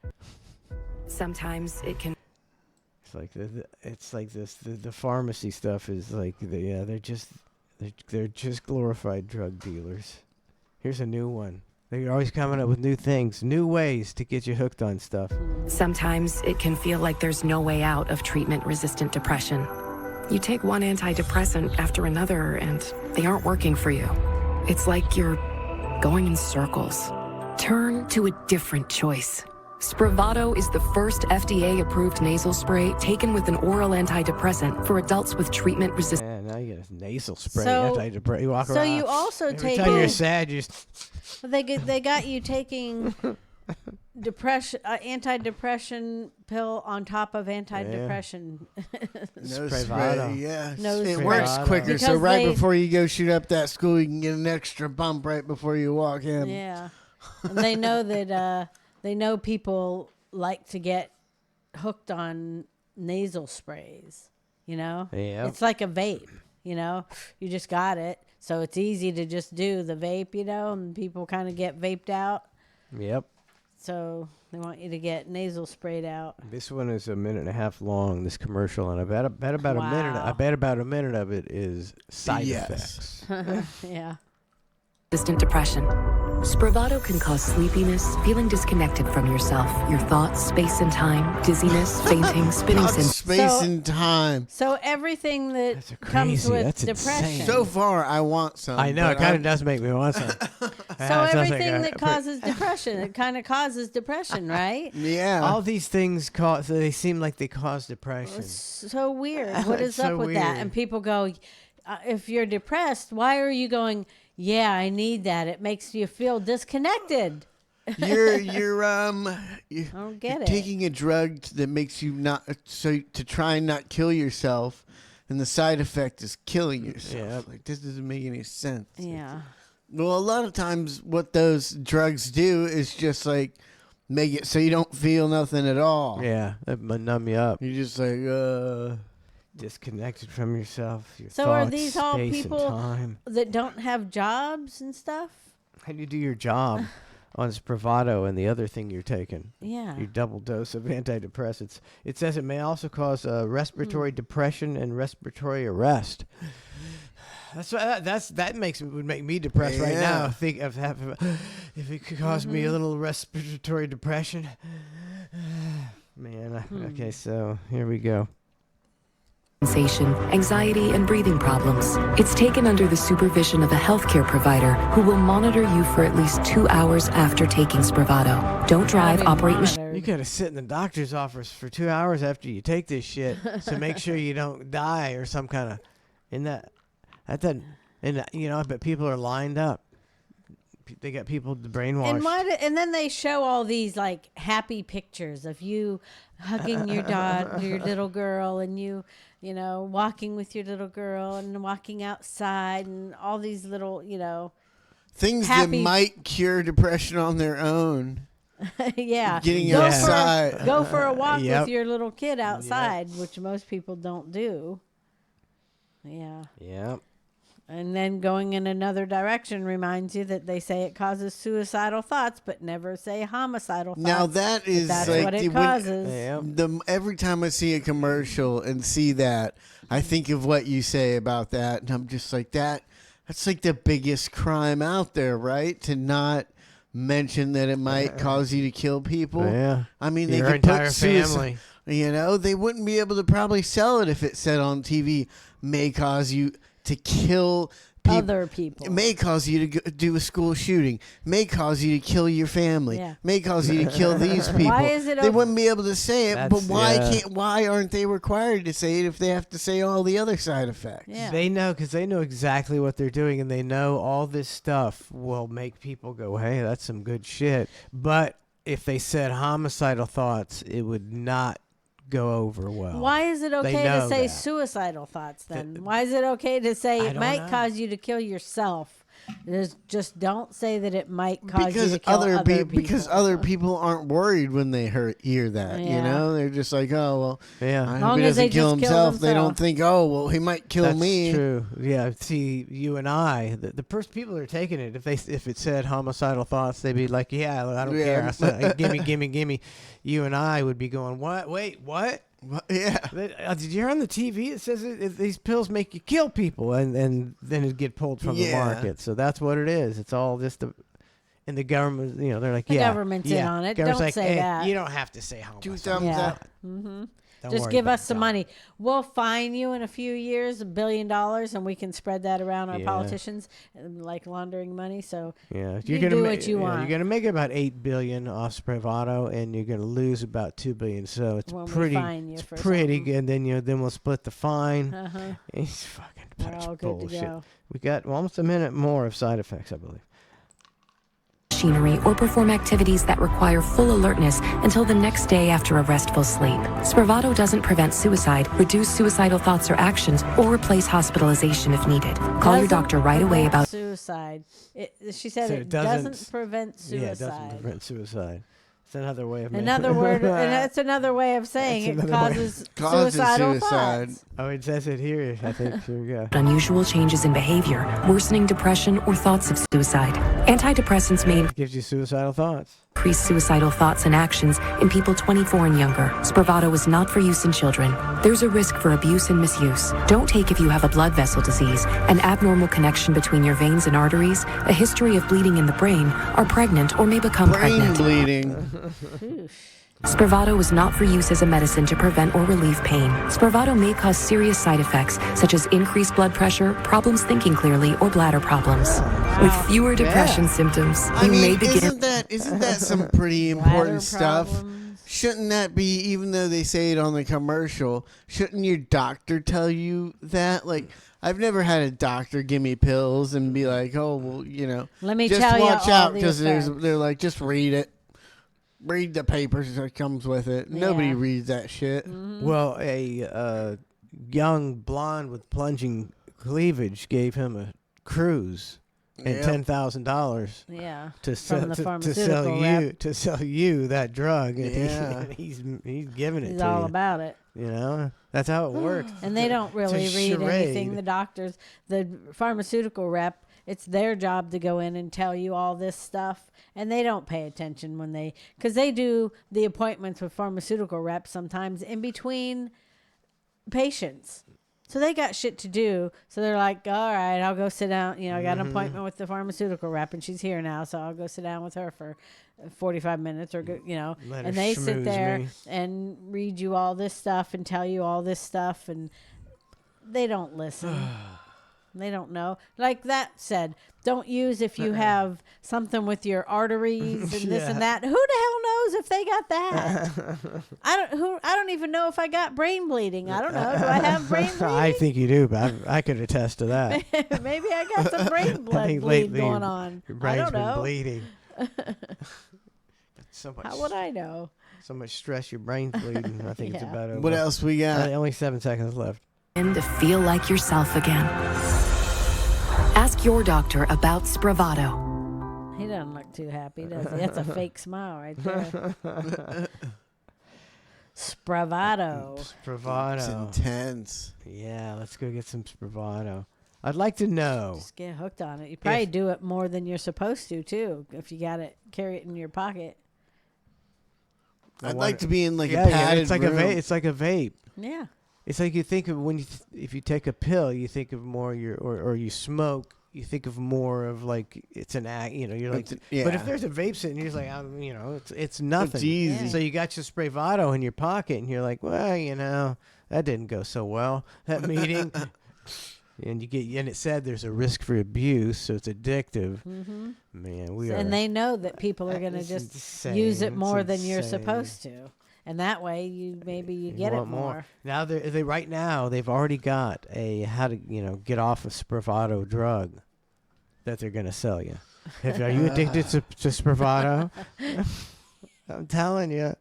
[SPEAKER 10] Sometimes it can.
[SPEAKER 6] It's like the pharmacy stuff is like they're just glorified drug dealers. Here's a new one. They're always coming up with new things, new ways to get you hooked on stuff.
[SPEAKER 10] Sometimes it can feel like there's no way out of treatment-resistant depression. You take one antidepressant after another, and they aren't working for you. It's like you're going in circles. Turn to a different choice. Spravato is the first FDA-approved nasal spray taken with an oral antidepressant for adults with treatment-resistant.
[SPEAKER 6] Yeah, now you get a nasal spray.
[SPEAKER 7] So-
[SPEAKER 6] Antidepressant. You walk
[SPEAKER 7] so
[SPEAKER 6] around.
[SPEAKER 7] you also
[SPEAKER 6] every
[SPEAKER 7] take-
[SPEAKER 6] time you're sad, you just
[SPEAKER 7] They got you taking antidepressant pill on top of antidepressant.
[SPEAKER 8] No
[SPEAKER 6] Spravato.
[SPEAKER 8] spray, yeah.
[SPEAKER 7] No
[SPEAKER 8] it
[SPEAKER 7] Spravato.
[SPEAKER 8] works quicker. So
[SPEAKER 7] Because
[SPEAKER 8] right
[SPEAKER 7] they-
[SPEAKER 8] before you go shoot up that school, you can get an extra bump right before you walk in.
[SPEAKER 7] Yeah, and they know that they know people like to get hooked on nasal sprays. You know,
[SPEAKER 6] Yeah.
[SPEAKER 7] it's like a vape. You know, you just got it, so it's easy to just do the vape. You know, and people kind of get vaped out.
[SPEAKER 6] Yep.
[SPEAKER 7] So they want you to get nasal sprayed out.
[SPEAKER 6] This one is a minute and a half long. This commercial, and I bet about a minute.
[SPEAKER 7] Wow.
[SPEAKER 6] I bet about a minute of it is side
[SPEAKER 8] Yes.
[SPEAKER 6] effects.
[SPEAKER 7] Yeah.
[SPEAKER 10] depression. Spravato can cause sleepiness, feeling disconnected from yourself, your thoughts, space and time, dizziness, fainting, spinning
[SPEAKER 8] Not
[SPEAKER 10] sensations.
[SPEAKER 8] space
[SPEAKER 7] So-
[SPEAKER 8] and time.
[SPEAKER 7] So everything that
[SPEAKER 6] That's
[SPEAKER 7] comes
[SPEAKER 6] crazy.
[SPEAKER 7] with
[SPEAKER 6] That's
[SPEAKER 7] depression.
[SPEAKER 6] insane.
[SPEAKER 8] So far, I want some.
[SPEAKER 6] I know it
[SPEAKER 8] but
[SPEAKER 6] kind of does make me want some.
[SPEAKER 7] So everything that causes depression, it kind of causes depression, right?
[SPEAKER 8] Yeah.
[SPEAKER 6] all these things cause. They seem like they cause depression.
[SPEAKER 7] It's so weird. What is
[SPEAKER 6] It's
[SPEAKER 7] up
[SPEAKER 6] so
[SPEAKER 7] with that?
[SPEAKER 6] weird.
[SPEAKER 7] And people go, if you're depressed, why are you going? Yeah, I need that. It makes you feel disconnected.
[SPEAKER 8] you're
[SPEAKER 7] don't get it.
[SPEAKER 8] taking a drug that makes you not to try and not kill yourself, and the side effect is killing yourself.
[SPEAKER 6] Yep.
[SPEAKER 8] Like, this doesn't make any sense.
[SPEAKER 7] Yeah.
[SPEAKER 8] Well, a lot of times what those drugs do is just like make it so you don't feel nothing at all.
[SPEAKER 6] Yeah, that might numb you up.
[SPEAKER 8] You're just like,
[SPEAKER 6] Disconnected from yourself. Your
[SPEAKER 7] So
[SPEAKER 6] thoughts,
[SPEAKER 7] are these all
[SPEAKER 6] space,
[SPEAKER 7] people
[SPEAKER 6] and time.
[SPEAKER 7] that don't have jobs and stuff?
[SPEAKER 6] How do you do your job on Spravato and the other thing you're taking?
[SPEAKER 7] Yeah.
[SPEAKER 6] Your double dose of antidepressants. It says it may also cause respiratory depression and respiratory arrest. That would make me depressed right now.
[SPEAKER 8] Yeah.
[SPEAKER 6] Think of having, if it could cause me a little respiratory depression. Man, okay, so here we go.
[SPEAKER 10] Sensation, anxiety, and breathing problems. It's taken under the supervision of a healthcare provider who will monitor you for at least 2 hours after taking Spravato. Don't drive, operate machine.
[SPEAKER 6] You gotta sit in the doctor's office for 2 hours after you take this shit to make sure you don't die or some kind of. I bet people are lined up. They got people brainwashed.
[SPEAKER 7] And then they show all these like happy pictures of you hugging your your little girl, and you know, walking with your little girl and walking outside, and all these little,
[SPEAKER 8] things
[SPEAKER 7] happy-
[SPEAKER 8] that might cure depression on their own.
[SPEAKER 7] yeah.
[SPEAKER 8] Getting
[SPEAKER 7] Go
[SPEAKER 8] outside.
[SPEAKER 7] go for a walk
[SPEAKER 6] Yep.
[SPEAKER 7] with your little kid outside, which most people don't do. Yeah.
[SPEAKER 6] Yep.
[SPEAKER 7] And then going in another direction reminds you that they say it causes suicidal thoughts, but never say homicidal thoughts.
[SPEAKER 8] Now that
[SPEAKER 7] But
[SPEAKER 8] is
[SPEAKER 7] that's
[SPEAKER 8] like
[SPEAKER 7] what it causes.
[SPEAKER 8] Every time I see a commercial and see that, I think of what you say about that, and I'm just like that's like the biggest crime out there, right? To not mention that it might cause you to kill people.
[SPEAKER 6] Yeah.
[SPEAKER 8] I mean, they
[SPEAKER 6] Your
[SPEAKER 8] could put
[SPEAKER 6] entire family.
[SPEAKER 8] They wouldn't be able to probably sell it if it said on TV may cause you to kill
[SPEAKER 7] other people.
[SPEAKER 8] It may cause you to do a school shooting. May cause you to kill your family.
[SPEAKER 7] Yeah.
[SPEAKER 8] May cause you to kill these people.
[SPEAKER 7] Why is it
[SPEAKER 8] they wouldn't be able to say it, but
[SPEAKER 6] That's-
[SPEAKER 8] why aren't they required to say it if they have to say all the other side effects?
[SPEAKER 7] Yeah.
[SPEAKER 6] They know, because they know exactly what they're doing, and they know all this stuff will make people go, hey, that's some good shit. But if they said homicidal thoughts, it would not go over well.
[SPEAKER 7] Why is it okay to
[SPEAKER 6] know
[SPEAKER 7] say
[SPEAKER 6] that.
[SPEAKER 7] suicidal thoughts then? Why is it okay to say
[SPEAKER 6] I
[SPEAKER 7] it
[SPEAKER 6] don't
[SPEAKER 7] might
[SPEAKER 6] know.
[SPEAKER 7] cause you to kill yourself? Just don't say that it might cause you to kill
[SPEAKER 8] other
[SPEAKER 7] people.
[SPEAKER 8] because other people aren't worried when they hear that.
[SPEAKER 7] Yeah.
[SPEAKER 8] You know, they're just like, oh well,
[SPEAKER 6] Yeah.
[SPEAKER 8] I
[SPEAKER 7] Long
[SPEAKER 8] hope he
[SPEAKER 7] as they
[SPEAKER 8] doesn't kill
[SPEAKER 7] just kill
[SPEAKER 8] himself. They don't
[SPEAKER 7] themselves.
[SPEAKER 8] think, oh well, he might kill
[SPEAKER 6] That's
[SPEAKER 8] me.
[SPEAKER 6] true. Yeah. See, you and I, the first people that are taking it, if it said homicidal thoughts, they'd be like, yeah, I don't care. I said, gimme. You and I would be going, what? Wait, what?
[SPEAKER 8] Yeah.
[SPEAKER 6] Did you hear on the TV? It says these pills make you kill people, and then it'd get pulled from the
[SPEAKER 8] Yeah.
[SPEAKER 6] market. So that's what it is. It's all just and the government, they're like,
[SPEAKER 7] The
[SPEAKER 6] yeah,
[SPEAKER 7] government's
[SPEAKER 6] yeah.
[SPEAKER 7] in on it.
[SPEAKER 6] Government's
[SPEAKER 7] Don't
[SPEAKER 6] like,
[SPEAKER 7] say that.
[SPEAKER 6] You don't have to say homicidal.
[SPEAKER 8] 2 thumbs
[SPEAKER 7] Yeah.
[SPEAKER 8] up.
[SPEAKER 6] Don't
[SPEAKER 7] Just
[SPEAKER 6] worry
[SPEAKER 7] give
[SPEAKER 6] about
[SPEAKER 7] us some
[SPEAKER 6] that.
[SPEAKER 7] money. We'll fine you in a few years $1 billion, and we can spread that around our
[SPEAKER 6] Yeah.
[SPEAKER 7] politicians, like laundering money. So
[SPEAKER 6] Yeah,
[SPEAKER 7] You do what you want.
[SPEAKER 6] You're gonna make about $8 billion off Spravato, and you're gonna lose about $2 billion. So it's
[SPEAKER 7] When we
[SPEAKER 6] pretty,
[SPEAKER 7] fine you
[SPEAKER 6] it's
[SPEAKER 7] for
[SPEAKER 6] pretty
[SPEAKER 7] something.
[SPEAKER 6] good. Then we'll split the fine.
[SPEAKER 7] uh-huh.
[SPEAKER 6] It's fucking
[SPEAKER 7] We're
[SPEAKER 6] bunch
[SPEAKER 7] all
[SPEAKER 6] of
[SPEAKER 7] good to
[SPEAKER 6] bullshit.
[SPEAKER 7] go.
[SPEAKER 6] We got almost a minute more of side effects, I believe.
[SPEAKER 10] Machinery or perform activities that require full alertness until the next day after a restful sleep. Spravato doesn't prevent suicide, reduce suicidal thoughts or actions, or replace hospitalization if needed. Call your
[SPEAKER 7] Doesn't
[SPEAKER 10] doctor right away
[SPEAKER 7] prevent
[SPEAKER 10] about
[SPEAKER 7] suicide. She said
[SPEAKER 6] So
[SPEAKER 7] it
[SPEAKER 6] it
[SPEAKER 7] doesn't
[SPEAKER 6] doesn't-
[SPEAKER 7] prevent suicide.
[SPEAKER 6] Yeah, it doesn't prevent suicide. It's another way of
[SPEAKER 7] Another word, and that's another way of saying
[SPEAKER 6] That's
[SPEAKER 7] it
[SPEAKER 6] another way.
[SPEAKER 7] causes suicidal
[SPEAKER 8] suicide.
[SPEAKER 7] thoughts.
[SPEAKER 6] Oh, it says it here. I think. Here we go.
[SPEAKER 10] unusual changes in behavior, worsening depression, or thoughts of suicide. Antidepressants may
[SPEAKER 6] Gives you suicidal thoughts.
[SPEAKER 10] increase suicidal thoughts and actions in people 24 and younger. Spravato is not for use in children. There's a risk for abuse and misuse. Don't take if you have a blood vessel disease, an abnormal connection between your veins and arteries, a history of bleeding in the brain, are pregnant or may become
[SPEAKER 8] Brain
[SPEAKER 10] pregnant.
[SPEAKER 8] bleeding.
[SPEAKER 10] Spravato is not for use as a medicine to prevent or relieve pain. Spravato may cause serious side effects, such as increased blood pressure, problems thinking clearly, or bladder problems. With fewer depression symptoms,
[SPEAKER 8] I
[SPEAKER 10] you may
[SPEAKER 8] mean,
[SPEAKER 10] begin.
[SPEAKER 8] isn't that some pretty
[SPEAKER 7] Bladder
[SPEAKER 8] important stuff?
[SPEAKER 7] problems.
[SPEAKER 8] Shouldn't that be, even though they say it on the commercial, shouldn't your doctor tell you that? Like, I've never had a doctor give me pills and be like, oh, well,
[SPEAKER 7] Let me
[SPEAKER 8] just
[SPEAKER 7] tell you
[SPEAKER 8] watch
[SPEAKER 7] all
[SPEAKER 8] out
[SPEAKER 7] the
[SPEAKER 8] because
[SPEAKER 7] effects.
[SPEAKER 8] they're like, just read it. Read the papers that comes with it. Nobody
[SPEAKER 7] Yeah.
[SPEAKER 8] reads that shit.
[SPEAKER 6] Well, a young blonde with plunging cleavage gave him a cruise and $10,000
[SPEAKER 7] Yeah.
[SPEAKER 6] to
[SPEAKER 7] From
[SPEAKER 6] sell
[SPEAKER 7] the
[SPEAKER 6] to
[SPEAKER 7] pharmaceutical
[SPEAKER 6] sell
[SPEAKER 7] rep.
[SPEAKER 6] you that drug, and
[SPEAKER 8] Yeah.
[SPEAKER 6] he's giving it
[SPEAKER 7] He's
[SPEAKER 6] to
[SPEAKER 7] all
[SPEAKER 6] you.
[SPEAKER 7] about it.
[SPEAKER 6] You know, that's how it works.
[SPEAKER 7] And they don't really
[SPEAKER 6] It's a
[SPEAKER 7] read anything.
[SPEAKER 6] charade.
[SPEAKER 7] The doctors, the pharmaceutical rep, it's their job to go in and tell you all this stuff. And they don't pay attention when because they do the appointments with pharmaceutical reps sometimes in between patients. So they got shit to do. So they're like, all right, I'll go sit down. You know, I got an appointment with the pharmaceutical rep and she's here now. So I'll go sit down with her for 45 minutes or,
[SPEAKER 6] Let
[SPEAKER 7] and
[SPEAKER 6] her
[SPEAKER 7] they sit
[SPEAKER 6] schmooze
[SPEAKER 7] there
[SPEAKER 6] me.
[SPEAKER 7] and read you all this stuff and tell you all this stuff. And they don't listen. They don't know. Like that said, don't use if you have something with your arteries and this and that. Who the hell knows if they got that? I don't even know if I got brain bleeding. I don't know. Do I have brain bleeding?
[SPEAKER 6] I think you do, but I could attest to that.
[SPEAKER 7] Maybe I got some brain
[SPEAKER 6] I
[SPEAKER 7] blood
[SPEAKER 6] think
[SPEAKER 7] bleed
[SPEAKER 6] lately
[SPEAKER 7] going on.
[SPEAKER 6] Your
[SPEAKER 7] I
[SPEAKER 6] brain's
[SPEAKER 7] don't
[SPEAKER 6] been
[SPEAKER 7] know.
[SPEAKER 6] bleeding. So much.
[SPEAKER 7] How would I know?
[SPEAKER 6] So much stress, your brain's bleeding. I think it's
[SPEAKER 7] Yeah.
[SPEAKER 6] about over.
[SPEAKER 8] What else we got?
[SPEAKER 6] Only 7 seconds left.
[SPEAKER 10] And to feel like yourself again. Ask your doctor about Spravato.
[SPEAKER 7] He doesn't look too happy, does he? That's a fake smile right there. Spravato.
[SPEAKER 8] It's
[SPEAKER 6] Spravato.
[SPEAKER 8] intense.
[SPEAKER 6] Yeah, let's go get some Spravato. I'd like to know.
[SPEAKER 7] Just get hooked on it. You probably do it more than you're supposed to, too, if you got it, carry it in your pocket.
[SPEAKER 8] I'd like to be in like
[SPEAKER 6] Yeah,
[SPEAKER 8] a padded
[SPEAKER 6] it's like
[SPEAKER 8] room.
[SPEAKER 6] a vape. It's like a vape.
[SPEAKER 7] Yeah.
[SPEAKER 6] It's like you think of when if you take a pill, you think of more or you smoke, you think of more of like it's an act. You know, you're like.
[SPEAKER 8] Yeah.
[SPEAKER 6] But if there's a vape sitting, you're just like, it's nothing.
[SPEAKER 8] It's easy.
[SPEAKER 7] Yeah.
[SPEAKER 6] So you got your Spravato in your pocket, and you're like, well, that didn't go so well, that meeting. And it said there's a risk for abuse, so it's addictive.
[SPEAKER 7] Mm-hmm.
[SPEAKER 6] Man, we are.
[SPEAKER 7] And they know that people are going to
[SPEAKER 6] It's
[SPEAKER 7] just
[SPEAKER 6] insane.
[SPEAKER 7] use it
[SPEAKER 6] It's
[SPEAKER 7] more than you're
[SPEAKER 6] insane.
[SPEAKER 7] supposed to. And that way, you get it
[SPEAKER 6] want
[SPEAKER 7] more.
[SPEAKER 6] Now they right now they've already got a how to get off of Spravato drug that they're gonna sell you. Are you addicted to Spravato? I'm telling you.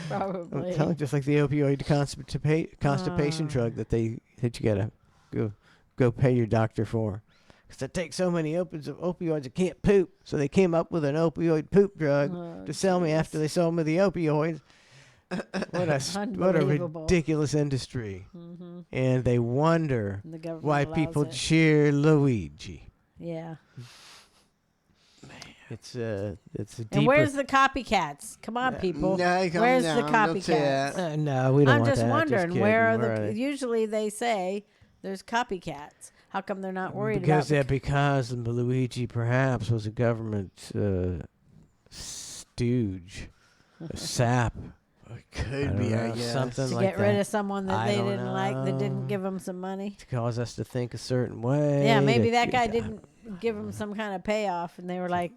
[SPEAKER 7] Probably.
[SPEAKER 6] I'm telling you, just like the opioid constipation drug that you gotta go pay your doctor for. Because they take so many opioids, it can't poop. So they came up with an opioid poop drug to sell me after they sold me the opioids. What a
[SPEAKER 7] Unbelievable.
[SPEAKER 6] ridiculous industry.
[SPEAKER 7] Mm-hmm.
[SPEAKER 6] And they wonder
[SPEAKER 7] The government
[SPEAKER 6] why
[SPEAKER 7] allows
[SPEAKER 6] people
[SPEAKER 7] it.
[SPEAKER 6] cheer Luigi.
[SPEAKER 7] Yeah.
[SPEAKER 6] It's a deeper.
[SPEAKER 7] And where's the copycats? Come on, people.
[SPEAKER 8] No, come
[SPEAKER 7] Where's the
[SPEAKER 8] down, don't say
[SPEAKER 7] copycats?
[SPEAKER 8] that.
[SPEAKER 6] no, we don't
[SPEAKER 7] I'm
[SPEAKER 6] want
[SPEAKER 7] just
[SPEAKER 6] that.
[SPEAKER 7] wondering
[SPEAKER 6] kidding.
[SPEAKER 7] where are
[SPEAKER 6] Where
[SPEAKER 7] the.
[SPEAKER 6] they?
[SPEAKER 7] Usually they say there's copycats. How come they're not worried
[SPEAKER 6] Because
[SPEAKER 7] about?
[SPEAKER 6] because Luigi perhaps was a government stooge, a sap.
[SPEAKER 8] It could be, I guess.
[SPEAKER 6] something
[SPEAKER 7] To
[SPEAKER 6] like
[SPEAKER 7] get
[SPEAKER 6] that.
[SPEAKER 7] rid of someone that
[SPEAKER 6] I
[SPEAKER 7] they
[SPEAKER 6] don't
[SPEAKER 7] didn't like, that didn't
[SPEAKER 6] know.
[SPEAKER 7] give them some money.
[SPEAKER 6] To cause us to think a certain way.
[SPEAKER 7] Yeah, maybe
[SPEAKER 6] to-
[SPEAKER 7] that guy didn't give him some kind of payoff, and they were like,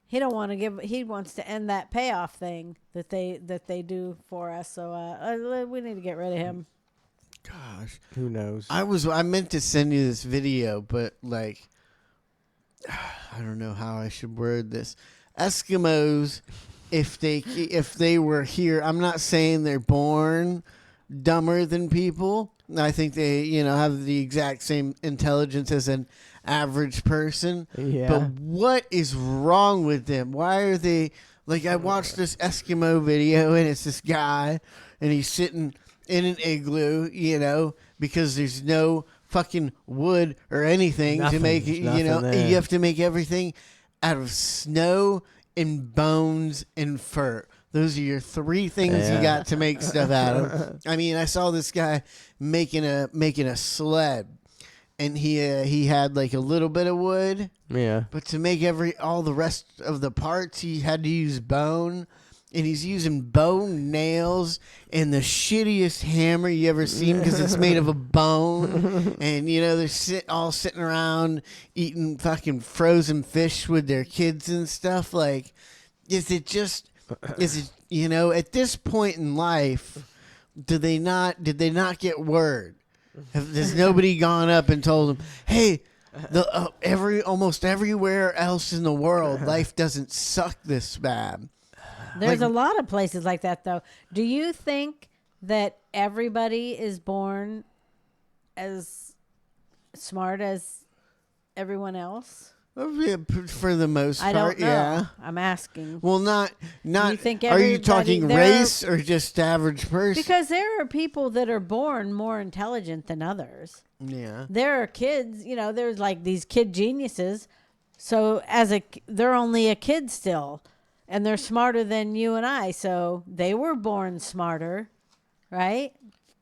[SPEAKER 7] he don't want to give. He wants to end that payoff thing that they do for us. So we need to get rid of him.
[SPEAKER 8] Gosh.
[SPEAKER 6] Who knows?
[SPEAKER 8] I meant to send you this video, but like I don't know how I should word this. Eskimos, if they were here, I'm not saying they're born dumber than people. I think they, have the exact same intelligence as an average person.
[SPEAKER 6] Yeah.
[SPEAKER 8] But what is wrong with them? Why are they like? I watched this Eskimo video, and it's this guy, and he's sitting in an igloo, because there's no fucking wood or anything to
[SPEAKER 6] Nothing.
[SPEAKER 8] make it,
[SPEAKER 6] There's nothing there.
[SPEAKER 8] you have to make everything out of snow and bones and fur. Those are your three things you got to make stuff out of. I mean, I saw this guy making a sled, and he had like a little bit of wood,
[SPEAKER 6] Yeah.
[SPEAKER 8] but to make all the rest of the parts, he had to use bone. And he's using bone nails and the shittiest hammer you ever seen because it's made of a bone. And, they're all sitting around eating fucking frozen fish with their kids and stuff. Like, is it, at this point in life, did they not get word? Has nobody gone up and told them, hey, almost everywhere else in the world, life doesn't suck this bad?
[SPEAKER 7] There's a lot of places like that, though. Do you think that everybody is born as smart as everyone else?
[SPEAKER 8] For the most
[SPEAKER 7] I
[SPEAKER 8] part,
[SPEAKER 7] don't know.
[SPEAKER 8] yeah.
[SPEAKER 7] I'm asking.
[SPEAKER 8] Well, not.
[SPEAKER 7] You think
[SPEAKER 8] Are you
[SPEAKER 7] everybody-
[SPEAKER 8] talking
[SPEAKER 7] there
[SPEAKER 8] race or just average person?
[SPEAKER 7] Because there are people that are born more intelligent than others.
[SPEAKER 8] Yeah.
[SPEAKER 7] There are kids, there's like these kid geniuses. So they're only a kid still, and they're smarter than you and I. So they were born smarter, right?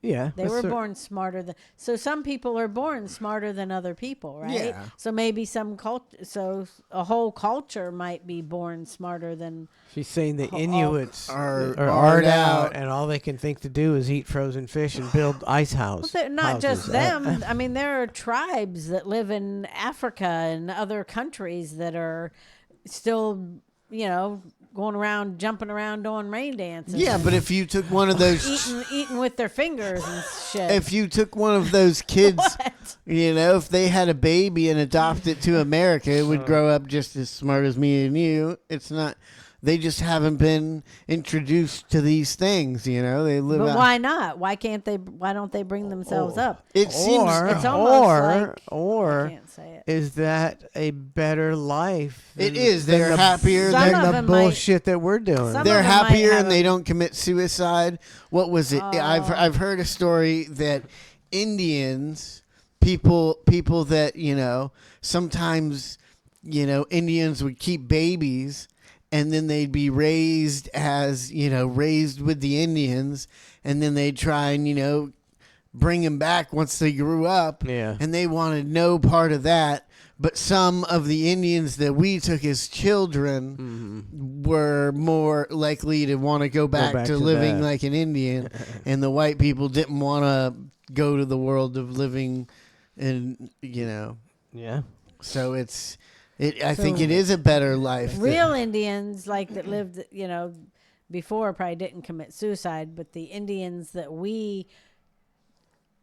[SPEAKER 6] Yeah.
[SPEAKER 7] They were born smarter than. So some people are born smarter than other people, right?
[SPEAKER 8] Yeah.
[SPEAKER 7] So maybe so a whole culture might be born smarter than.
[SPEAKER 6] She's saying the Inuits
[SPEAKER 8] are
[SPEAKER 6] art
[SPEAKER 8] out.
[SPEAKER 6] out, and all they can think to do is eat frozen fish and build ice houses.
[SPEAKER 7] Well, not just them. I mean, there are tribes that live in Africa and other countries that are still, going around, jumping around, doing rain dances.
[SPEAKER 8] Yeah, but if you took one of those,
[SPEAKER 7] eating with their fingers and shit.
[SPEAKER 8] if you took one of those kids,
[SPEAKER 7] What?
[SPEAKER 8] if they had a baby and adopted it to America, it would grow up just as smart as me and you. It's not. They just haven't been introduced to these things. They live.
[SPEAKER 7] But
[SPEAKER 8] out.
[SPEAKER 7] why not? Why can't they? Why don't they bring themselves up?
[SPEAKER 8] It seems.
[SPEAKER 7] It's almost I can't say it.
[SPEAKER 6] Is that a better life?
[SPEAKER 8] It
[SPEAKER 6] than-
[SPEAKER 8] is.
[SPEAKER 6] than
[SPEAKER 8] They're
[SPEAKER 6] the-
[SPEAKER 8] happier.
[SPEAKER 7] Some
[SPEAKER 8] They're
[SPEAKER 7] of
[SPEAKER 6] the
[SPEAKER 7] them might-
[SPEAKER 6] bullshit that we're doing.
[SPEAKER 7] Some
[SPEAKER 8] They're
[SPEAKER 7] of them might
[SPEAKER 8] happier
[SPEAKER 7] have
[SPEAKER 8] and they
[SPEAKER 7] a-
[SPEAKER 8] don't commit suicide. What was it? I've heard a story that Indians, people that sometimes Indians would keep babies, and then they'd be raised as raised with the Indians, and then they'd try and bring them back once they grew up.
[SPEAKER 6] Yeah.
[SPEAKER 8] And they wanted no part of that. But some of the Indians that we took as children were more likely to want to go back to living
[SPEAKER 6] that.
[SPEAKER 8] like an Indian, and the white people didn't want to go to the world of living, and
[SPEAKER 6] Yeah.
[SPEAKER 8] so I think it is a better life.
[SPEAKER 7] Real Indians that lived, before probably didn't commit suicide, but the Indians that we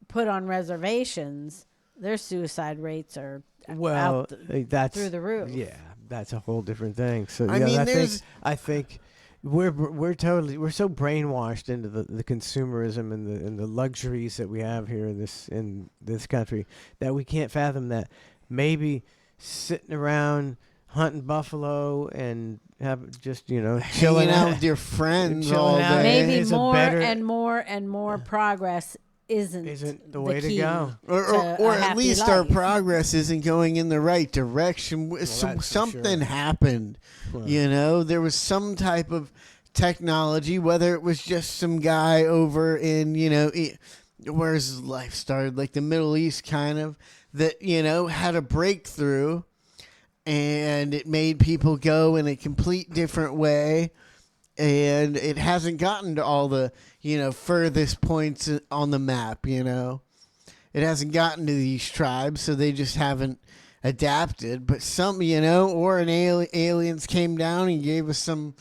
[SPEAKER 7] put on reservations, their suicide rates are
[SPEAKER 6] Well, that's
[SPEAKER 7] through the roof.
[SPEAKER 6] Yeah, that's a whole different thing. So
[SPEAKER 8] I mean,
[SPEAKER 6] I think we're so brainwashed into the consumerism and the luxuries that we have here in this country that we can't fathom that maybe sitting around hunting buffalo and have just chilling
[SPEAKER 8] hanging out with your friends all
[SPEAKER 6] chilling out.
[SPEAKER 8] day.
[SPEAKER 7] Maybe
[SPEAKER 6] is a
[SPEAKER 7] more
[SPEAKER 6] better-
[SPEAKER 7] and more and more progress isn't
[SPEAKER 6] the way to
[SPEAKER 7] key
[SPEAKER 6] go.
[SPEAKER 8] Or
[SPEAKER 7] to a
[SPEAKER 8] at
[SPEAKER 7] happy
[SPEAKER 8] least our
[SPEAKER 7] life.
[SPEAKER 8] progress isn't going in the right direction.
[SPEAKER 6] that's for
[SPEAKER 8] Something
[SPEAKER 6] sure.
[SPEAKER 8] happened. There was some type of technology, whether it was just some guy over in, where's his life started, like the Middle East kind of, that, had a breakthrough, and it made people go in a complete different way. And it hasn't gotten to all the, furthest points on the map, It hasn't gotten to these tribes, so they just haven't adapted. But some, or aliens came down and gave us some,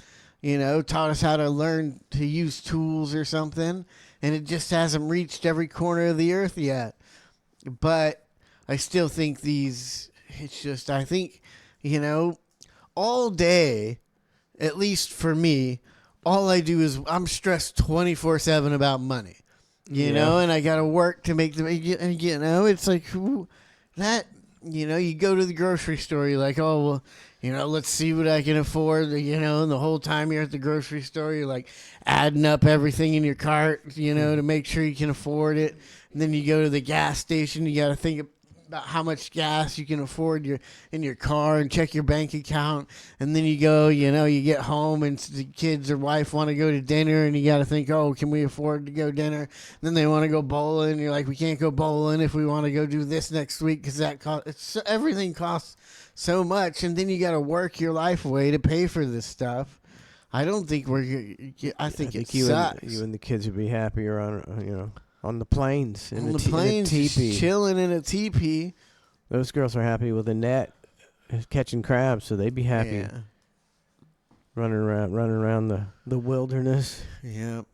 [SPEAKER 8] taught us how to learn to use tools or something. And it just hasn't reached every corner of the earth yet. But I still think I think, all day, at least for me, all I do is I'm stressed 24/7 about money, and I got to work to make it's like that, you go to the grocery store, you're like, oh, well, let's see what I can afford, and the whole time you're at the grocery store, you're like adding up everything in your cart, to make sure you can afford it. And then you go to the gas station, you got to think about how much gas you can afford in your car and check your bank account. And then you go, you get home and the kids or wife want to go to dinner, and you got to think, oh, can we afford to go dinner? And then they want to go bowling. You're like, we can't go bowling if we want to go do this next week because everything costs so much. And then you got to work your life away to pay for this stuff. I don't think I think it sucks.
[SPEAKER 6] You and the kids would be happier on the plains.
[SPEAKER 8] On the plains,
[SPEAKER 6] teepee.
[SPEAKER 8] chilling in a teepee.
[SPEAKER 6] Those girls are happy with a net catching crabs, so they'd be happy
[SPEAKER 8] Yeah.
[SPEAKER 6] running around the wilderness.
[SPEAKER 8] Yep.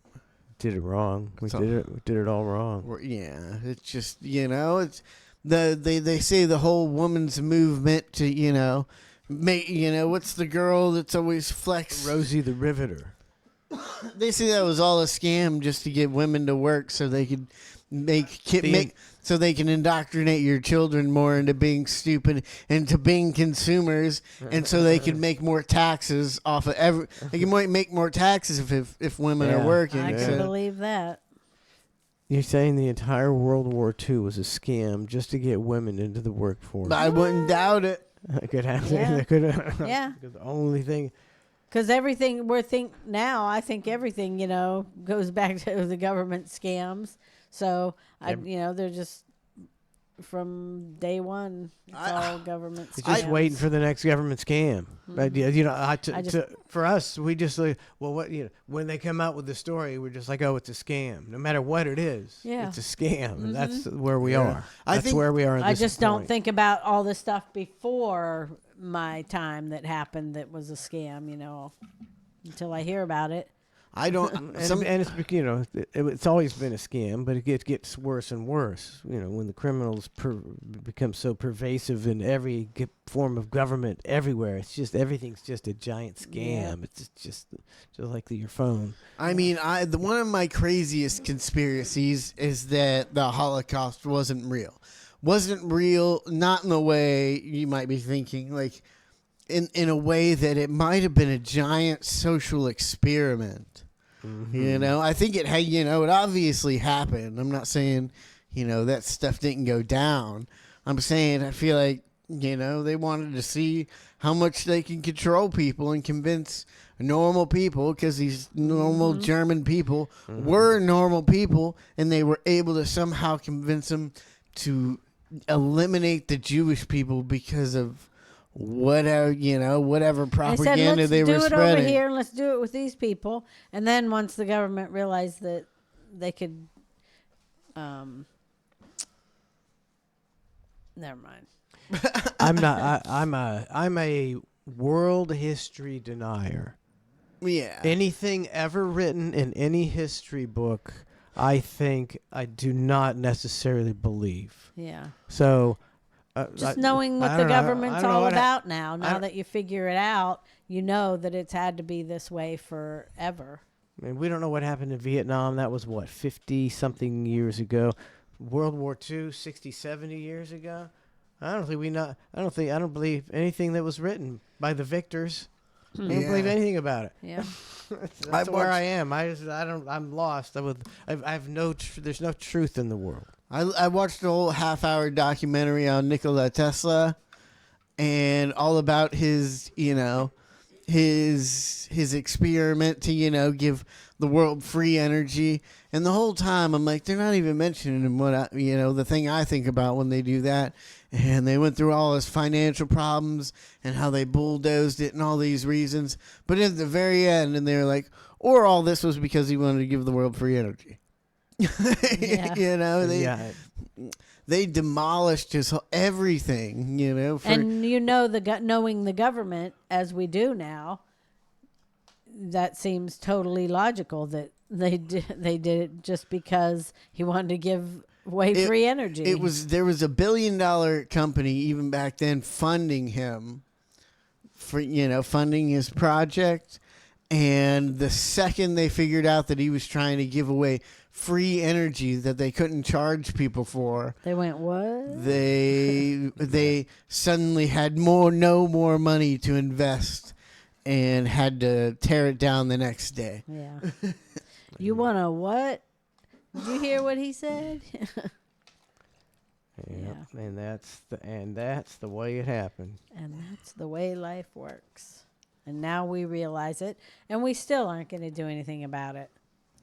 [SPEAKER 6] Did it wrong. We did it all wrong.
[SPEAKER 8] Yeah, it's just it's they say the whole woman's movement to make what's the girl that's always flex
[SPEAKER 6] Rosie the Riveter.
[SPEAKER 8] They say that was all a scam just to get women to work so they could make so they can indoctrinate your children more into being stupid and to being consumers, and so they can make more taxes off of they can make more taxes if women are working.
[SPEAKER 7] I can believe that.
[SPEAKER 6] You're saying the entire World War II was a scam just to get women into the workforce?
[SPEAKER 8] I wouldn't doubt it.
[SPEAKER 6] That could happen.
[SPEAKER 7] Yeah.
[SPEAKER 6] That could,
[SPEAKER 7] Yeah.
[SPEAKER 6] The only thing.
[SPEAKER 7] Because everything I think everything, goes back to the government scams. So, they're just from day one, it's all government scams.
[SPEAKER 6] You're just waiting for the next government scam. For us, we just like, when they come out with the story, we're just like, oh, it's a scam. No matter what it is, it's a scam. And that's where we are. That's where we are.
[SPEAKER 7] I just don't think about all the stuff before my time that happened that was a scam, until I hear about it.
[SPEAKER 8] I don't.
[SPEAKER 6] And it's it's always been a scam, but it gets worse and worse. When the criminals become so pervasive in every form of government everywhere, it's just everything's just a giant scam. Yeah. It's just like your phone.
[SPEAKER 8] I mean, one of my craziest conspiracies is that the Holocaust wasn't real. Wasn't real, not in the way you might be thinking, like in a way that it might have been a giant social experiment. Mm-hmm. I think it had, it obviously happened. I'm not saying, that stuff didn't go down. I'm saying I feel like, they wanted to see how much they can control people and convince normal people, because these normal German people were normal people, and they were able to somehow convince them to eliminate the Jewish people because of whatever propaganda they were spreading.
[SPEAKER 7] Let's do it over here and let's do it with these people. And then once the government realized that they could, never mind.
[SPEAKER 6] I'm a world history denier.
[SPEAKER 8] Yeah.
[SPEAKER 6] Anything ever written in any history book, I think I do not necessarily believe.
[SPEAKER 7] Yeah.
[SPEAKER 6] So,
[SPEAKER 7] just knowing what the government's all about now that you figure it out, that it's had to be this way forever.
[SPEAKER 6] I mean, we don't know what happened in Vietnam. That was 50-something years ago. World War II, 60, 70 years ago. I don't believe anything that was written by the victors. I don't believe anything about it.
[SPEAKER 7] Yeah.
[SPEAKER 6] That's where I am. I'm lost. There's no truth in the world.
[SPEAKER 8] I watched the whole half-hour documentary on Nikola Tesla, and all about his experiment to give the world free energy. And the whole time I'm like, they're not even mentioning what the thing I think about when they do that. And they went through all his financial problems and how they bulldozed it and all these reasons. But at the very end, and they're like, or all this was because he wanted to give the world free energy.
[SPEAKER 7] Yeah.
[SPEAKER 8] They demolished his everything,
[SPEAKER 7] knowing the government as we do now, that seems totally logical that they did it just because he wanted to give away free energy.
[SPEAKER 8] There was $1 billion company even back then funding him for funding his project, and the second they figured out that he was trying to give away free energy that they couldn't charge people for,
[SPEAKER 7] they went, what?
[SPEAKER 8] They suddenly had no more money to invest and had to tear it down the next day.
[SPEAKER 7] Yeah. You want to what? Did you hear what he said?
[SPEAKER 6] Yeah. And that's the way it happened.
[SPEAKER 7] And that's the way life works. And now we realize it, and we still aren't going to do anything about it.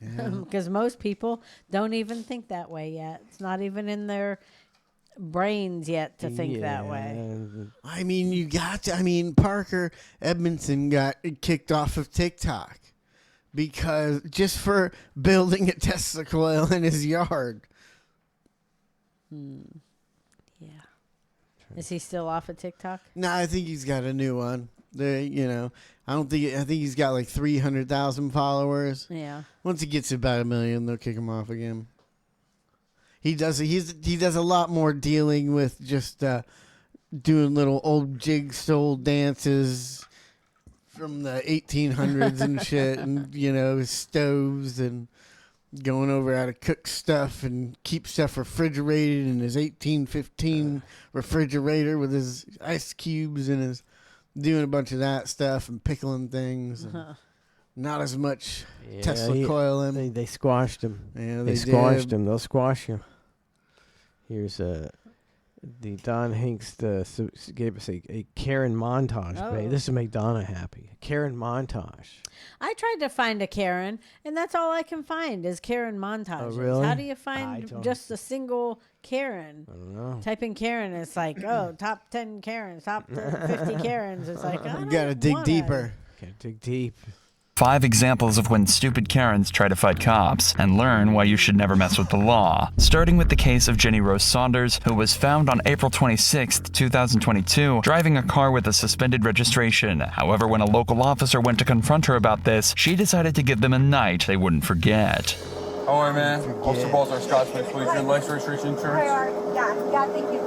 [SPEAKER 7] Because most people don't even think that way yet. It's not even in their brains yet to think that way.
[SPEAKER 8] I mean, Parker Edmondson got kicked off of TikTok because just for building a Tesla coil in his yard.
[SPEAKER 7] Yeah. Is he still off of TikTok?
[SPEAKER 8] No, I think he's got a new one. I think he's got like 300,000 followers.
[SPEAKER 7] Yeah.
[SPEAKER 8] Once he gets about 1 million, they'll kick him off again. He does a lot more dealing with just doing little old jigsaw dances from the 1800s and shit, and stoves and going over how to cook stuff and keep stuff refrigerated in his 1815 refrigerator with his ice cubes and his doing a bunch of that stuff and pickling things. And not as much Tesla coil in.
[SPEAKER 6] They squashed him.
[SPEAKER 8] Yeah,
[SPEAKER 6] they squashed him. They'll squash you. Here's the Don Hanks gave us a Karen montage. Babe. This will make Donna happy. A Karen montage.
[SPEAKER 7] I tried to find a Karen, and that's all I can find is Karen montages.
[SPEAKER 6] Oh, really?
[SPEAKER 7] How do you find just a single Karen?
[SPEAKER 6] I don't know.
[SPEAKER 7] Type in Karen, it's like, top 10 Karens, top 50 Karens. It's like,
[SPEAKER 8] you gotta dig deeper.
[SPEAKER 6] Gotta dig deep.
[SPEAKER 11] 5 examples of when stupid Karens try to fight cops, and learn why you should never mess with the law. Starting with the case of Jenny Rose Saunders, who was found on April 26, 2022, driving a car with a suspended registration. However, when a local officer went to confront her about this, she decided to give them a night they wouldn't forget.
[SPEAKER 12] How are you, man? Officer Balzar, Scottsmith, please. Your license, registration, insurance?
[SPEAKER 13] Yeah, thank you.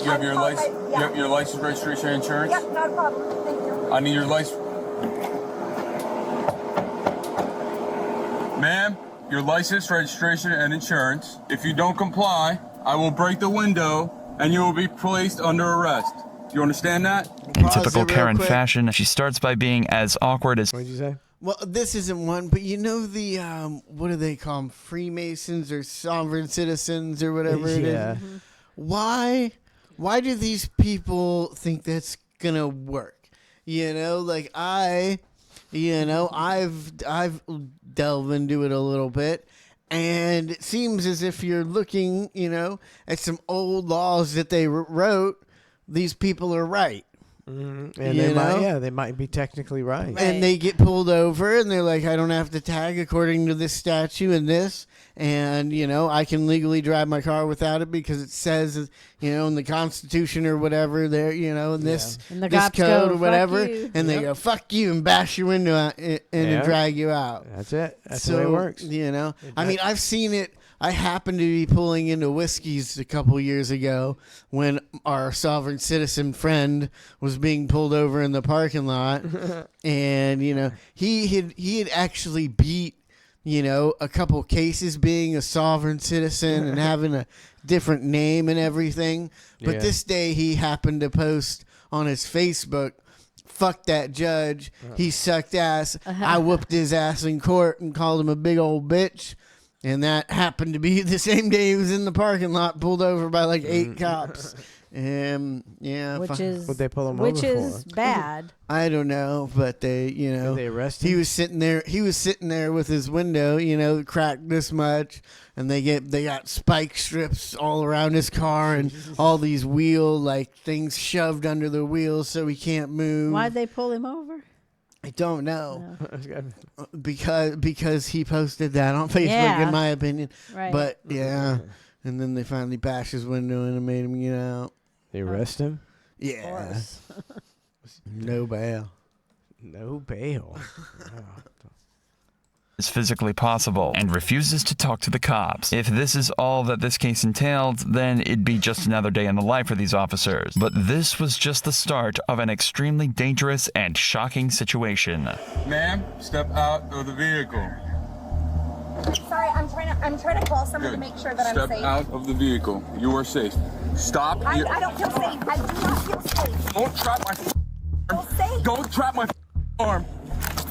[SPEAKER 12] You have your license, you have your license, registration, insurance?
[SPEAKER 13] Yep, not a problem. Thank you.
[SPEAKER 12] I need your license. Ma'am, your license, registration, and insurance. If you don't comply, I will break the window and you will be placed under arrest. You understand that?
[SPEAKER 11] In typical Karen fashion, she starts by being as awkward as...
[SPEAKER 6] What did you say?
[SPEAKER 8] Well, this isn't one, but you know the, what do they call them? Freemasons or sovereign citizens or whatever it is?
[SPEAKER 6] Mm-hmm.
[SPEAKER 8] Why do these people think that's going to work? You know, like I've delved into it a little bit, and it seems as if you're looking, at some old laws that they wrote. These people are right.
[SPEAKER 6] Mm-hmm. And they might be technically right.
[SPEAKER 8] And they get pulled over, and they're like, I don't have to tag according to this statute and this, and, I can legally drive my car without it because it says, in the Constitution or whatever, there, in this,
[SPEAKER 7] and the
[SPEAKER 8] this
[SPEAKER 7] cops
[SPEAKER 8] code
[SPEAKER 7] go,
[SPEAKER 8] or whatever,
[SPEAKER 7] "Fuck you."
[SPEAKER 8] and they go, fuck you, and bash your window out and drag you out.
[SPEAKER 6] That's it. That's
[SPEAKER 8] so,
[SPEAKER 6] the way it works.
[SPEAKER 8] I mean, I've seen it. I happened to be pulling into Whiskey's a couple years ago when our sovereign citizen friend was being pulled over in the parking lot, and he had actually beat a couple cases being a sovereign citizen and having a different name and everything. But this day he happened to post on his Facebook, "Fuck that judge. He sucked ass. I whooped his ass in court and called him a big old bitch." And that happened to be the same day he was in the parking lot, pulled over by like 8 cops.
[SPEAKER 7] Which is
[SPEAKER 6] what they pull him
[SPEAKER 7] which
[SPEAKER 6] over
[SPEAKER 7] is
[SPEAKER 6] for?
[SPEAKER 7] bad.
[SPEAKER 8] I don't know, but they,
[SPEAKER 6] Did they arrest him?
[SPEAKER 8] he was sitting there with his window, cracked this much, and they got spike strips all around his car and all these wheel things shoved under the wheels so he can't move.
[SPEAKER 7] Why'd they pull him over?
[SPEAKER 8] I don't know. Because he posted that on Facebook, in my opinion.
[SPEAKER 7] Right.
[SPEAKER 8] But and then they finally bashed his window in and made him get out.
[SPEAKER 6] They arrest him?
[SPEAKER 8] Yeah. No bail.
[SPEAKER 6] No bail.
[SPEAKER 11] is physically possible and refuses to talk to the cops. If this is all that this case entailed, then it'd be just another day in the life for these officers. But this was just the start of an extremely dangerous and shocking situation.
[SPEAKER 12] Ma'am, step out of the vehicle.
[SPEAKER 13] Sorry, I'm trying to call someone to make sure that I'm safe.
[SPEAKER 12] Step out of the vehicle. You are safe. Stop.
[SPEAKER 13] I don't feel safe. I do not feel safe.
[SPEAKER 12] Don't trap my arm. Don't trap my arm.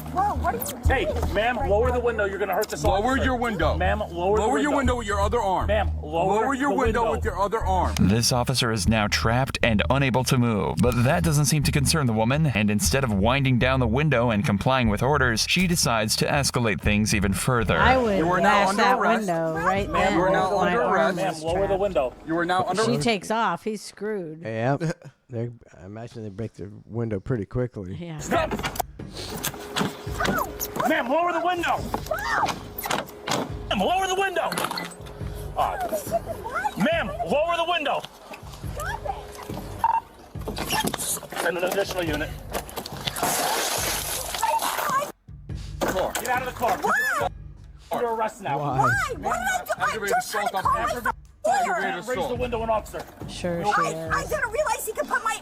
[SPEAKER 13] Whoa, what are you doing?
[SPEAKER 2] Hey, ma'am, lower the window. You're going to hurt this officer.
[SPEAKER 12] Lower your window.
[SPEAKER 2] Ma'am, lower
[SPEAKER 12] your window with your other arm.
[SPEAKER 2] Ma'am, lower
[SPEAKER 12] your window with your other arm.
[SPEAKER 11] This officer is now trapped and unable to move, but that doesn't seem to concern the woman, and instead of winding down the window and complying with orders, she decides to escalate things even further.
[SPEAKER 7] I would
[SPEAKER 12] You are now
[SPEAKER 7] bash
[SPEAKER 12] under
[SPEAKER 7] that
[SPEAKER 12] arrest.
[SPEAKER 7] window right
[SPEAKER 12] Ma'am,
[SPEAKER 7] then.
[SPEAKER 12] you are now
[SPEAKER 7] My
[SPEAKER 12] under
[SPEAKER 7] arm
[SPEAKER 12] arrest.
[SPEAKER 7] is
[SPEAKER 2] Ma'am, lower the
[SPEAKER 7] trapped.
[SPEAKER 2] window.
[SPEAKER 12] You are now under
[SPEAKER 7] She
[SPEAKER 12] arrest.
[SPEAKER 7] takes off. He's screwed.
[SPEAKER 6] Yep. I imagine they break the window pretty quickly.
[SPEAKER 7] Yeah.
[SPEAKER 2] Stop! Ma'am, lower the window! Ma'am, lower the window! Ma'am, lower the window! Send an additional unit. Get out of the car. You're under arrest now.
[SPEAKER 6] Why?
[SPEAKER 13] Why? What did I do?
[SPEAKER 12] Aggravated assault. Aggravated
[SPEAKER 2] Raise
[SPEAKER 12] assault.
[SPEAKER 2] the window, an officer.
[SPEAKER 7] Sure she
[SPEAKER 13] I
[SPEAKER 7] is.
[SPEAKER 13] didn't realize he could put my...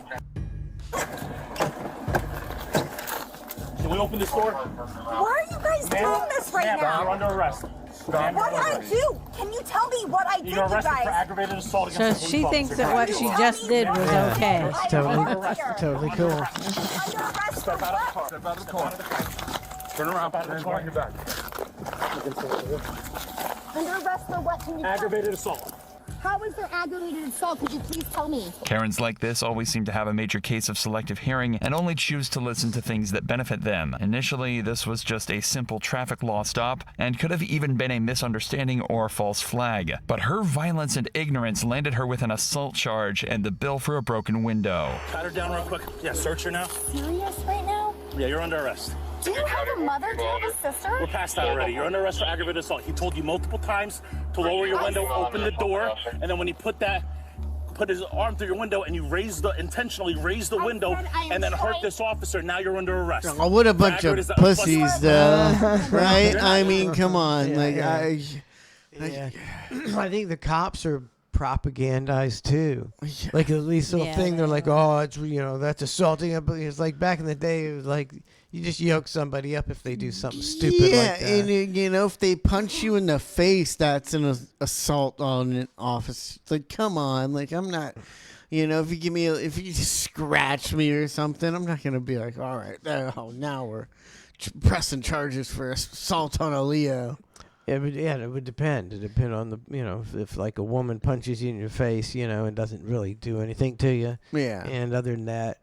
[SPEAKER 2] Can we open this door?
[SPEAKER 13] Why are you guys doing this right
[SPEAKER 2] Ma'am,
[SPEAKER 13] now?
[SPEAKER 2] you're under arrest.
[SPEAKER 13] What did I do? Can you tell me what I did, you guys?
[SPEAKER 14] For aggravated assault
[SPEAKER 7] So she thinks that what she just did was okay.
[SPEAKER 6] That's totally cool.
[SPEAKER 13] Under arrest for what?
[SPEAKER 12] Step out of the car. Turn around. Hands behind your back.
[SPEAKER 13] Under arrest for what? Can you
[SPEAKER 14] Aggravated assault.
[SPEAKER 13] How is there aggravated assault? Could you please tell me?
[SPEAKER 11] Karens like this always seem to have a major case of selective hearing and only choose to listen to things that benefit them. Initially, this was just a simple traffic law stop and could have even been a misunderstanding or false flag. But her violence and ignorance landed her with an assault charge and the bill for a broken window.
[SPEAKER 14] Pat her down real quick. Yeah, search her now.
[SPEAKER 13] Serious right now?
[SPEAKER 14] Yeah, you're under arrest.
[SPEAKER 13] Do you have a mother? Do you have a sister?
[SPEAKER 14] We're past that already. You're under arrest for aggravated assault. He told you multiple times to lower your window, open the door, and then when he put his arm through your window and you intentionally raised the window and then hurt this officer, now you're under arrest.
[SPEAKER 8] Oh, what a bunch of pussies, right? I mean, come on.
[SPEAKER 6] I think the cops are propagandized too. Like at least little thing, they're like, oh, it's that's assaulting. It's like back in the day, it was like you just yoke somebody up if they do something stupid like that.
[SPEAKER 8] And if they punch you in the face, that's an assault on an officer. It's like, come on, like I'm not. If you just scratch me or something, I'm not gonna be like, all right, now we're pressing charges for assault on a Leo.
[SPEAKER 6] It would depend. It depend on the if like a woman punches you in your face, and doesn't really do anything to you.
[SPEAKER 8] Yeah.
[SPEAKER 6] And other than that,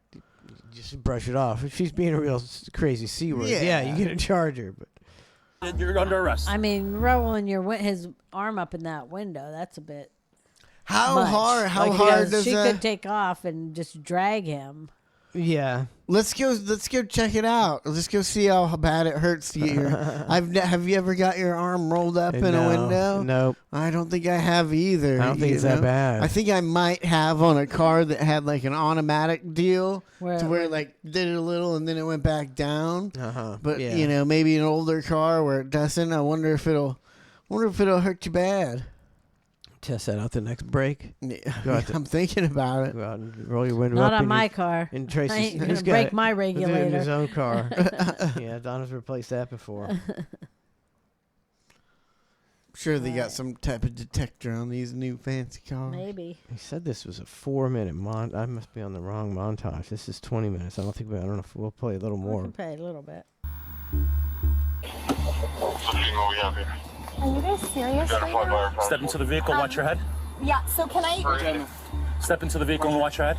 [SPEAKER 6] just brush it off. If she's being a real crazy C word, you get a charger. But
[SPEAKER 14] you're under arrest.
[SPEAKER 7] I mean, rolling his arm up in that window, that's a bit.
[SPEAKER 8] How
[SPEAKER 7] much.
[SPEAKER 8] hard? How
[SPEAKER 7] like
[SPEAKER 8] hard does
[SPEAKER 7] she
[SPEAKER 8] that?
[SPEAKER 7] could take off and just drag him.
[SPEAKER 6] Yeah.
[SPEAKER 8] Let's go check it out. Let's go see how bad it hurts to get your. Have you ever got your arm rolled up in a window?
[SPEAKER 6] Nope.
[SPEAKER 8] I don't think I have either.
[SPEAKER 6] I don't think it's that bad.
[SPEAKER 8] I think I might have on a car that had like an automatic deal where it like did it a little and then it went back down. But maybe an older car where it doesn't. I wonder if it'll hurt you bad.
[SPEAKER 6] Test that out the next break.
[SPEAKER 8] Yeah, I'm thinking about it.
[SPEAKER 6] Go out and roll your window
[SPEAKER 7] Not
[SPEAKER 6] up.
[SPEAKER 7] on my car.
[SPEAKER 6] And Tracy's
[SPEAKER 7] I ain't gonna break my regulator.
[SPEAKER 6] In his own car. Yeah, Donna's replaced that before.
[SPEAKER 8] Sure, they got some type of detector on these new fancy cars.
[SPEAKER 7] Maybe.
[SPEAKER 6] He said this was a 4-minute I must be on the wrong montage. This is 20 minutes. I don't know if we'll play a little more.
[SPEAKER 7] We can play a little bit.
[SPEAKER 13] Are you guys serious right now?
[SPEAKER 14] Step into the vehicle, watch your head.
[SPEAKER 13] Yeah, so can I...
[SPEAKER 14] Step into the vehicle and watch your head.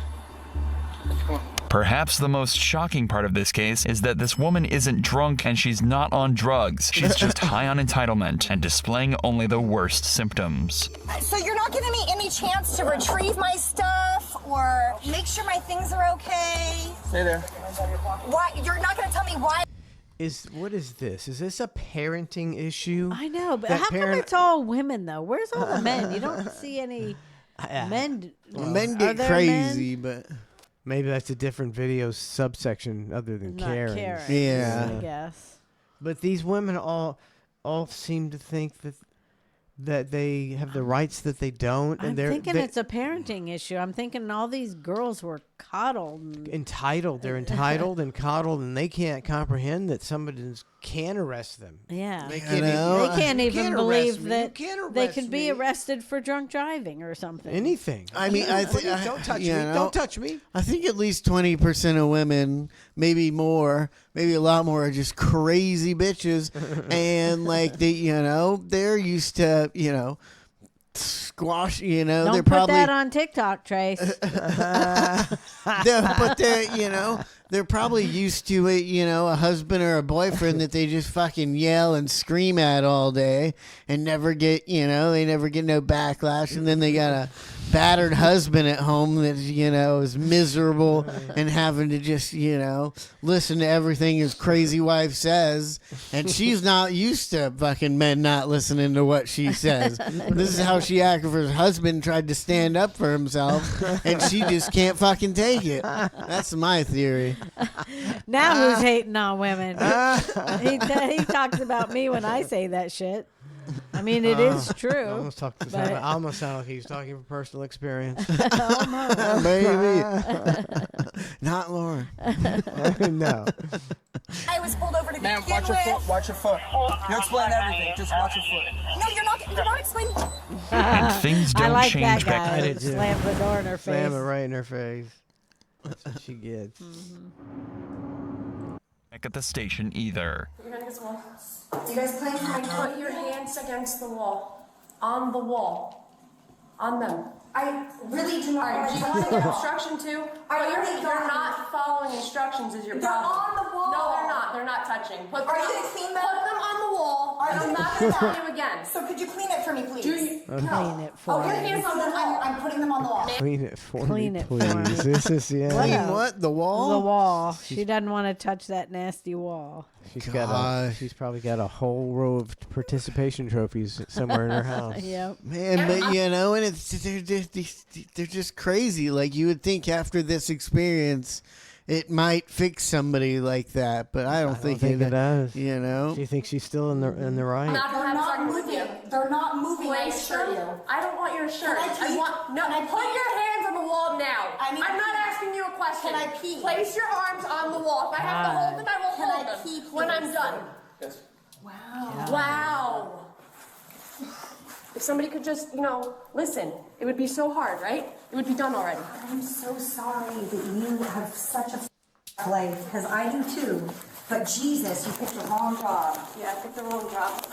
[SPEAKER 11] Perhaps the most shocking part of this case is that this woman isn't drunk and she's not on drugs. She's just high on entitlement and displaying only the worst symptoms.
[SPEAKER 13] So you're not giving me any chance to retrieve my stuff or make sure my things are okay?
[SPEAKER 14] Stay there.
[SPEAKER 13] Why? You're not going to tell me why?
[SPEAKER 6] What is this? Is this a parenting issue?
[SPEAKER 7] I know, but how come it's all women though? Where's all the men? You don't see any men.
[SPEAKER 8] Men get crazy, but
[SPEAKER 6] maybe that's a different video subsection other than Karen.
[SPEAKER 8] Yeah,
[SPEAKER 7] I guess.
[SPEAKER 6] But these women all seem to think that they have the rights that they don't. And
[SPEAKER 7] I'm thinking it's a parenting issue. I'm thinking all these girls were coddled.
[SPEAKER 6] Entitled. They're entitled and coddled, and they can't comprehend that somebody can arrest them.
[SPEAKER 7] Yeah.
[SPEAKER 6] They
[SPEAKER 7] can't even believe that they could
[SPEAKER 6] me.
[SPEAKER 7] be arrested for drunk driving or something.
[SPEAKER 6] Anything.
[SPEAKER 8] I mean,
[SPEAKER 6] don't touch me. Don't touch me.
[SPEAKER 8] I think at least 20% of women, maybe more, maybe a lot more, are just crazy bitches, and like they're used to squash.
[SPEAKER 7] Don't
[SPEAKER 8] they're
[SPEAKER 7] put
[SPEAKER 8] probably
[SPEAKER 7] that on TikTok, Trace.
[SPEAKER 8] but they're probably used to it, a husband or a boyfriend that they just fucking yell and scream at all day and never get, they never get no backlash. And then they got a battered husband at home that, is miserable and having to just, listen to everything his crazy wife says. And she's not used to fucking men not listening to what she says. This is how she acted. Her husband tried to stand up for himself and she just can't fucking take it. That's my theory.
[SPEAKER 7] Now who's hating on women? He talks about me when I say that shit. I mean, it is
[SPEAKER 6] I
[SPEAKER 7] true.
[SPEAKER 6] almost
[SPEAKER 7] but-
[SPEAKER 6] I almost sound like he was talking from personal experience.
[SPEAKER 7] Almost.
[SPEAKER 8] Baby. Not Lauren.
[SPEAKER 6] No.
[SPEAKER 13] I was pulled over to
[SPEAKER 1] Ma'am,
[SPEAKER 13] begin
[SPEAKER 1] watch your
[SPEAKER 13] with.
[SPEAKER 1] foot. Watch your foot. You explain everything. Just watch your foot.
[SPEAKER 13] No, you're not explaining.
[SPEAKER 11] And things
[SPEAKER 7] I
[SPEAKER 11] don't
[SPEAKER 7] like
[SPEAKER 11] change
[SPEAKER 7] that
[SPEAKER 11] back.
[SPEAKER 7] guy.
[SPEAKER 6] I did too.
[SPEAKER 7] Slam the door in her
[SPEAKER 6] Slam
[SPEAKER 7] face.
[SPEAKER 6] it right in her face. That's what she gets.
[SPEAKER 11] Back at the station either.
[SPEAKER 15] You're gonna get some wall. You guys plan to put your hands against the wall. On the wall. On them.
[SPEAKER 13] I really do not.
[SPEAKER 15] Alright, do you want to get obstruction too?
[SPEAKER 13] I
[SPEAKER 15] But
[SPEAKER 13] already
[SPEAKER 15] you're
[SPEAKER 13] got
[SPEAKER 15] not following instructions is your
[SPEAKER 13] They're
[SPEAKER 15] problem.
[SPEAKER 13] on the wall.
[SPEAKER 15] No, they're not. They're not touching. Put
[SPEAKER 13] Are
[SPEAKER 15] them,
[SPEAKER 13] you gonna clean them?
[SPEAKER 15] Put them on the wall.
[SPEAKER 13] Are
[SPEAKER 15] And
[SPEAKER 13] you
[SPEAKER 15] I'm not
[SPEAKER 13] gonna
[SPEAKER 15] gonna tell you again.
[SPEAKER 13] So could you clean it for me, please?
[SPEAKER 15] Do you?
[SPEAKER 7] Clean it for
[SPEAKER 13] Oh,
[SPEAKER 7] me.
[SPEAKER 13] your hands on the wall. I'm putting them on the wall.
[SPEAKER 6] Clean it for
[SPEAKER 7] Clean
[SPEAKER 6] me,
[SPEAKER 7] it for
[SPEAKER 6] please.
[SPEAKER 7] me.
[SPEAKER 6] This is
[SPEAKER 8] Clean what? The wall?
[SPEAKER 7] The wall. She doesn't want to touch that nasty wall.
[SPEAKER 6] She's probably got a whole row of participation trophies somewhere in her house.
[SPEAKER 7] Yep.
[SPEAKER 8] Man, but you know, and they're just crazy. Like you would think after this experience, it might fix somebody like that, but I don't think
[SPEAKER 6] it does.
[SPEAKER 8] You know,
[SPEAKER 6] She thinks she's still in the right.
[SPEAKER 15] I'm not gonna have a argument with you.
[SPEAKER 13] They're not moving. I
[SPEAKER 15] Place
[SPEAKER 13] assure
[SPEAKER 15] them.
[SPEAKER 13] you.
[SPEAKER 15] I don't want your shirt.
[SPEAKER 13] Can I pee?
[SPEAKER 15] want no.
[SPEAKER 13] Can I
[SPEAKER 15] Put
[SPEAKER 13] pee?
[SPEAKER 15] your hands on the wall now.
[SPEAKER 13] I need
[SPEAKER 15] I'm
[SPEAKER 13] to
[SPEAKER 15] not
[SPEAKER 13] pee.
[SPEAKER 15] asking you a question.
[SPEAKER 13] Can I pee?
[SPEAKER 15] Place your arms on the wall. If I have to hold them, I will
[SPEAKER 13] Can
[SPEAKER 15] hold
[SPEAKER 13] I
[SPEAKER 15] them
[SPEAKER 13] pee,
[SPEAKER 15] when I'm
[SPEAKER 13] please?
[SPEAKER 15] done.
[SPEAKER 1] Yes.
[SPEAKER 13] Wow.
[SPEAKER 15] Wow. If somebody could just, listen, it would be so hard, right? It would be done already.
[SPEAKER 13] I'm so sorry that you have such a life, because I do too. But Jesus, you picked the wrong job.
[SPEAKER 15] Yeah, I picked the wrong job.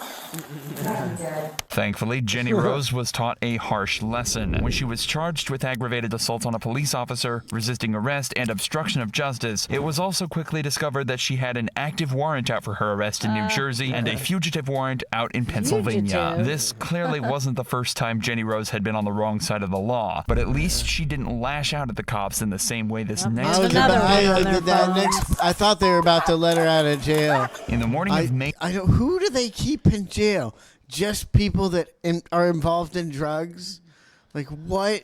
[SPEAKER 13] I'm dead.
[SPEAKER 11] Thankfully, Jenny Rose was taught a harsh lesson. When she was charged with aggravated assault on a police officer, resisting arrest, and obstruction of justice, it was also quickly discovered that she had an active warrant out for her arrest in New Jersey and a fugitive warrant out in Pennsylvania.
[SPEAKER 7] Fugitive.
[SPEAKER 11] This clearly wasn't the first time Jenny Rose had been on the wrong side of the law, but at least she didn't lash out at the cops in the same way this next
[SPEAKER 7] There's another one on their phone.
[SPEAKER 8] I thought they were about to let her out of jail.
[SPEAKER 11] In the morning of May,
[SPEAKER 8] I don't. Who do they keep in jail? Just people that are involved in drugs? Like what?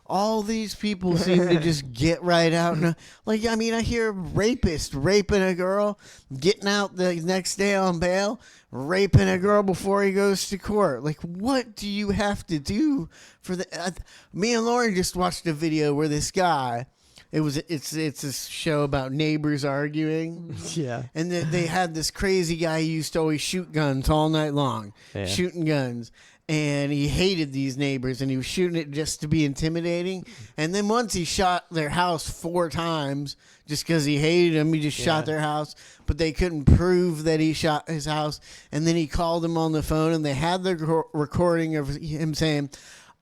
[SPEAKER 8] All these people seem to just get right out. And, I mean, I hear a rapist raping a girl, getting out the next day on bail, raping a girl before he goes to court. Like, what do you have to do for the? Me and Lauren just watched a video where this guy. It's a show about neighbors arguing.
[SPEAKER 6] Yeah.
[SPEAKER 8] And they had this crazy guy who used to always shoot guns all night long, shooting guns. And he hated these neighbors, and he was shooting it just to be intimidating. And then once he shot their house 4 times just because he hated them. He just shot their house, but they couldn't prove that he shot his house. And then he called them on the phone, and they had the recording of him saying,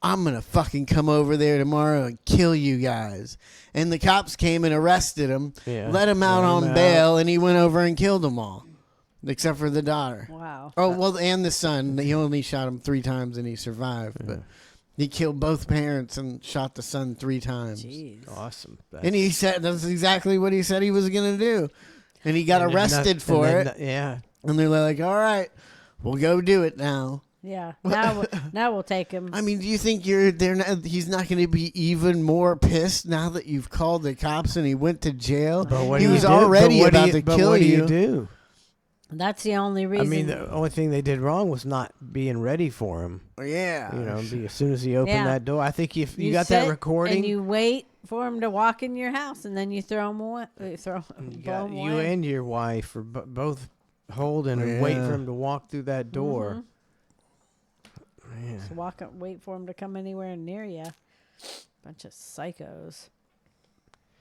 [SPEAKER 8] "I'm going to fucking come over there tomorrow and kill you guys." And the cops came and arrested him, let him out on bail, and he went over and killed them all, except for the daughter.
[SPEAKER 7] Wow.
[SPEAKER 8] Oh, well, and the son. He only shot him 3 times, and he survived. But he killed both parents and shot the son 3 times.
[SPEAKER 7] Jeez.
[SPEAKER 6] Awesome.
[SPEAKER 8] And he said that's exactly what he said he was going to do. And he got arrested for it.
[SPEAKER 6] Yeah.
[SPEAKER 8] And they're like, all right, we'll go do it now.
[SPEAKER 7] Yeah. Now we'll take him.
[SPEAKER 8] I mean, do you think he's not going to be even more pissed now that you've called the cops and he went to jail?
[SPEAKER 6] But
[SPEAKER 8] he was already about to kill
[SPEAKER 6] what
[SPEAKER 8] you.
[SPEAKER 6] What do you do?
[SPEAKER 7] That's the only reason.
[SPEAKER 6] I mean, the only thing they did wrong was not being ready for him.
[SPEAKER 8] Yeah.
[SPEAKER 6] As soon as he opened that door. I think if you got
[SPEAKER 7] sit
[SPEAKER 6] that recording.
[SPEAKER 7] and you wait for him to walk in your house, and then you throw him away.
[SPEAKER 6] You and your wife are both holding and waiting for him to walk through that door.
[SPEAKER 7] Just wait for him to come anywhere near you. Bunch of psychos.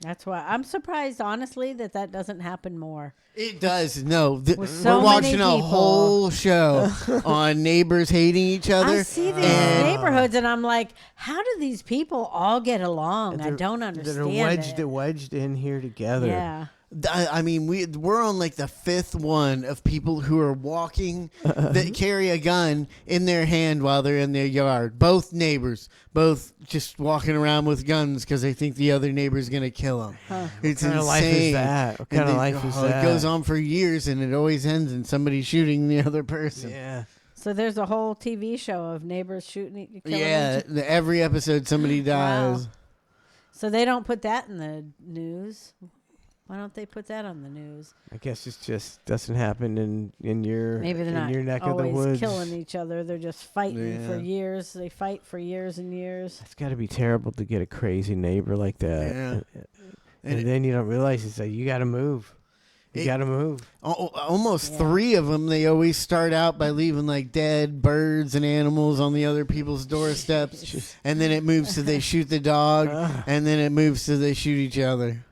[SPEAKER 7] That's why I'm surprised, honestly, that doesn't happen more.
[SPEAKER 8] It does. No,
[SPEAKER 7] so
[SPEAKER 8] we're watching
[SPEAKER 7] many
[SPEAKER 8] a
[SPEAKER 7] people.
[SPEAKER 8] whole show on neighbors hating each other.
[SPEAKER 7] I see these neighborhoods, and I'm like, how do these people all get along? I don't understand.
[SPEAKER 6] They're wedged in here together.
[SPEAKER 7] Yeah.
[SPEAKER 8] I mean, we're on like the 5th one of people who are walking that carry a gun in their hand while they're in their yard. Both neighbors, both just walking around with guns because they think the other neighbor's going to kill them.
[SPEAKER 7] Huh.
[SPEAKER 8] It's
[SPEAKER 6] What kind
[SPEAKER 8] insane.
[SPEAKER 6] of life is that? What kind of life is that?
[SPEAKER 8] It goes on for years, and it always ends in somebody shooting the other person.
[SPEAKER 6] Yeah.
[SPEAKER 7] So there's a whole TV show of neighbors killing
[SPEAKER 8] Yeah,
[SPEAKER 7] each other.
[SPEAKER 8] every episode somebody dies.
[SPEAKER 7] Wow. So they don't put that in the news. Why don't they put that on the news?
[SPEAKER 6] I guess it just doesn't happen in your
[SPEAKER 7] Maybe they're
[SPEAKER 6] in
[SPEAKER 7] not
[SPEAKER 6] your neck of the
[SPEAKER 7] always
[SPEAKER 6] woods.
[SPEAKER 7] killing each other. They're just fighting for
[SPEAKER 8] Yeah.
[SPEAKER 7] years. They fight for years and years.
[SPEAKER 6] It's got to be terrible to get a crazy neighbor like that.
[SPEAKER 8] Yeah.
[SPEAKER 6] And then you don't realize it's like you got to move. You got to move.
[SPEAKER 8] Almost 3 of them. They always start out by leaving like dead birds and animals on the other people's doorsteps, and then it moves to they shoot the dog, and then it moves to they shoot each other.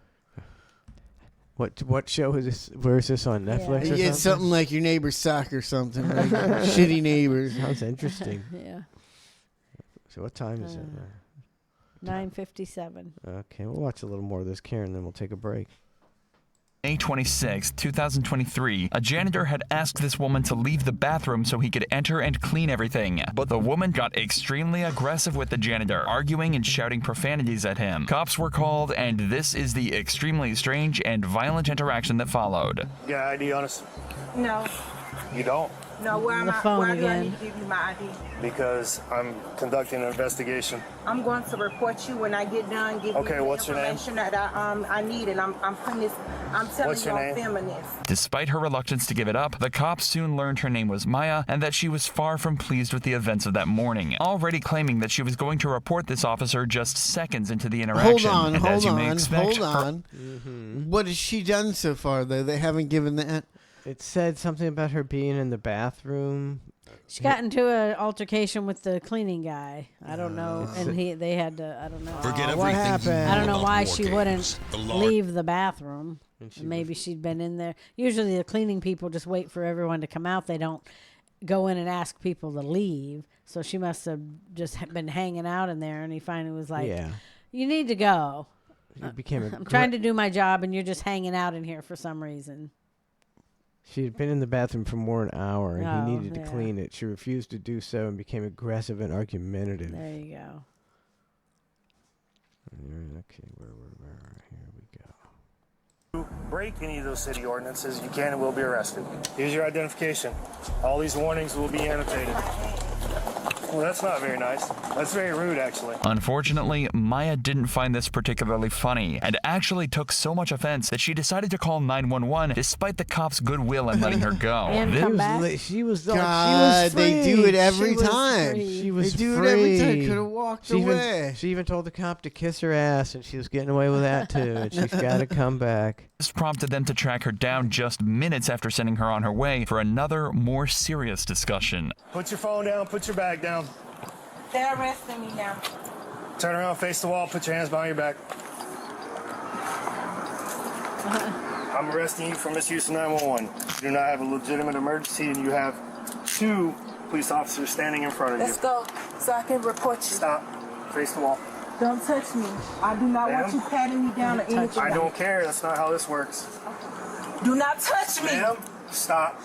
[SPEAKER 6] What show is this? Where is this on Netflix? Or
[SPEAKER 8] It's something like Your Neighbor Suck or something. Like Shitty Neighbors.
[SPEAKER 6] Sounds interesting.
[SPEAKER 7] Yeah.
[SPEAKER 6] So what time is it?
[SPEAKER 7] 9:57.
[SPEAKER 6] Okay, we'll watch a little more of this, Karen, then we'll take a break.
[SPEAKER 11] May 26, 2023, a janitor had asked this woman to leave the bathroom so he could enter and clean everything. But the woman got extremely aggressive with the janitor, arguing and shouting profanities at him. Cops were called, and this is the extremely strange and violent interaction that followed.
[SPEAKER 16] Yeah, ID on us?
[SPEAKER 17] No.
[SPEAKER 16] You don't?
[SPEAKER 17] No, where am
[SPEAKER 7] The
[SPEAKER 17] I?
[SPEAKER 7] phone
[SPEAKER 17] Why do I
[SPEAKER 7] again.
[SPEAKER 17] need to give you my ID?
[SPEAKER 16] Because I'm conducting an investigation.
[SPEAKER 17] I'm going to report you when I get done. Give
[SPEAKER 16] Okay,
[SPEAKER 17] you the
[SPEAKER 16] what's your name?
[SPEAKER 17] information that I need, and I'm putting this. I'm telling
[SPEAKER 16] What's
[SPEAKER 17] you
[SPEAKER 16] your
[SPEAKER 17] I'm
[SPEAKER 16] name?
[SPEAKER 17] filming this.
[SPEAKER 11] Despite her reluctance to give it up, the cops soon learned her name was Maya and that she was far from pleased with the events of that morning, already claiming that she was going to report this officer just seconds into the interaction.
[SPEAKER 8] Hold
[SPEAKER 11] And as you may
[SPEAKER 8] on.
[SPEAKER 11] expect,
[SPEAKER 8] What has she done so far, though? They haven't given that.
[SPEAKER 6] It said something about her being in the bathroom.
[SPEAKER 7] She got into an altercation with the cleaning guy. I don't know, and they had to. I don't know.
[SPEAKER 6] Forget what happened?
[SPEAKER 7] I don't know
[SPEAKER 6] about
[SPEAKER 7] why
[SPEAKER 6] war
[SPEAKER 7] she
[SPEAKER 6] games.
[SPEAKER 7] wouldn't
[SPEAKER 6] The Lord-
[SPEAKER 7] leave the bathroom. Maybe she'd been in there. Usually, the cleaning people just wait for everyone to come out. They don't go in and ask people to leave. So she must have just been hanging out in there, and he finally was like,
[SPEAKER 6] Yeah.
[SPEAKER 7] "You need to go.
[SPEAKER 6] It became a
[SPEAKER 7] I'm trying to do my job, and you're just hanging out in here for some reason."
[SPEAKER 6] She had been in the bathroom for more than an hour, and
[SPEAKER 7] Oh,
[SPEAKER 6] he needed to
[SPEAKER 7] yeah.
[SPEAKER 6] clean it. She refused to do so and became aggressive and argumentative.
[SPEAKER 7] There you go.
[SPEAKER 6] Okay, where here we go.
[SPEAKER 16] Break any of those city ordinances, you can and will be arrested. Here's your identification. All these warnings will be annotated. Well, that's not very nice. That's very rude, actually.
[SPEAKER 11] unfortunately, Maya didn't find this particularly funny and actually took so much offense that she decided to call 911 despite the cops' goodwill in letting her go.
[SPEAKER 6] She was
[SPEAKER 8] God,
[SPEAKER 6] free.
[SPEAKER 8] they do it every
[SPEAKER 6] She was
[SPEAKER 8] time.
[SPEAKER 6] free. She was
[SPEAKER 8] They do
[SPEAKER 6] free.
[SPEAKER 8] it every time. Could have walked
[SPEAKER 6] she
[SPEAKER 8] away.
[SPEAKER 6] Even, she even told the cop to kiss her ass, and she was getting away with that too. And she's got to come back.
[SPEAKER 11] This prompted them to track her down just minutes after sending her on her way for another, more serious discussion.
[SPEAKER 16] Put your phone down, put your bag down.
[SPEAKER 17] They're arresting me now.
[SPEAKER 16] Turn around, face the wall, put your hands behind your back. I'm arresting you for misuse of 911. You do not have a legitimate emergency, and you have 2 police officers standing in front of you.
[SPEAKER 17] Let's go, so I can report you.
[SPEAKER 16] Stop. Face the wall.
[SPEAKER 17] Don't touch me. I do not want
[SPEAKER 16] Ma'am?
[SPEAKER 17] you patting me down or anything.
[SPEAKER 16] I don't care. That's not how this works.
[SPEAKER 17] Do not touch me.
[SPEAKER 16] Ma'am, stop.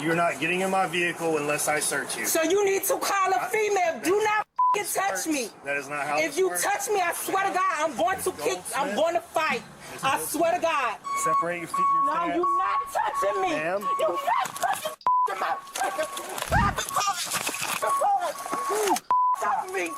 [SPEAKER 16] You're not getting in my vehicle unless I search you.
[SPEAKER 17] So you need to call a female. Do not f***ing touch me.
[SPEAKER 16] That is not how
[SPEAKER 17] If
[SPEAKER 16] this
[SPEAKER 17] you
[SPEAKER 16] works.
[SPEAKER 17] touch me, I swear to God, I'm going to kick. I'm going to fight. I swear to God.
[SPEAKER 16] Separate your feet. Your
[SPEAKER 17] No,
[SPEAKER 16] hands.
[SPEAKER 17] you're not touching me.
[SPEAKER 16] Ma'am.
[SPEAKER 17] You're not touching Stop me. Stop me.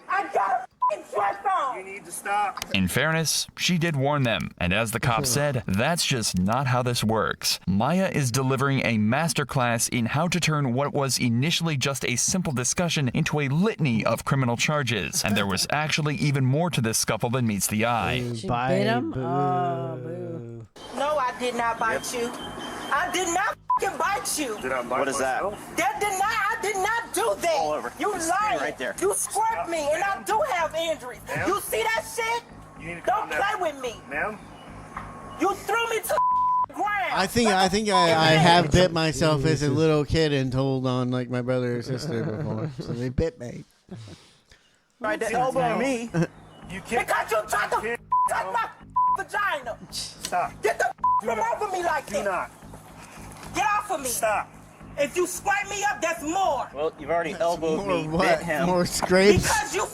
[SPEAKER 17] I got a f***ing dress on.
[SPEAKER 16] You need to stop.
[SPEAKER 11] In fairness, she did warn them, and as the cop said, that's just not how this works. Maya is delivering a masterclass in how to turn what was initially just a simple discussion into a litany of criminal charges, and there was actually even more to this scuffle than meets the eye.
[SPEAKER 7] She bit him? Oh, boo.
[SPEAKER 17] No, I did not bite you. I did not f***ing bite you.
[SPEAKER 16] Did I bite What is that?
[SPEAKER 17] I did not do that.
[SPEAKER 16] All over.
[SPEAKER 17] You
[SPEAKER 16] It's
[SPEAKER 17] lying.
[SPEAKER 16] right there.
[SPEAKER 17] You squirt me, and I do have injuries.
[SPEAKER 16] Ma'am?
[SPEAKER 17] You see that shit?
[SPEAKER 16] You need to
[SPEAKER 17] Don't
[SPEAKER 16] calm down.
[SPEAKER 17] play with me.
[SPEAKER 16] Ma'am?
[SPEAKER 17] You threw me to the ground.
[SPEAKER 8] I think I have bit myself as a little kid and told on like my brother or sister before. So they bit me.
[SPEAKER 17] Right,
[SPEAKER 16] to elbow me. You can't.
[SPEAKER 17] Because you tried to touch my vagina.
[SPEAKER 16] Stop.
[SPEAKER 17] Get the from over me like
[SPEAKER 16] Do
[SPEAKER 17] that.
[SPEAKER 16] not.
[SPEAKER 17] Get off of me.
[SPEAKER 16] Stop.
[SPEAKER 17] If you swipe me up, that's more.
[SPEAKER 18] Well, you've already elbowed me,
[SPEAKER 8] what?
[SPEAKER 18] bit him.
[SPEAKER 8] More scrapes?
[SPEAKER 17] Because you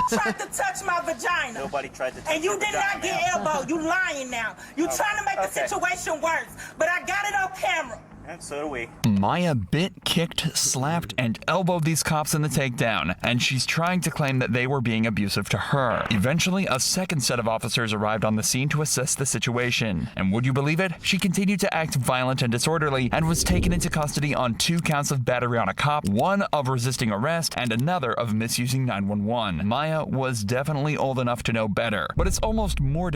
[SPEAKER 17] tried to touch my vagina.
[SPEAKER 18] Nobody tried to touch
[SPEAKER 17] And you
[SPEAKER 18] your
[SPEAKER 17] did not
[SPEAKER 18] vagina,
[SPEAKER 17] get
[SPEAKER 18] ma'am.
[SPEAKER 17] elbowed. You lying now. You trying to make the
[SPEAKER 18] okay.
[SPEAKER 17] situation worse. But I got it on camera.
[SPEAKER 18] And so do we.
[SPEAKER 11] Maya bit, kicked, slapped, and elbowed these cops in the takedown, and she's trying to claim that they were being abusive to her. Eventually, a second set of officers arrived on the scene to assess the situation, and would you believe it? She continued to act violent and disorderly and was taken into custody on 2 counts of battery on a cop, 1 of resisting arrest, and another of misusing 911. Maya was definitely old enough to know better, but it's almost more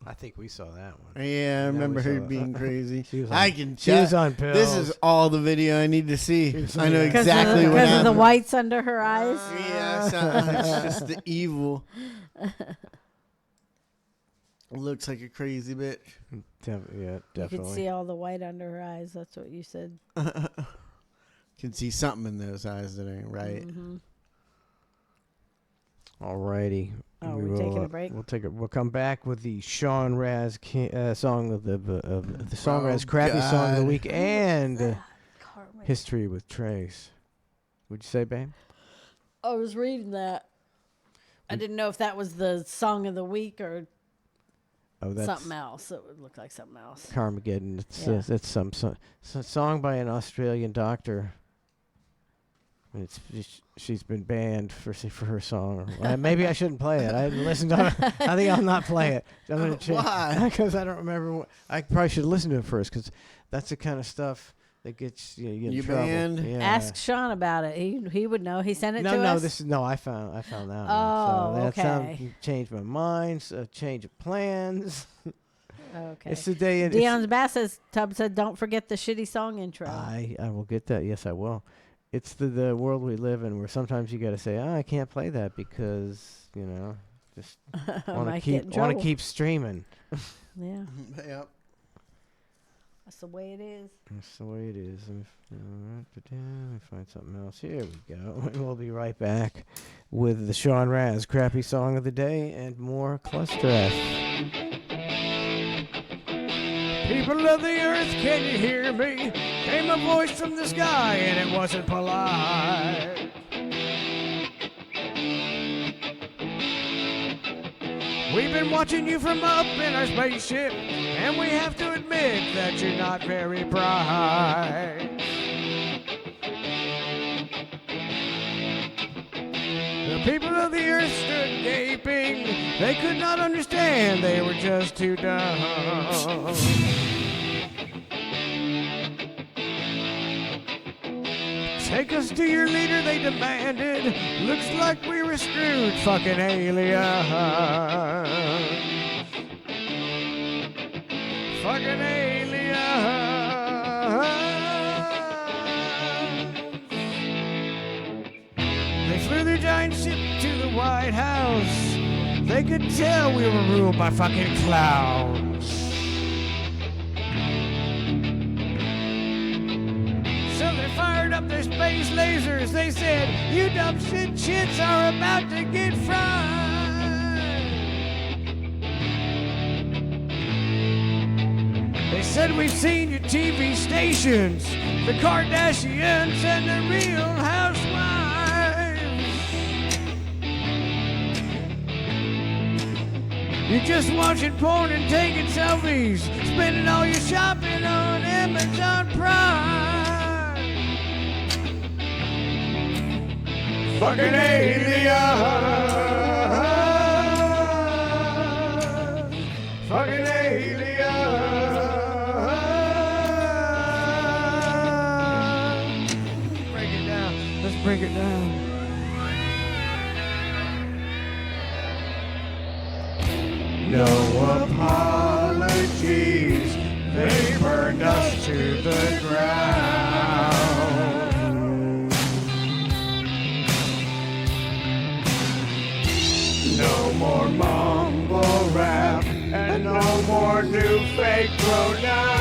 [SPEAKER 6] I think we saw that one.
[SPEAKER 8] Yeah, I remember her being crazy.
[SPEAKER 6] She was
[SPEAKER 8] I can
[SPEAKER 6] she
[SPEAKER 8] tell.
[SPEAKER 6] was on pills.
[SPEAKER 8] This is all the video I need to see. I know
[SPEAKER 7] Because
[SPEAKER 8] exactly what
[SPEAKER 7] because of
[SPEAKER 8] happened.
[SPEAKER 7] the whites under her eyes.
[SPEAKER 8] Yeah, it's just the evil. Looks like a crazy bitch.
[SPEAKER 6] Yeah,
[SPEAKER 7] You
[SPEAKER 6] definitely.
[SPEAKER 7] could see all the white under her eyes. That's what you said.
[SPEAKER 8] Can see something in those eyes that ain't right.
[SPEAKER 7] Mm-hmm.
[SPEAKER 6] Alrighty.
[SPEAKER 7] Oh, we're taking a break?
[SPEAKER 6] We'll come back with the Sean Raz song of the Song Raz crappy song of the
[SPEAKER 8] God.
[SPEAKER 6] week and History with Trace. Would you say, babe?
[SPEAKER 7] I was reading that. I didn't know if that was the song of the week or
[SPEAKER 6] That's
[SPEAKER 7] something else. It would look like something else.
[SPEAKER 6] Carmageddon.
[SPEAKER 7] Yeah.
[SPEAKER 6] It's some song by an Australian doctor. And she's been banned for her song. Maybe I shouldn't play it. I haven't listened to it. I think I'll not play it. I'm gonna change.
[SPEAKER 8] Why?
[SPEAKER 6] Because I don't remember. I probably should listen to it first because that's the kind of stuff that gets you in
[SPEAKER 8] You
[SPEAKER 6] trouble.
[SPEAKER 8] banned?
[SPEAKER 6] Yeah.
[SPEAKER 7] Ask Sean about it. He would know. He sent it to
[SPEAKER 6] No,
[SPEAKER 7] us.
[SPEAKER 6] this is I found that one.
[SPEAKER 7] Oh,
[SPEAKER 6] So that's
[SPEAKER 7] okay.
[SPEAKER 6] changed my mind. Change of plans.
[SPEAKER 7] Okay.
[SPEAKER 6] It's the day.
[SPEAKER 7] Dion's Bass says, Tubb said, don't forget the shitty song intro.
[SPEAKER 6] I will get that. Yes, I will. It's the world we live in where sometimes you got to say, I can't play that because, just want to keep streaming.
[SPEAKER 7] Yeah.
[SPEAKER 8] Yep.
[SPEAKER 7] That's the way it is.
[SPEAKER 6] That's the way it is. Let me find something else. Here we go. And we'll be right back with the Sean Raz crappy song of the day and more ClusterF. People of the earth, can you hear me? Came a voice from the sky and it wasn't polite. We've been watching you from up in our spaceship, and we have to admit that you're not very bright. The people of the earth stood gaping. They could not understand, they were just too dumb. Take us to your leader, they demanded. Looks like we were screwed, fucking aliens. Fucking aliens. They flew their giant ship to the White House. They could tell we were ruled by fucking clowns. So they fired up their space lasers. They said, you dumb shits are about to get fried. They said, we've seen your TV stations, the Kardashians and the Real Housewives. You're just watching porn and taking selfies, spending all your shopping on Amazon Prime. Fucking aliens. Fucking aliens. Break it down. Let's break it down. No apologies. They burned us to the ground. No more mumble rap and no more new fake pronouns.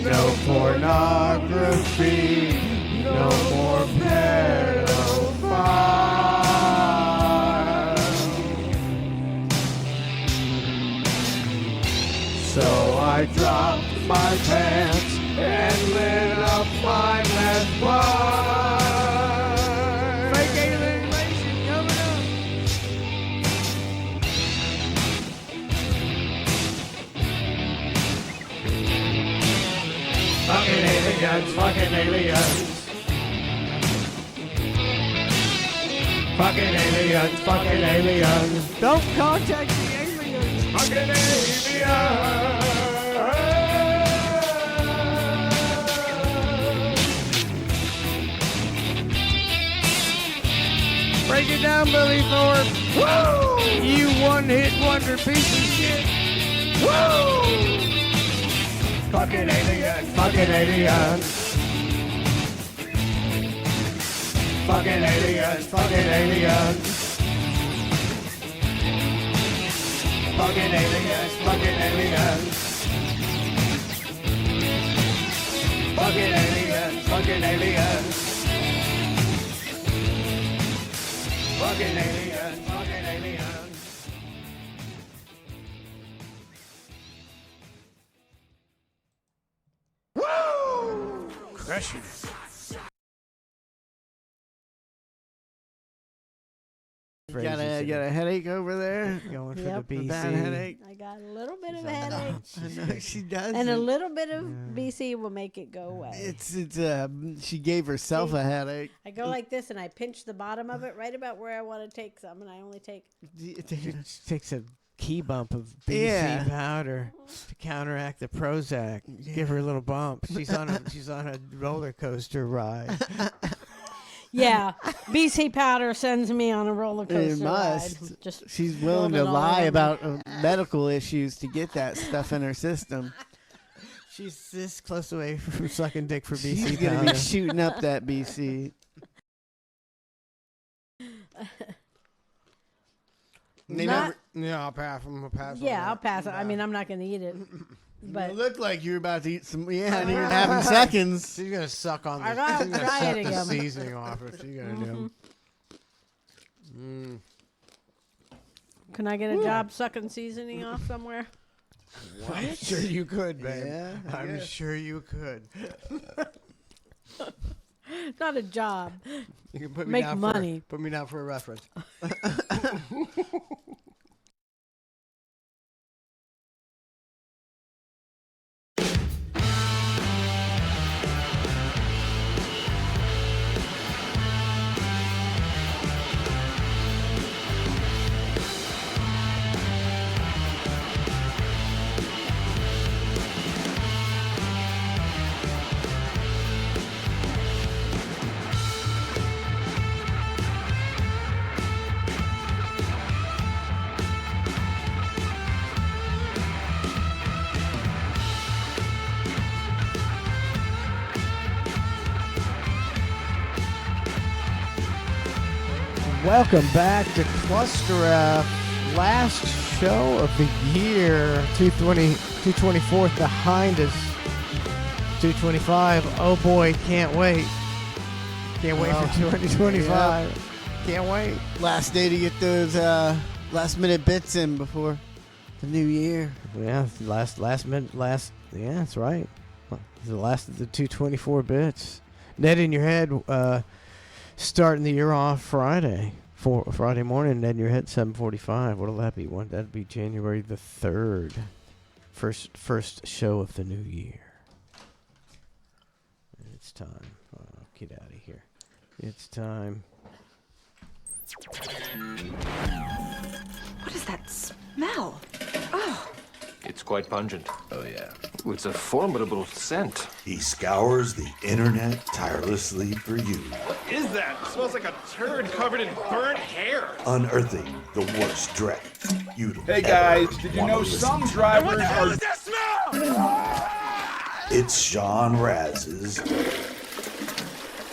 [SPEAKER 6] No pornography, no more pedophiles. So I dropped my pants and lit up my last bar. Fake alienation coming up. aliens, fucking aliens. Fucking aliens, fucking aliens. Don't contact the aliens. Fucking aliens. Break it down, Billy Thorpe. Woo! You one-hit wonder piece of shit. Woo! Fucking aliens, fucking aliens. Fucking aliens, fucking aliens. Fucking aliens, fucking aliens. Fucking aliens, fucking aliens. Fucking aliens, fucking aliens. Woo! Crushing it.
[SPEAKER 8] You got a headache over there?
[SPEAKER 6] Going for
[SPEAKER 7] Yep.
[SPEAKER 6] the BC.
[SPEAKER 8] Bad headache?
[SPEAKER 7] I got a little bit of a headache.
[SPEAKER 8] I know she does.
[SPEAKER 7] And a little bit of BC will make it go away.
[SPEAKER 8] It's she gave herself a headache.
[SPEAKER 7] I go like this and I pinch the bottom of it right about where I want to take some, and I only take.
[SPEAKER 6] She takes a key bump of BC powder to counteract the Prozac. Give her a little bump. She's on a roller coaster ride.
[SPEAKER 7] Yeah, BC powder sends me on a roller coaster
[SPEAKER 8] It must.
[SPEAKER 7] ride. Just
[SPEAKER 8] She's willing to lie about medical issues to get that stuff in her system.
[SPEAKER 6] She's this close away from sucking dick for BC
[SPEAKER 8] She's
[SPEAKER 6] powder.
[SPEAKER 8] gonna be shooting up that BC.
[SPEAKER 6] I'll pass them. I'll pass.
[SPEAKER 7] Yeah, I'll pass it. I mean, I'm not going to eat it. But
[SPEAKER 8] You look like you're about to eat some. Yeah, and you're having seconds.
[SPEAKER 6] She's gonna suck on
[SPEAKER 7] I
[SPEAKER 6] the.
[SPEAKER 7] gotta
[SPEAKER 6] She's gonna
[SPEAKER 7] try
[SPEAKER 6] suck
[SPEAKER 7] it
[SPEAKER 6] the
[SPEAKER 7] again.
[SPEAKER 6] seasoning off. What she gonna do?
[SPEAKER 7] Can I get a job sucking seasoning off somewhere?
[SPEAKER 6] I'm sure you could, babe.
[SPEAKER 8] Yeah,
[SPEAKER 6] I'm sure you could.
[SPEAKER 7] Not a job.
[SPEAKER 6] You can put me
[SPEAKER 7] Make
[SPEAKER 6] down
[SPEAKER 7] money.
[SPEAKER 6] put me down for a reference. Welcome back to ClusterF. Last show of the year. 224 behind us. 225. Oh boy, can't wait. Can't wait for 2025. Can't wait.
[SPEAKER 8] Last day to get those last minute bits in before the new year.
[SPEAKER 6] Yeah, last minute. Yeah, that's right. The last of the 224 bits. Net in your head. Starting the year off Friday. Friday morning, Net in your head, 7:45. What'll that be? That'd be January the 3rd. First show of the new year. It's time. Get out of here. It's time.
[SPEAKER 19] What is that smell? Oh.
[SPEAKER 20] It's quite pungent. Oh, yeah. It's a formidable scent.
[SPEAKER 21] He scours the internet tirelessly for you,
[SPEAKER 22] What is that? It smells like a turd covered in burnt hair.
[SPEAKER 21] unearthing the worst dread you'd
[SPEAKER 22] Hey,
[SPEAKER 21] ever
[SPEAKER 22] guys, did you
[SPEAKER 21] wanna
[SPEAKER 22] know
[SPEAKER 21] listen
[SPEAKER 22] some
[SPEAKER 21] to.
[SPEAKER 22] drivers What the hell is that smell?
[SPEAKER 21] It's Sean Raz's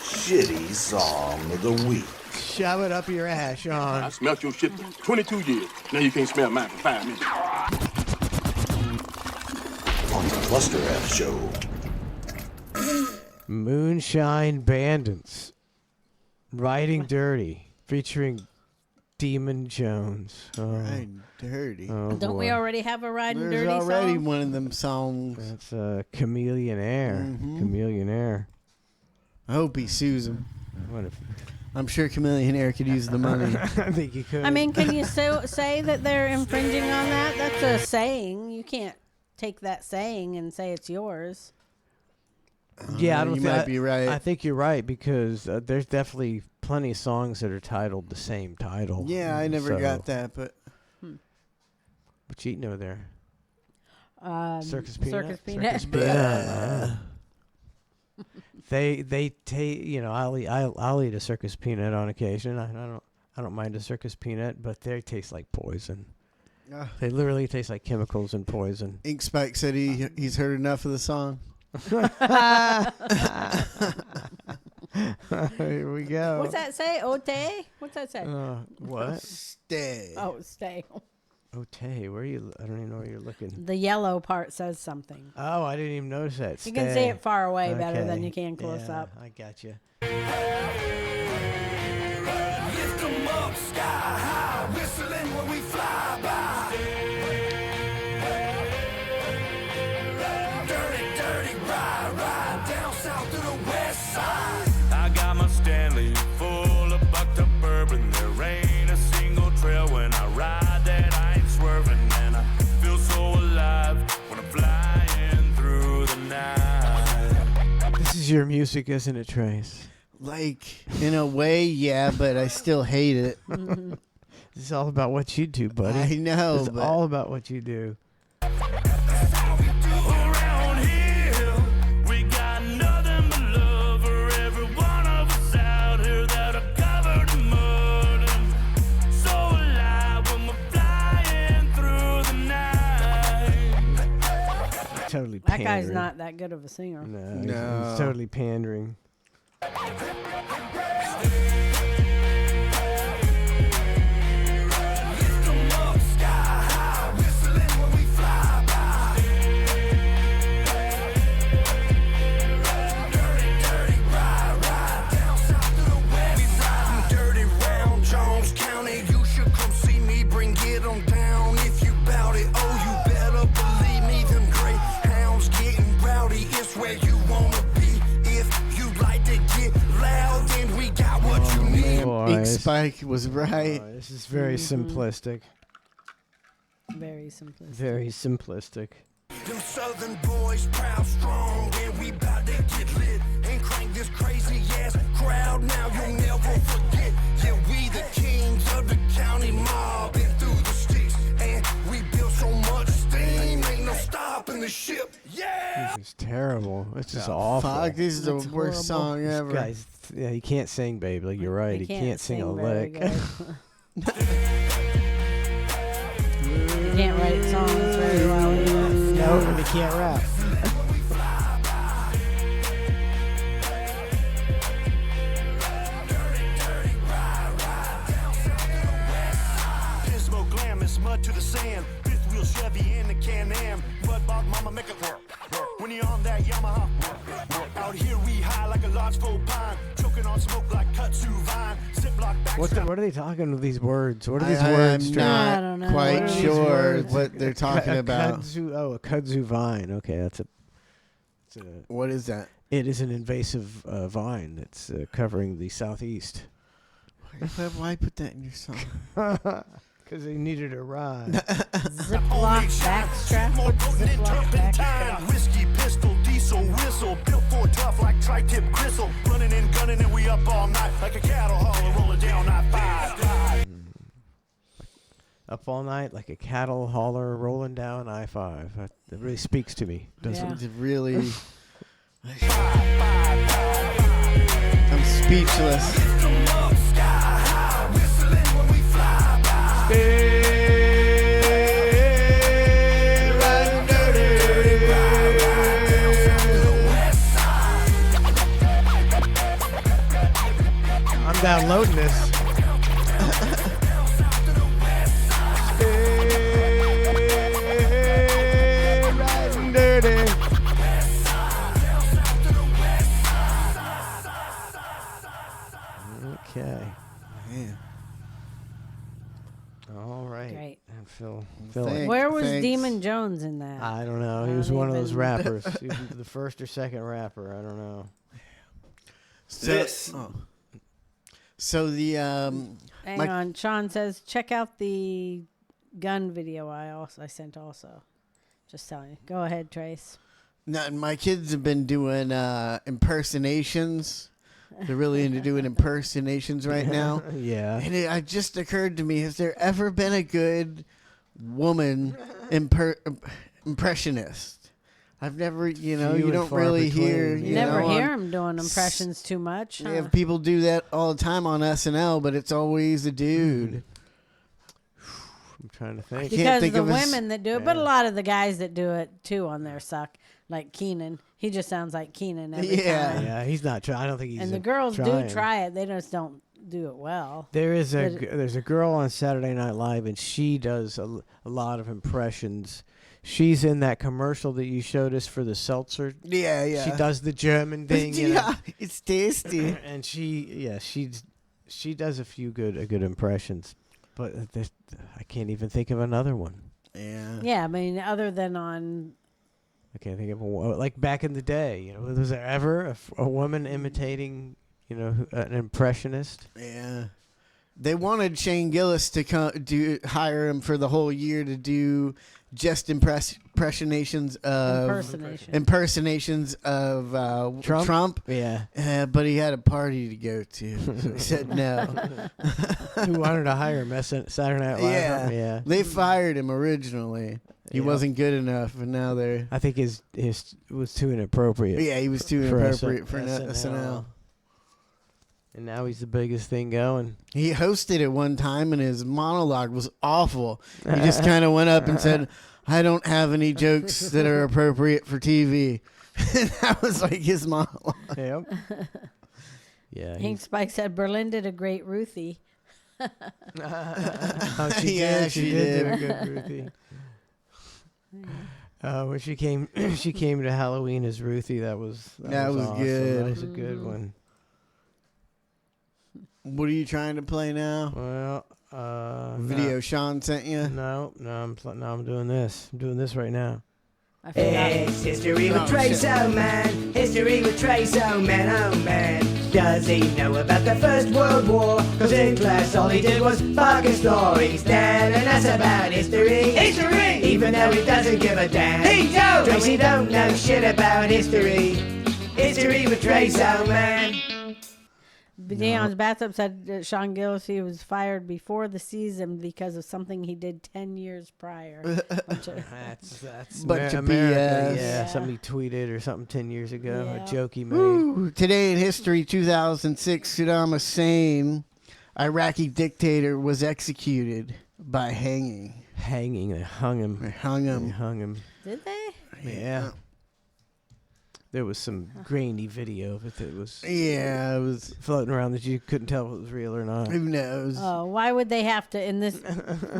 [SPEAKER 21] Shitty Song of the Week.
[SPEAKER 6] Shove it up your ass, Sean.
[SPEAKER 22] I smelled your shit for 22 years. Now you can't smell mine for 5 minutes.
[SPEAKER 21] On the ClusterF show.
[SPEAKER 6] Moonshine Bandits. Riding Dirty. Featuring Demon Jones. Oh.
[SPEAKER 8] Riding Dirty.
[SPEAKER 6] Oh,
[SPEAKER 7] Don't we
[SPEAKER 6] boy.
[SPEAKER 7] already have a Riding
[SPEAKER 8] There's
[SPEAKER 7] Dirty
[SPEAKER 8] already
[SPEAKER 7] song?
[SPEAKER 8] one of them songs.
[SPEAKER 6] That's Chameleon Air. Chameleon Air.
[SPEAKER 8] I hope he sues him.
[SPEAKER 6] What if?
[SPEAKER 8] I'm sure Chameleon Air could use the money.
[SPEAKER 6] I think he could.
[SPEAKER 7] I mean, can you say that they're infringing on that? That's a saying. You can't take that saying and say it's yours.
[SPEAKER 6] Yeah, I don't
[SPEAKER 8] you
[SPEAKER 6] think
[SPEAKER 8] might be right.
[SPEAKER 6] I think you're right because there's definitely plenty of songs that are titled the same title.
[SPEAKER 8] Yeah, I never got that, but
[SPEAKER 6] what you eating over there? Circus
[SPEAKER 7] Circus
[SPEAKER 6] peanut.
[SPEAKER 7] peanut.
[SPEAKER 6] Circus peanut. They I'll eat a circus peanut on occasion. I don't mind a circus peanut, but they taste like poison. They literally taste like chemicals and poison.
[SPEAKER 8] Ink Spike said he's heard enough of the song.
[SPEAKER 6] Here we go.
[SPEAKER 7] What's that say? Ote? What's that say?
[SPEAKER 6] What?
[SPEAKER 8] Stay.
[SPEAKER 7] Oh, stay.
[SPEAKER 6] Ote, where are you? I don't even know where you're looking.
[SPEAKER 7] The yellow part says something.
[SPEAKER 6] Oh, I didn't even notice that.
[SPEAKER 7] You can say it far away better
[SPEAKER 6] Okay.
[SPEAKER 7] than you can close
[SPEAKER 6] Yeah,
[SPEAKER 7] up.
[SPEAKER 6] I got you.
[SPEAKER 17] Lift 'em up sky high, whistling when we fly by. Dirty, dirty, ride down south to the west side. I got my Stanley full of bucked up bourbon. There ain't a single trail when I ride that I ain't swerving. And I feel so alive when I'm flying through the night.
[SPEAKER 6] This is your music, isn't it, Trace?
[SPEAKER 8] Like, in a way, yeah, but I still hate it.
[SPEAKER 6] This is all about what you do, buddy.
[SPEAKER 8] I know,
[SPEAKER 6] It's
[SPEAKER 8] but-
[SPEAKER 6] all about what you do.
[SPEAKER 17] Around here, we got nothing but love for every one of us out here that are covered in mud. And so alive when we're flying through the night.
[SPEAKER 6] Totally
[SPEAKER 7] That
[SPEAKER 6] pandering.
[SPEAKER 7] guy's not that good of a singer.
[SPEAKER 6] No, he's totally pandering.
[SPEAKER 8] Ink Spike was right.
[SPEAKER 6] This is very simplistic.
[SPEAKER 7] Very simplistic.
[SPEAKER 6] Very simplistic.
[SPEAKER 17] Them southern boys proud, strong, and we bout to get lit and crank this crazy ass crowd. Now you'll never forget. Yeah, we the kings of the county mob. Been through the sticks, and we built so much steam. Ain't no stopping the ship. Yeah.
[SPEAKER 6] This is terrible. This is
[SPEAKER 8] Oh,
[SPEAKER 6] awful.
[SPEAKER 8] fuck, this is the
[SPEAKER 7] That's
[SPEAKER 8] worst
[SPEAKER 7] horrible.
[SPEAKER 8] song
[SPEAKER 6] This
[SPEAKER 8] ever.
[SPEAKER 6] guy's, yeah, he can't sing, babe. Like you're right. He can't sing a
[SPEAKER 7] very
[SPEAKER 6] lick.
[SPEAKER 7] good. He can't write songs very well either.
[SPEAKER 6] No, and he can't rap.
[SPEAKER 17] Pismo glamorous, mud to the sand. Fifth wheel Chevy in the Can-Am. Mud bog mama make it work. When you on that Yamaha. Out here we high like a lodgepole pine. Choking on smoke like kudzu vine. Ziploc back.
[SPEAKER 6] What are they talking with these words? What are these
[SPEAKER 8] I'm
[SPEAKER 6] words? Trace?
[SPEAKER 8] not
[SPEAKER 7] I don't know.
[SPEAKER 8] quite
[SPEAKER 7] What are these
[SPEAKER 8] sure
[SPEAKER 7] words?
[SPEAKER 8] what they're talking
[SPEAKER 6] A
[SPEAKER 8] about.
[SPEAKER 6] a kudzu vine. Okay, that's a. It's a
[SPEAKER 8] What is that?
[SPEAKER 6] it is an invasive vine that's covering the southeast.
[SPEAKER 8] Why put that in your song?
[SPEAKER 6] Because they needed a ride.
[SPEAKER 7] Ziploc backstrap.
[SPEAKER 17] More
[SPEAKER 7] What's
[SPEAKER 17] potent than
[SPEAKER 7] Ziploc
[SPEAKER 17] turpentine.
[SPEAKER 7] backstrap?
[SPEAKER 17] Whiskey, pistol, diesel, whistle. Built for tough like tri-tip gristle. Running and gunning and we up all night like a cattle hauler rolling down I-5.
[SPEAKER 6] Up all night like a cattle hauler rolling down I-5. That really speaks to me. Doesn't
[SPEAKER 7] Yeah.
[SPEAKER 8] It really. I'm speechless.
[SPEAKER 6] I'm downloading this. Riding dirty. Okay.
[SPEAKER 8] Man.
[SPEAKER 6] All right.
[SPEAKER 7] Great.
[SPEAKER 6] And Phil.
[SPEAKER 7] Where was
[SPEAKER 8] Thanks.
[SPEAKER 7] Demon Jones in that?
[SPEAKER 6] I don't know. He
[SPEAKER 7] I
[SPEAKER 6] was
[SPEAKER 7] don't
[SPEAKER 6] one of those
[SPEAKER 7] even-
[SPEAKER 6] rappers. He was the first or second rapper. I don't know.
[SPEAKER 8] So the
[SPEAKER 7] Hang on. Sean says, check out the gun video I sent also. Just telling you. Go ahead, Trace.
[SPEAKER 8] No, my kids have been doing impersonations. They're really into doing impersonations right now.
[SPEAKER 6] Yeah.
[SPEAKER 8] And it just occurred to me, has there ever been a good woman impressionist? I've never, you don't really hear.
[SPEAKER 7] You never hear them doing impressions too much.
[SPEAKER 8] They have people do that all the time on SNL, but it's always a dude.
[SPEAKER 6] I'm trying to think.
[SPEAKER 7] Because the women that do it, but a lot of the guys that do it too on there suck. Like Keenan, he just sounds like Keenan every time.
[SPEAKER 6] Yeah, he's not trying. I don't think he's.
[SPEAKER 7] And the girls
[SPEAKER 6] trying.
[SPEAKER 7] do try it; they just don't do it well.
[SPEAKER 6] There's a girl on Saturday Night Live, and she does a lot of impressions. She's in that commercial that you showed us for the seltzer.
[SPEAKER 8] Yeah.
[SPEAKER 6] She does the German thing.
[SPEAKER 8] It's tasty.
[SPEAKER 6] And she does a few good impressions, but I can't even think of another one.
[SPEAKER 8] Yeah.
[SPEAKER 7] Yeah, I mean, other than on.
[SPEAKER 6] I can't think of one. Like back in the day, was there ever a woman imitating, an impressionist?
[SPEAKER 8] Yeah. They wanted Shane Gillis to hire him for the whole year to do just impersonations of Trump.
[SPEAKER 6] Yeah.
[SPEAKER 8] But he had a party to go to, so he said no.
[SPEAKER 6] Who wanted to hire him? Saturday Night Live?
[SPEAKER 8] Yeah. They fired him originally. He wasn't good enough, and now they're...
[SPEAKER 6] I think his was too inappropriate.
[SPEAKER 8] Yeah, he was too inappropriate for SNL.
[SPEAKER 6] And now he's the biggest thing going.
[SPEAKER 8] He hosted it one time, and his monologue was awful. He just kind of went up and said, I don't have any jokes that are appropriate for TV. And that was like his monologue.
[SPEAKER 6] Yep. Yeah.
[SPEAKER 7] Hank Spike said Berlin did a great Ruthie.
[SPEAKER 6] Oh, she did. She did do a good Ruthie. When she came to Halloween as Ruthie. That was awesome.
[SPEAKER 8] good.
[SPEAKER 6] That was a good one.
[SPEAKER 8] What are you trying to play now?
[SPEAKER 6] Well,
[SPEAKER 8] video Sean sent you.
[SPEAKER 6] No, I'm doing this. I'm doing this right now.
[SPEAKER 3] It's history with Trace, oh man. History with Trace, oh man, oh man. Does he know about the First World War? Cause in class all he did was fucking stories. Telling us about history. History! Even though he doesn't give a damn. He don't! Tracy don't know shit about history. History with Trace, oh man.
[SPEAKER 7] Dion's bathtub said that Sean Gillis was fired before the season because of something he did 10 years prior.
[SPEAKER 6] That's
[SPEAKER 8] Bunch of
[SPEAKER 6] America.
[SPEAKER 8] BS.
[SPEAKER 6] Yeah, something he tweeted or something 10 years ago.
[SPEAKER 7] Yeah.
[SPEAKER 6] A joke he made.
[SPEAKER 8] Woo. Today in history, 2006, Saddam Hussein, Iraqi dictator, was executed by hanging.
[SPEAKER 6] Hanging. They hung him.
[SPEAKER 8] They hung him.
[SPEAKER 6] They hung him.
[SPEAKER 7] Did they?
[SPEAKER 6] Yeah. There was some grainy video of it that was
[SPEAKER 8] it was
[SPEAKER 6] floating around that you couldn't tell if it was real or not.
[SPEAKER 8] Who knows?
[SPEAKER 7] Oh, why would they have to in this?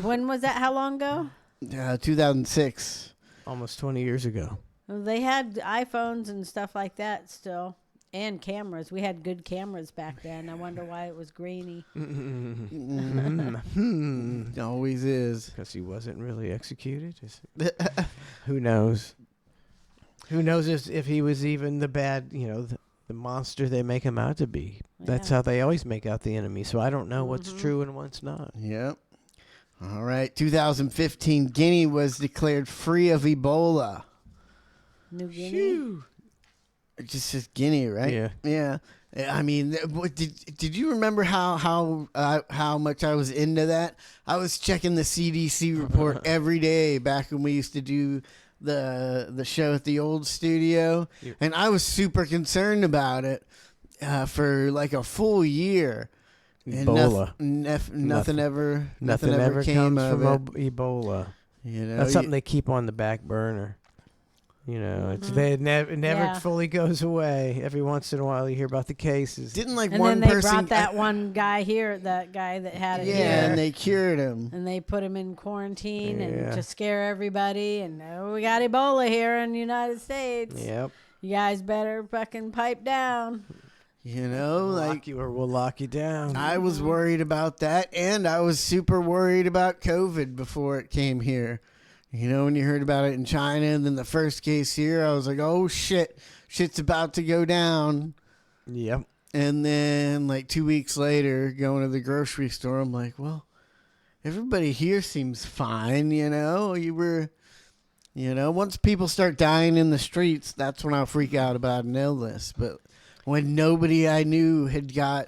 [SPEAKER 7] When was that? How long ago?
[SPEAKER 8] 2006.
[SPEAKER 6] Almost 20 years ago.
[SPEAKER 7] Well, they had iPhones and stuff like that still, and cameras. We had good cameras back then. I wonder why it was grainy.
[SPEAKER 8] Always is.
[SPEAKER 6] Because he wasn't really executed? Who knows? Who knows if he was even the bad, the monster they make him out to be. Yeah. That's how they always make out the enemy. So I don't know what's true and what's not.
[SPEAKER 8] Yep. All right. 2015, Guinea was declared free of Ebola.
[SPEAKER 7] New Guinea?
[SPEAKER 8] Phew. It just says Guinea, right?
[SPEAKER 6] Yeah.
[SPEAKER 8] Yeah. I mean, did you remember how much I was into that? I was checking the CDC report every day back when we used to do the show at the old studio, and I was super concerned about it for like a full year. And
[SPEAKER 6] Ebola.
[SPEAKER 8] Nothing ever
[SPEAKER 6] comes
[SPEAKER 8] came of
[SPEAKER 6] from
[SPEAKER 8] it.
[SPEAKER 6] Ebola. That's something they keep on the back burner. It's it never fully goes away. Every once in a while, you hear about the cases.
[SPEAKER 8] Didn't like
[SPEAKER 7] and
[SPEAKER 8] one
[SPEAKER 7] then they
[SPEAKER 8] person
[SPEAKER 7] brought that one guy here, that guy that had it here.
[SPEAKER 8] and they cured him.
[SPEAKER 7] And they put him in quarantine and to scare everybody. And we got Ebola here in the United States.
[SPEAKER 6] Yep.
[SPEAKER 7] You guys better fucking pipe down.
[SPEAKER 8] We'll
[SPEAKER 6] lock you or we'll lock you down.
[SPEAKER 8] I was worried about that, and I was super worried about COVID before it came here. When you heard about it in China and then the first case here, I was like, oh, shit's about to go down.
[SPEAKER 6] Yep.
[SPEAKER 8] And then like 2 weeks later, going to the grocery store, I'm like, well, everybody here seems fine, You know, once people start dying in the streets, that's when I'll freak out about an illness. But when nobody I knew had got,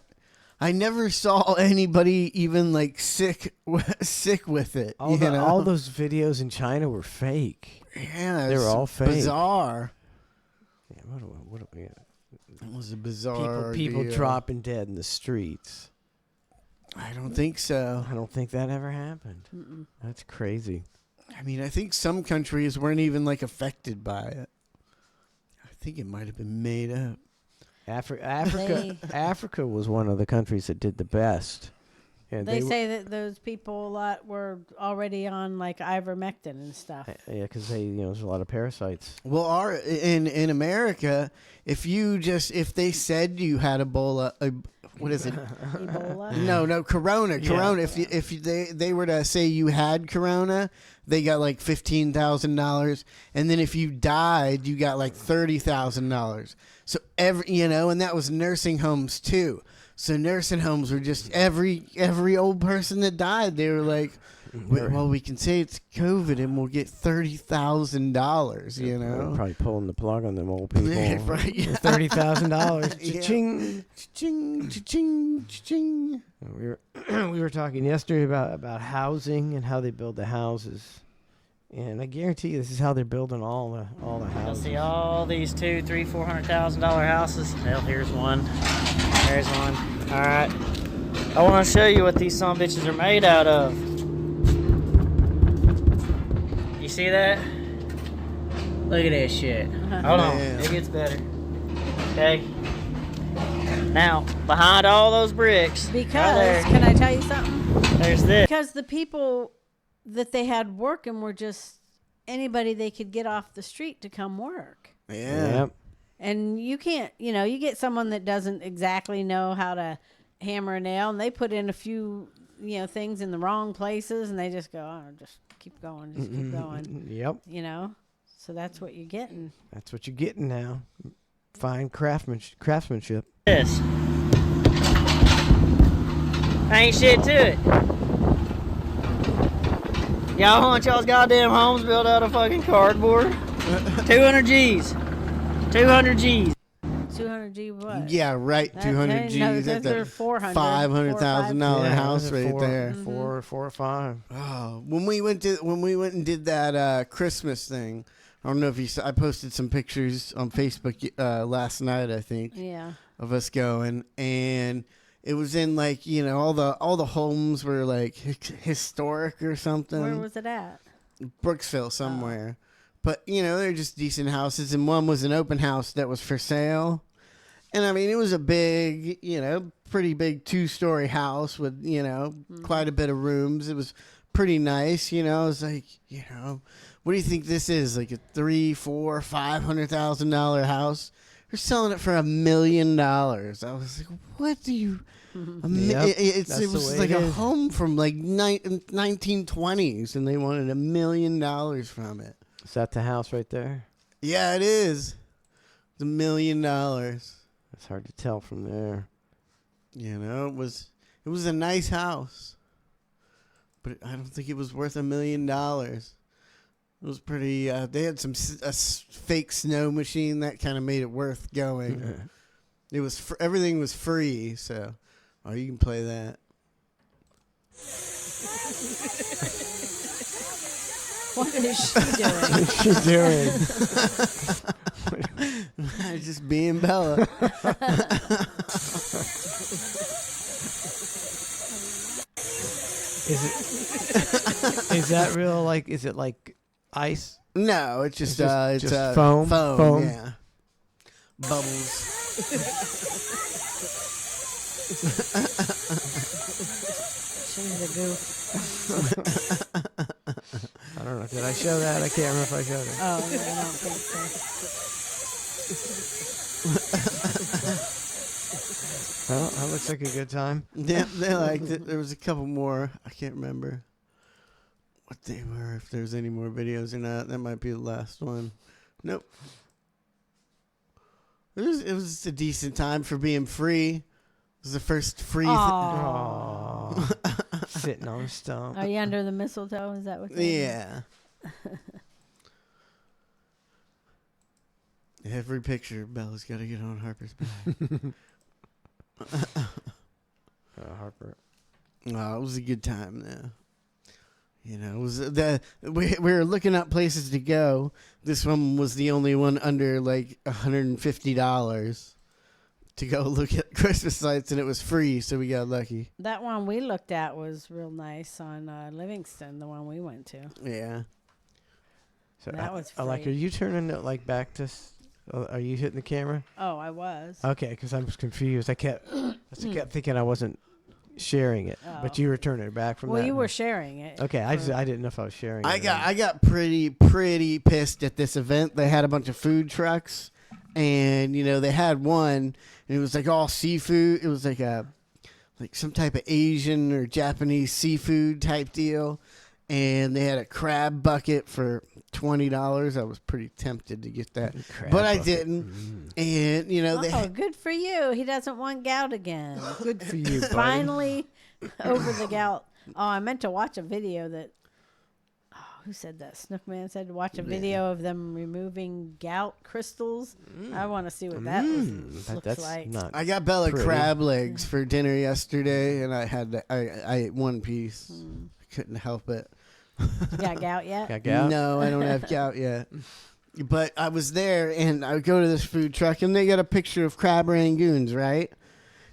[SPEAKER 8] I never saw anybody even like sick with it.
[SPEAKER 6] All those videos in China were fake.
[SPEAKER 8] Yeah,
[SPEAKER 6] they were all fake.
[SPEAKER 8] Bizarre.
[SPEAKER 6] Yeah,
[SPEAKER 8] It was a bizarre
[SPEAKER 6] people
[SPEAKER 8] deal.
[SPEAKER 6] dropping dead in the streets.
[SPEAKER 8] I don't think so.
[SPEAKER 6] I don't think that ever happened. That's crazy.
[SPEAKER 8] I mean, I think some countries weren't even like affected by it. I think it might have been made up.
[SPEAKER 6] Africa was one of the countries that did the best. And
[SPEAKER 7] they say that those people a lot were already on like ivermectin and stuff.
[SPEAKER 6] Yeah, because there's a lot of parasites.
[SPEAKER 8] Well, in America, if they said you had Ebola, what is it?
[SPEAKER 7] Ebola?
[SPEAKER 8] No, Corona.
[SPEAKER 6] Yeah.
[SPEAKER 8] Corona. If they were to say you had Corona, they got like $15,000, and then if you died, you got like $30,000. So and that was nursing homes too. So nursing homes were just every old person that died. They were like, well, we can say it's COVID and we'll get $30,000. You know,
[SPEAKER 6] probably pulling the plug on them old people.
[SPEAKER 8] Right, yeah.
[SPEAKER 6] $30,000.
[SPEAKER 8] Yeah.
[SPEAKER 6] Cha-ching.
[SPEAKER 8] Cha-ching, cha-ching, cha-ching.
[SPEAKER 6] We were talking yesterday about housing and how they build the houses, and I guarantee you this is how they're building all the
[SPEAKER 4] You'll
[SPEAKER 6] houses.
[SPEAKER 4] see all these $200,000, $300,000 houses. Hell, here's one. There's one. All right. I want to show you what these bitches are made out of. You see that? Look at this shit. Hold on. It gets better. Okay. Now, behind all those bricks.
[SPEAKER 7] Because, can I tell you something?
[SPEAKER 4] There's this.
[SPEAKER 7] Because the people that they had working were just anybody they could get off the street to come work.
[SPEAKER 8] Yeah.
[SPEAKER 6] Yep.
[SPEAKER 7] And you can't, you get someone that doesn't exactly know how to hammer a nail, and they put in a few, things in the wrong places, and they just go, oh, just keep going, just keep going.
[SPEAKER 6] Yep.
[SPEAKER 7] So that's what you're getting.
[SPEAKER 6] That's what you're getting now. Fine craftsmanship.
[SPEAKER 4] This. Ain't shit to it. Y'all want y'all's goddamn homes built out of fucking cardboard? 200 G's. 200 G's.
[SPEAKER 7] 200 G what?
[SPEAKER 8] Yeah, right. 200 G's. That's a $500,000 house right there.
[SPEAKER 6] Four or five.
[SPEAKER 8] Oh, when we went and did that Christmas thing, I don't know if you saw. I posted some pictures on Facebook last night, I think.
[SPEAKER 7] Yeah.
[SPEAKER 8] Of us going, and it was in like all the homes were like historic or something.
[SPEAKER 7] Where was it at?
[SPEAKER 8] Brooksville somewhere. But, they're just decent houses. And one was an open house that was for sale. And, I mean, it was a big, pretty big 2-story house with, quite a bit of rooms. It was pretty nice. I was like, what do you think this is? Like a $300,000, $400,000, $500,000 house? They're selling it for $1 million. I was like, what do you... It was like a home from like 1920s, and they wanted $1 million from it.
[SPEAKER 6] Is that the house right there?
[SPEAKER 8] Yeah, it is. It's $1 million.
[SPEAKER 6] It's hard to tell from there.
[SPEAKER 8] It was a nice house, but I don't think it was worth $1 million. It was pretty. They had a fake snow machine that kind of made it worth going. It was everything was free, so you can play that.
[SPEAKER 7] What is she doing?
[SPEAKER 6] What's she doing?
[SPEAKER 8] Just being Bella.
[SPEAKER 6] Is that real? Like, is it like ice?
[SPEAKER 8] No, it's just
[SPEAKER 6] foam.
[SPEAKER 8] Foam, yeah. Bubbles.
[SPEAKER 7] She's a goof.
[SPEAKER 6] I don't know. Did I show that? I can't remember if I showed it.
[SPEAKER 7] Oh, no, I don't think so.
[SPEAKER 6] Well, that looks like a good time.
[SPEAKER 8] Yeah, they liked it. There was a couple more. I can't remember what they were. If there's any more videos or not, that might be the last one. Nope. It was a decent time for being free. It was the first free.
[SPEAKER 6] Sitting on a stump.
[SPEAKER 7] Are you under the mistletoe? Is that what?
[SPEAKER 8] Yeah. Every picture, Bella's got to get on Harper's back.
[SPEAKER 6] Harper.
[SPEAKER 8] Oh, it was a good time, though. You know, it was we were looking up places to go. This one was the only one under like $150 to go look at Christmas lights, and it was free, so we got lucky.
[SPEAKER 7] That one we looked at was real nice on Livingston, the one we went to.
[SPEAKER 8] Yeah.
[SPEAKER 6] So
[SPEAKER 7] that was
[SPEAKER 6] I like. Are
[SPEAKER 7] free.
[SPEAKER 6] you turning it like back to? Are you hitting the camera?
[SPEAKER 7] Oh, I was.
[SPEAKER 6] Okay, because I was confused. I kept thinking I wasn't sharing it, but you were turning it back from.
[SPEAKER 7] Well,
[SPEAKER 6] that.
[SPEAKER 7] you were sharing it.
[SPEAKER 6] Okay, I didn't know if I was sharing.
[SPEAKER 8] I got pretty pissed at this event. They had a bunch of food trucks, and you know they had one, and it was like all seafood. It was like some type of Asian or Japanese seafood type deal, and they had a crab bucket for $20. I was pretty tempted to get that, but I didn't. And you know,
[SPEAKER 7] Good for you. He doesn't want gout again.
[SPEAKER 6] Good for you, buddy.
[SPEAKER 7] Finally over the gout. Oh, I meant to watch a video that. Oh, who said that? Snookman said to watch a video of them removing gout crystals. I want to see what that looks like.
[SPEAKER 8] I got Bella crab legs for dinner yesterday, and I ate one piece. I couldn't help it.
[SPEAKER 7] You got gout yet?
[SPEAKER 6] Got gout?
[SPEAKER 8] No, I don't have gout yet. But I was there, and I go to this food truck, and they got a picture of crab rangoons, right?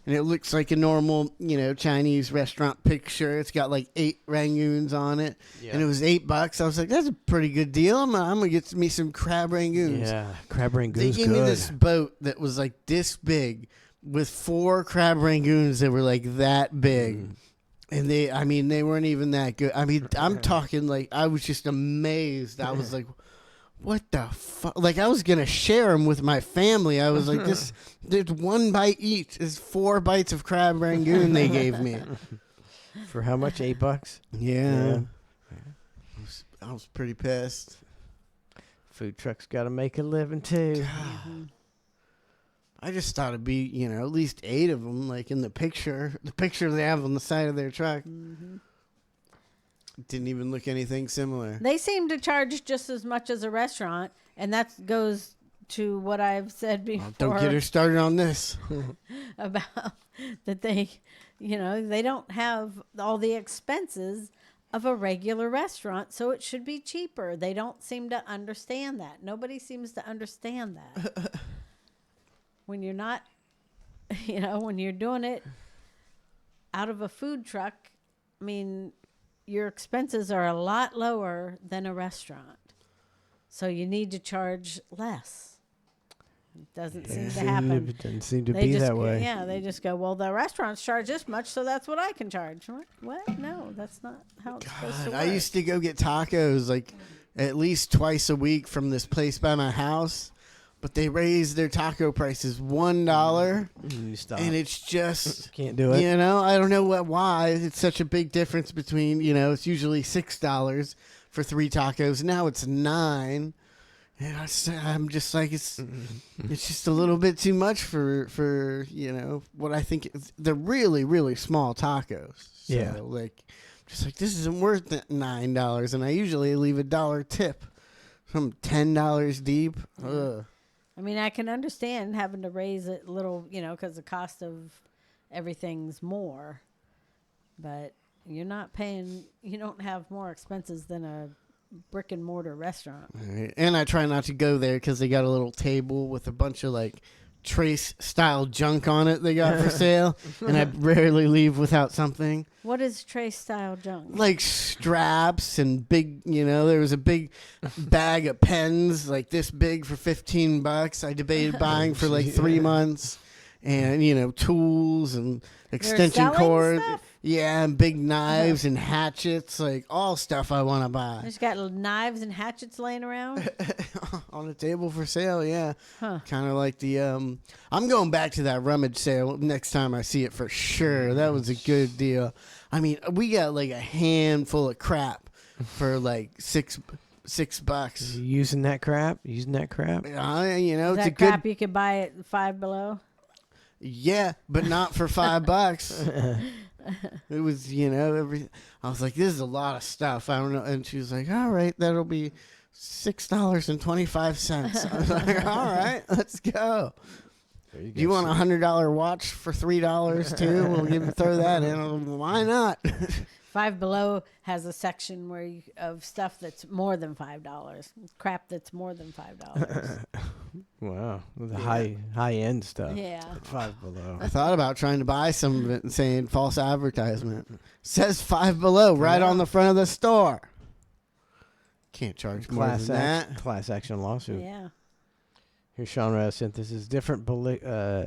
[SPEAKER 8] And it looks like a normal, you know, Chinese restaurant picture. It's got like 8 rangoons on it, and it was $8. I was like, that's a pretty good deal. I'm gonna get me some crab rangoons.
[SPEAKER 6] Yeah, crab rangoons.
[SPEAKER 8] They gave me this boat that was like this big with 4 crab rangoons that were like that big. And they weren't even that good. I mean, I'm talking like, I was just amazed. I was like, what the fuck? Like, I was going to share them with my family. I was like, there's 1 bite each. There's 4 bites of crab rangoon they gave me.
[SPEAKER 6] For how much? $8?
[SPEAKER 8] Yeah. I was pretty pissed.
[SPEAKER 6] Food trucks got to make a living, too.
[SPEAKER 8] I just thought it'd be, you know, at least 8 of them, like in the picture they have on the side of their truck. It didn't even look anything similar.
[SPEAKER 7] They seem to charge just as much as a restaurant, and that goes to what I've said before.
[SPEAKER 8] Don't get her started on this.
[SPEAKER 7] About that they, you know, they don't have all the expenses of a regular restaurant, so it should be cheaper. They don't seem to understand that. Nobody seems to understand that. When you're not, you know, when you're doing it out of a food truck, I mean, your expenses are a lot lower than a restaurant. So you need to charge less. It doesn't seem to happen.
[SPEAKER 6] It doesn't seem to be that way.
[SPEAKER 7] Yeah, they just go, well, the restaurants charge this much, so that's what I can charge. What? No, that's not how it's supposed to work.
[SPEAKER 8] I used to go get tacos like at least twice a week from this place by my house. But they raised their taco prices $1, and it's just
[SPEAKER 6] can't do it.
[SPEAKER 8] You know, I don't know why it's such a big difference between, you know, it's usually $6 for 3 tacos. Now it's $9, and I'm just like it's just a little bit too much for you know what I think they're really small tacos. So,
[SPEAKER 6] yeah,
[SPEAKER 8] like just like this isn't worth $9, and I usually leave $1 tip. From $10 deep. Ugh.
[SPEAKER 7] I mean, I can understand having to raise it a little, you know, because the cost of everything's more. But you're not paying, you don't have more expenses than a brick and mortar restaurant.
[SPEAKER 8] Right. And I try not to go there because they got a little table with a bunch of like Trace style junk on it they got for sale. And I rarely leave without something.
[SPEAKER 7] What is Trace style junk?
[SPEAKER 8] Like straps and big, you know, there was a big bag of pens like this big for $15. I debated buying for like 3 months. And, you know, tools and extension cord.
[SPEAKER 7] Stuff?
[SPEAKER 8] Yeah, and big knives and hatchets, like all stuff I want to buy.
[SPEAKER 7] There's got knives and hatchets laying around?
[SPEAKER 8] On a table for sale, yeah.
[SPEAKER 7] Huh.
[SPEAKER 8] Kind of like the, I'm going back to that rummage sale next time I see it for sure. That was a good deal. I mean, we got like a handful of crap for like $6.
[SPEAKER 6] You using that crap? You know,
[SPEAKER 7] Is
[SPEAKER 8] it's
[SPEAKER 7] that
[SPEAKER 8] a
[SPEAKER 7] crap
[SPEAKER 8] good.
[SPEAKER 7] you could buy at Five Below?
[SPEAKER 8] Yeah, but not for $5. It was, you know, I was like, this is a lot of stuff. I don't know. And she was like, all right, that'll be $6.25. I was like, all right, let's go. Do you want a $100 watch for $3 too? We'll throw that in. Why not?
[SPEAKER 7] Five Below has a section where of stuff that's more than $5. Crap that's more than $5.
[SPEAKER 6] Wow, the high end stuff.
[SPEAKER 7] Yeah.
[SPEAKER 6] At Five Below.
[SPEAKER 8] I thought about trying to buy some of it and saying false advertisement. Says Five Below right on the front of the store. Can't charge more than that.
[SPEAKER 6] Class action lawsuit.
[SPEAKER 7] Yeah.
[SPEAKER 6] Here's Sean Synthesis. Different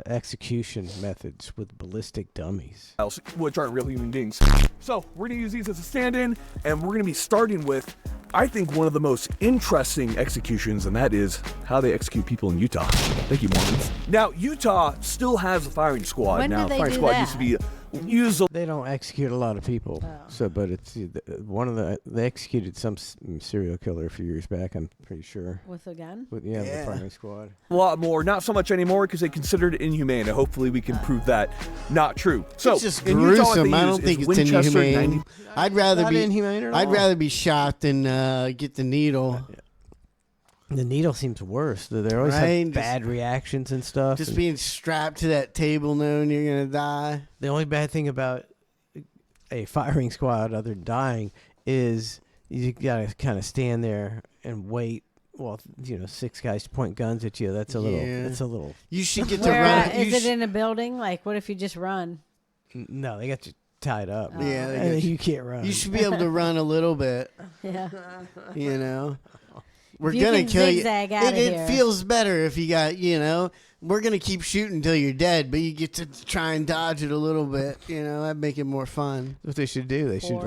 [SPEAKER 6] execution methods with ballistic dummies.
[SPEAKER 5] Which aren't real human beings. So we're going to use these as a stand-in, and we're going to be starting with, I think, one of the most interesting executions, and that is how they execute people in Utah. Thank you, Mormons. Now, Utah still has a firing squad.
[SPEAKER 7] When
[SPEAKER 5] now,
[SPEAKER 7] did they
[SPEAKER 5] firing
[SPEAKER 7] do
[SPEAKER 5] squad
[SPEAKER 7] that?
[SPEAKER 5] used to be used.
[SPEAKER 6] They don't execute a lot of people. So, but it's they executed some serial killer a few years back. I'm pretty sure.
[SPEAKER 7] With a gun?
[SPEAKER 6] With the firing squad.
[SPEAKER 5] A lot more, not so much anymore because they considered it inhumane. And hopefully, we can prove that not true. So,
[SPEAKER 8] It's just
[SPEAKER 5] in Utah, what
[SPEAKER 8] gruesome.
[SPEAKER 5] they
[SPEAKER 8] I
[SPEAKER 5] use
[SPEAKER 8] don't think
[SPEAKER 5] is
[SPEAKER 8] it's
[SPEAKER 5] Winchester
[SPEAKER 8] inhumane.
[SPEAKER 5] 90
[SPEAKER 8] I'd rather
[SPEAKER 6] Not
[SPEAKER 8] be
[SPEAKER 6] inhumane at
[SPEAKER 8] I'd
[SPEAKER 6] all.
[SPEAKER 8] rather be shot than get the needle.
[SPEAKER 6] The needle seems worse. They always
[SPEAKER 8] Right?
[SPEAKER 6] have bad reactions and stuff.
[SPEAKER 8] Just
[SPEAKER 6] and
[SPEAKER 8] being strapped to that table knowing you're gonna die.
[SPEAKER 6] the only bad thing about a firing squad, other than dying, is you gotta kind of stand there and wait. Well, 6 guys point guns at you. That's a little.
[SPEAKER 8] Yeah.
[SPEAKER 6] That's a little.
[SPEAKER 8] You should get to
[SPEAKER 7] Where,
[SPEAKER 8] run.
[SPEAKER 7] is it in a building? Like, what if you just run?
[SPEAKER 6] No, they got you tied up.
[SPEAKER 8] Yeah, they
[SPEAKER 6] and
[SPEAKER 8] got
[SPEAKER 6] you can't run.
[SPEAKER 8] You should be able to run a little bit.
[SPEAKER 7] Yeah.
[SPEAKER 8] We're
[SPEAKER 7] You
[SPEAKER 8] gonna
[SPEAKER 7] can
[SPEAKER 8] kill you.
[SPEAKER 7] zigzag outta
[SPEAKER 8] It
[SPEAKER 7] here.
[SPEAKER 8] feels better if you got, we're gonna keep shooting until you're dead, but you get to try and dodge it a little bit. That'd make it more fun.
[SPEAKER 6] What they should do? They should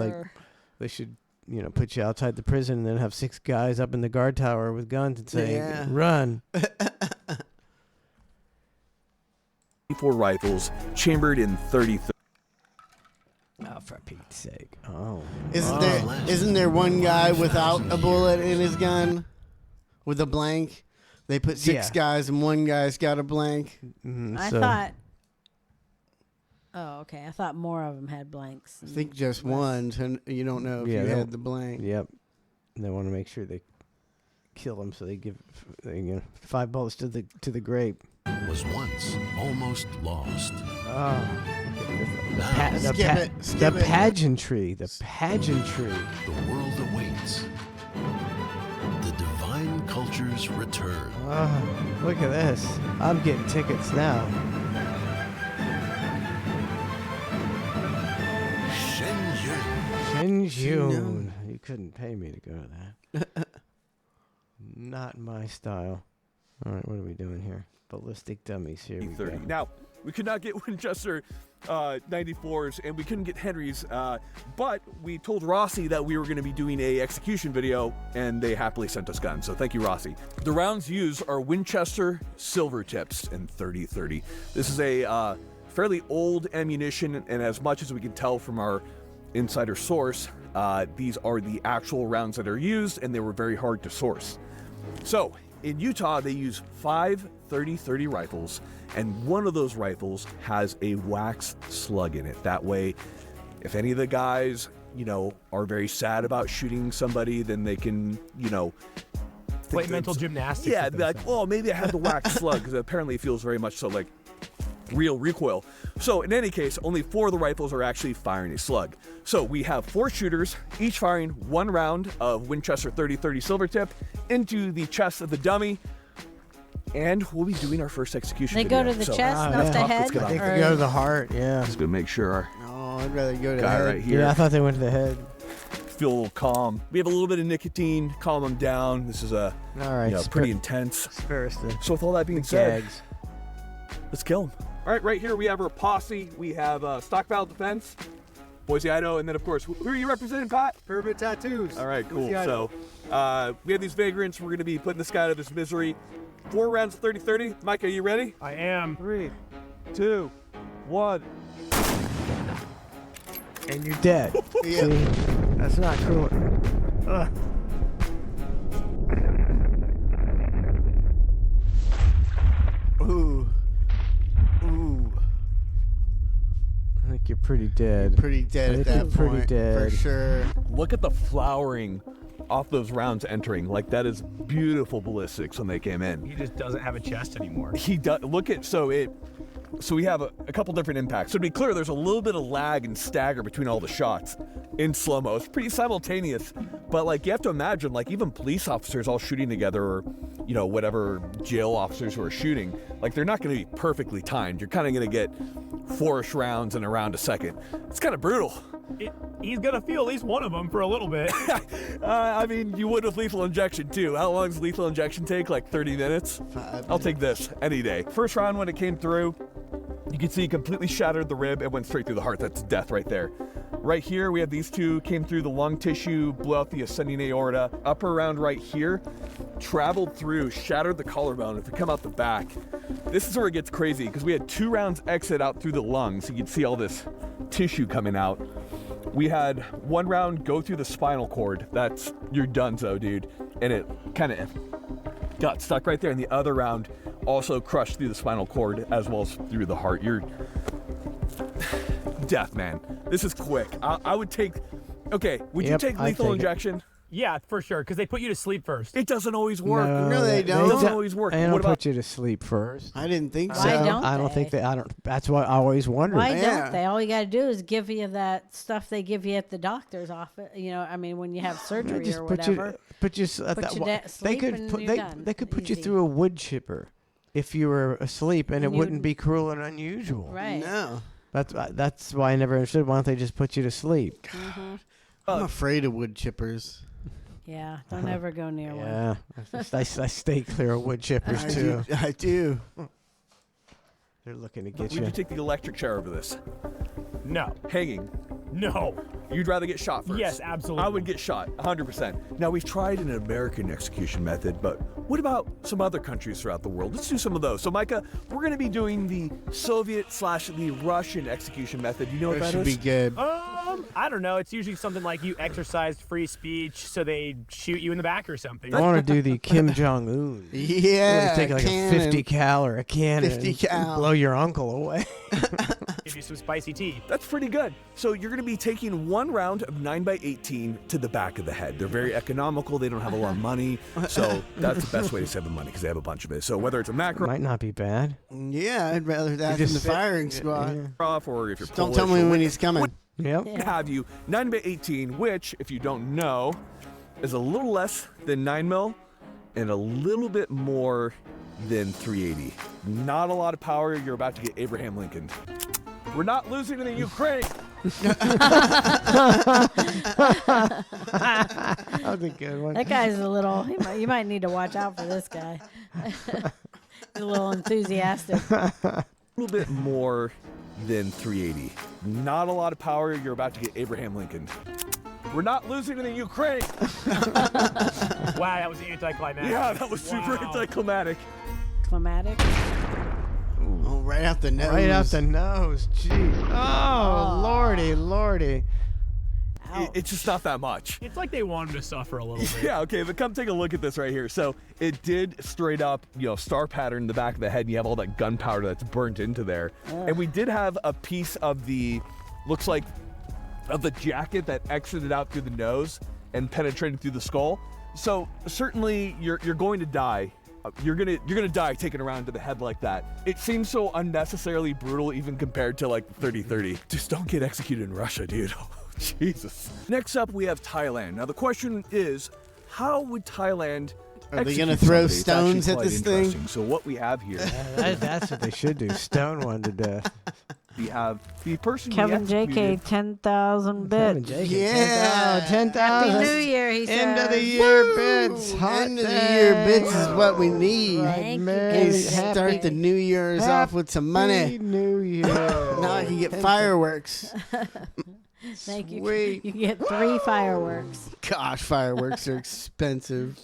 [SPEAKER 6] put you outside the prison and then have 6 guys up in the guard tower with guns and say,
[SPEAKER 8] Yeah.
[SPEAKER 6] "Run."
[SPEAKER 5] 4 rifles chambered in 30.
[SPEAKER 6] Oh, for Pete's sake! Oh,
[SPEAKER 8] Isn't there one guy without a bullet in his gun, with a blank? They put 6 guys and one guy's got a blank.
[SPEAKER 7] I thought. Oh, okay. I thought more of them had blanks.
[SPEAKER 8] I think just one. So you don't know if you
[SPEAKER 6] they
[SPEAKER 8] had the blank.
[SPEAKER 6] Yep. And they want to make sure they kill him, so they give 5 bullets to the grape.
[SPEAKER 9] Was once almost lost.
[SPEAKER 6] Oh,
[SPEAKER 8] Skip
[SPEAKER 6] the
[SPEAKER 8] it.
[SPEAKER 6] pageantry. The pageantry.
[SPEAKER 9] The world awaits. The divine culture's return.
[SPEAKER 6] Oh, look at this. I'm getting tickets now. Shenjun. You couldn't pay me to go to that. Not my style. All right, what are we doing here? Ballistic dummies. Here we go.
[SPEAKER 5] Now, we could not get Winchester 94s and we couldn't get Henrys, but we told Rossi that we were going to be doing a execution video, and they happily sent us guns. So thank you, Rossi. The rounds used are Winchester silver tips in 30-30. This is a fairly old ammunition, and as much as we can tell from our insider source, these are the actual rounds that are used, and they were very hard to source. So in Utah, they use 5 30-30 rifles, and one of those rifles has a wax slug in it. That way, if any of the guys, are very sad about shooting somebody, then they can,
[SPEAKER 23] play mental gymnastics.
[SPEAKER 5] Yeah, like, oh, maybe I had the wax slug, because apparently it feels very much so like real recoil. So in any case, only 4 of the rifles are actually firing a slug. So we have 4 shooters, each firing 1 round of Winchester 30-30 silver tip into the chest of the dummy, and we'll be doing our first execution
[SPEAKER 7] They
[SPEAKER 5] video.
[SPEAKER 7] go to the chest, not the head?
[SPEAKER 6] I think they go to the heart, yeah.
[SPEAKER 5] Just gonna make sure
[SPEAKER 8] Oh, I'd rather go to
[SPEAKER 5] guy
[SPEAKER 8] head.
[SPEAKER 5] right here
[SPEAKER 6] Yeah, I thought they went to the head.
[SPEAKER 5] feel a little calm. We have a little bit of nicotine, calm them down. This is
[SPEAKER 6] All right,
[SPEAKER 5] pretty intense.
[SPEAKER 6] Spare us the
[SPEAKER 5] So with all that being said,
[SPEAKER 6] gags.
[SPEAKER 5] let's kill him. All right here we have our posse. We have Stockpile Defense, Boise, Idaho, and then of course, who are you representing, Pat?
[SPEAKER 23] Permit Tattoos.
[SPEAKER 5] All right, cool.
[SPEAKER 23] Boise, Idaho.
[SPEAKER 5] So we have these vagrants. We're going to be putting this guy out of his misery. 4 rounds of 30-30. Mike, are you ready?
[SPEAKER 23] I am.
[SPEAKER 2] 3, 2, 1.
[SPEAKER 6] And you're dead.
[SPEAKER 8] Yeah.
[SPEAKER 6] See? That's not cool. Ugh.
[SPEAKER 8] Ooh.
[SPEAKER 6] I think you're pretty dead.
[SPEAKER 8] Pretty dead
[SPEAKER 6] I
[SPEAKER 8] at
[SPEAKER 6] think
[SPEAKER 8] that
[SPEAKER 6] you're pretty
[SPEAKER 8] point,
[SPEAKER 6] dead.
[SPEAKER 8] for sure.
[SPEAKER 5] Look at the flowering off those rounds entering. Like, that is beautiful ballistics when they came in.
[SPEAKER 23] He just doesn't have a chest anymore.
[SPEAKER 5] He does. Look at, so we have a couple different impacts. So to be clear, there's a little bit of lag and stagger between all the shots in slow-mo. It's pretty simultaneous, but like, you have to imagine, like, even police officers all shooting together, or, you know, whatever jail officers who are shooting, like, they're not going to be perfectly timed. You're kind of going to get 4-ish rounds in around a second. It's kind of brutal.
[SPEAKER 23] He's gonna feel at least one of them for a little bit.
[SPEAKER 5] I mean, you would with lethal injection too. How long does lethal injection take? Like 30 minutes? I'll take this any day. First round, when it came through, you can see it completely shattered the rib and went straight through the heart. That's death right there. Right here, we have these two, came through the lung tissue, blew out the ascending aorta. Upper round right here, traveled through, shattered the collarbone. If we come out the back, this is where it gets crazy, because we had 2 rounds exit out through the lungs. You can see all this tissue coming out. We had 1 round go through the spinal cord. That's your donezo, dude. And it kind of got stuck right there. And the other round also crushed through the spinal cord as well as through the heart. You're death, man. This is quick. I would take, okay, would you take lethal injection?
[SPEAKER 23] Yeah, for sure, because they put you to sleep first.
[SPEAKER 5] It doesn't always work.
[SPEAKER 8] No, they don't.
[SPEAKER 5] It doesn't always work.
[SPEAKER 6] They don't
[SPEAKER 5] What about
[SPEAKER 6] put you to sleep first.
[SPEAKER 8] I didn't think so.
[SPEAKER 7] Why don't
[SPEAKER 6] I don't
[SPEAKER 7] they?
[SPEAKER 6] think they. I don't. That's what I always wondered.
[SPEAKER 7] Why don't they? All you got to do is give you that stuff they give you at the doctor's office. You know, I mean, when you have surgery
[SPEAKER 6] Just
[SPEAKER 7] or
[SPEAKER 6] put
[SPEAKER 7] whatever.
[SPEAKER 6] you. Put you. They
[SPEAKER 7] sleep
[SPEAKER 6] could
[SPEAKER 7] and
[SPEAKER 6] put.
[SPEAKER 7] you're done.
[SPEAKER 6] They could put you
[SPEAKER 7] Easy.
[SPEAKER 6] through a wood chipper if you were asleep, and it
[SPEAKER 7] you
[SPEAKER 6] wouldn't be cruel and unusual.
[SPEAKER 7] Right.
[SPEAKER 8] No.
[SPEAKER 6] That's why I never understood. Why don't they just put you to sleep?
[SPEAKER 8] I'm afraid of wood chippers.
[SPEAKER 7] Yeah, don't ever go near one.
[SPEAKER 6] Yeah, I stay clear of wood chippers too.
[SPEAKER 8] I do.
[SPEAKER 6] They're looking to get
[SPEAKER 5] Would you take the electric chair over this?
[SPEAKER 23] No.
[SPEAKER 5] Hanging?
[SPEAKER 23] No.
[SPEAKER 5] You'd rather get shot first?
[SPEAKER 23] Yes, absolutely.
[SPEAKER 5] I would get shot, 100%. Now, we've tried an American execution method, but what about some other countries throughout the world? Let's do some of those. So, Micah, we're going to be doing the Soviet/the Russian execution method. You know what that
[SPEAKER 8] should
[SPEAKER 5] is?
[SPEAKER 8] be good.
[SPEAKER 23] I don't know. It's usually something like you exercised free speech, so they shoot you in the back or something.
[SPEAKER 6] I want to do the Kim Jong Un.
[SPEAKER 8] Yeah,
[SPEAKER 6] take like a 50 cal or a cannon.
[SPEAKER 8] 50 cal.
[SPEAKER 6] Blow your uncle away.
[SPEAKER 23] Give you some spicy tea.
[SPEAKER 5] That's pretty good. So you're going to be taking 1 round of 9x18 to the back of the head. They're very economical. They don't have a lot of money. So that's the best way to save the money, because they have a bunch of it. So whether it's a macro
[SPEAKER 6] Might not be bad.
[SPEAKER 8] Yeah, I'd rather that than the firing squad.
[SPEAKER 5] off, or if you're
[SPEAKER 8] Don't
[SPEAKER 5] Polish,
[SPEAKER 8] tell me
[SPEAKER 5] or
[SPEAKER 8] when he's coming.
[SPEAKER 6] Yep.
[SPEAKER 5] have you 9x18, which, if you don't know, is a little less than 9mm and a little bit more than 380. Not a lot of power. You're about to get Abraham Lincoln. We're not losing to the Ukraine.
[SPEAKER 6] That was a good one.
[SPEAKER 7] That guy's a little. You might need to watch out for this guy. He's a little enthusiastic.
[SPEAKER 5] A little bit more than 380. Not a lot of power. You're about to get Abraham Lincoln. We're not losing to the Ukraine.
[SPEAKER 23] Wow, that was anticlimactic.
[SPEAKER 5] Yeah, that was super anticlimactic.
[SPEAKER 7] Climatic.
[SPEAKER 8] Oh, right out the nose.
[SPEAKER 6] Right out the nose. Jeez. Oh, lordy, lordy.
[SPEAKER 5] It's just not that much.
[SPEAKER 23] It's like they wanted to suffer a little bit.
[SPEAKER 5] Yeah, okay, but come take a look at this right here. So it did straight up, star pattern in the back of the head, and you have all that gunpowder that's burnt into there. And we did have a piece of the, looks like, of the jacket that exited out through the nose and penetrated through the skull. So certainly you're going to die. You're gonna die taken around to the head like that. It seems so unnecessarily brutal, even compared to like 30-30. Just don't get executed in Russia, dude. Jesus. Next up, we have Thailand. Now the question is, how would Thailand
[SPEAKER 8] Are they gonna throw stones at this thing?
[SPEAKER 5] So what we have here,
[SPEAKER 6] That's what they should do. Stone one to death.
[SPEAKER 5] we have the person
[SPEAKER 7] Kevin
[SPEAKER 5] we executed.
[SPEAKER 7] JK 10,000 bits.
[SPEAKER 8] Yeah.
[SPEAKER 6] 10,000.
[SPEAKER 7] Happy New Year, he
[SPEAKER 6] End
[SPEAKER 7] says.
[SPEAKER 6] of the year bits. Hot
[SPEAKER 8] End of the year bits is what we need.
[SPEAKER 7] Thank you,
[SPEAKER 6] Merry,
[SPEAKER 7] guys.
[SPEAKER 8] Start the New Year's off with some
[SPEAKER 6] Happy
[SPEAKER 8] money.
[SPEAKER 6] New Year.
[SPEAKER 8] Now I can get fireworks.
[SPEAKER 7] Thank you.
[SPEAKER 8] Sweet.
[SPEAKER 7] You get 3 fireworks.
[SPEAKER 8] Gosh, fireworks are expensive.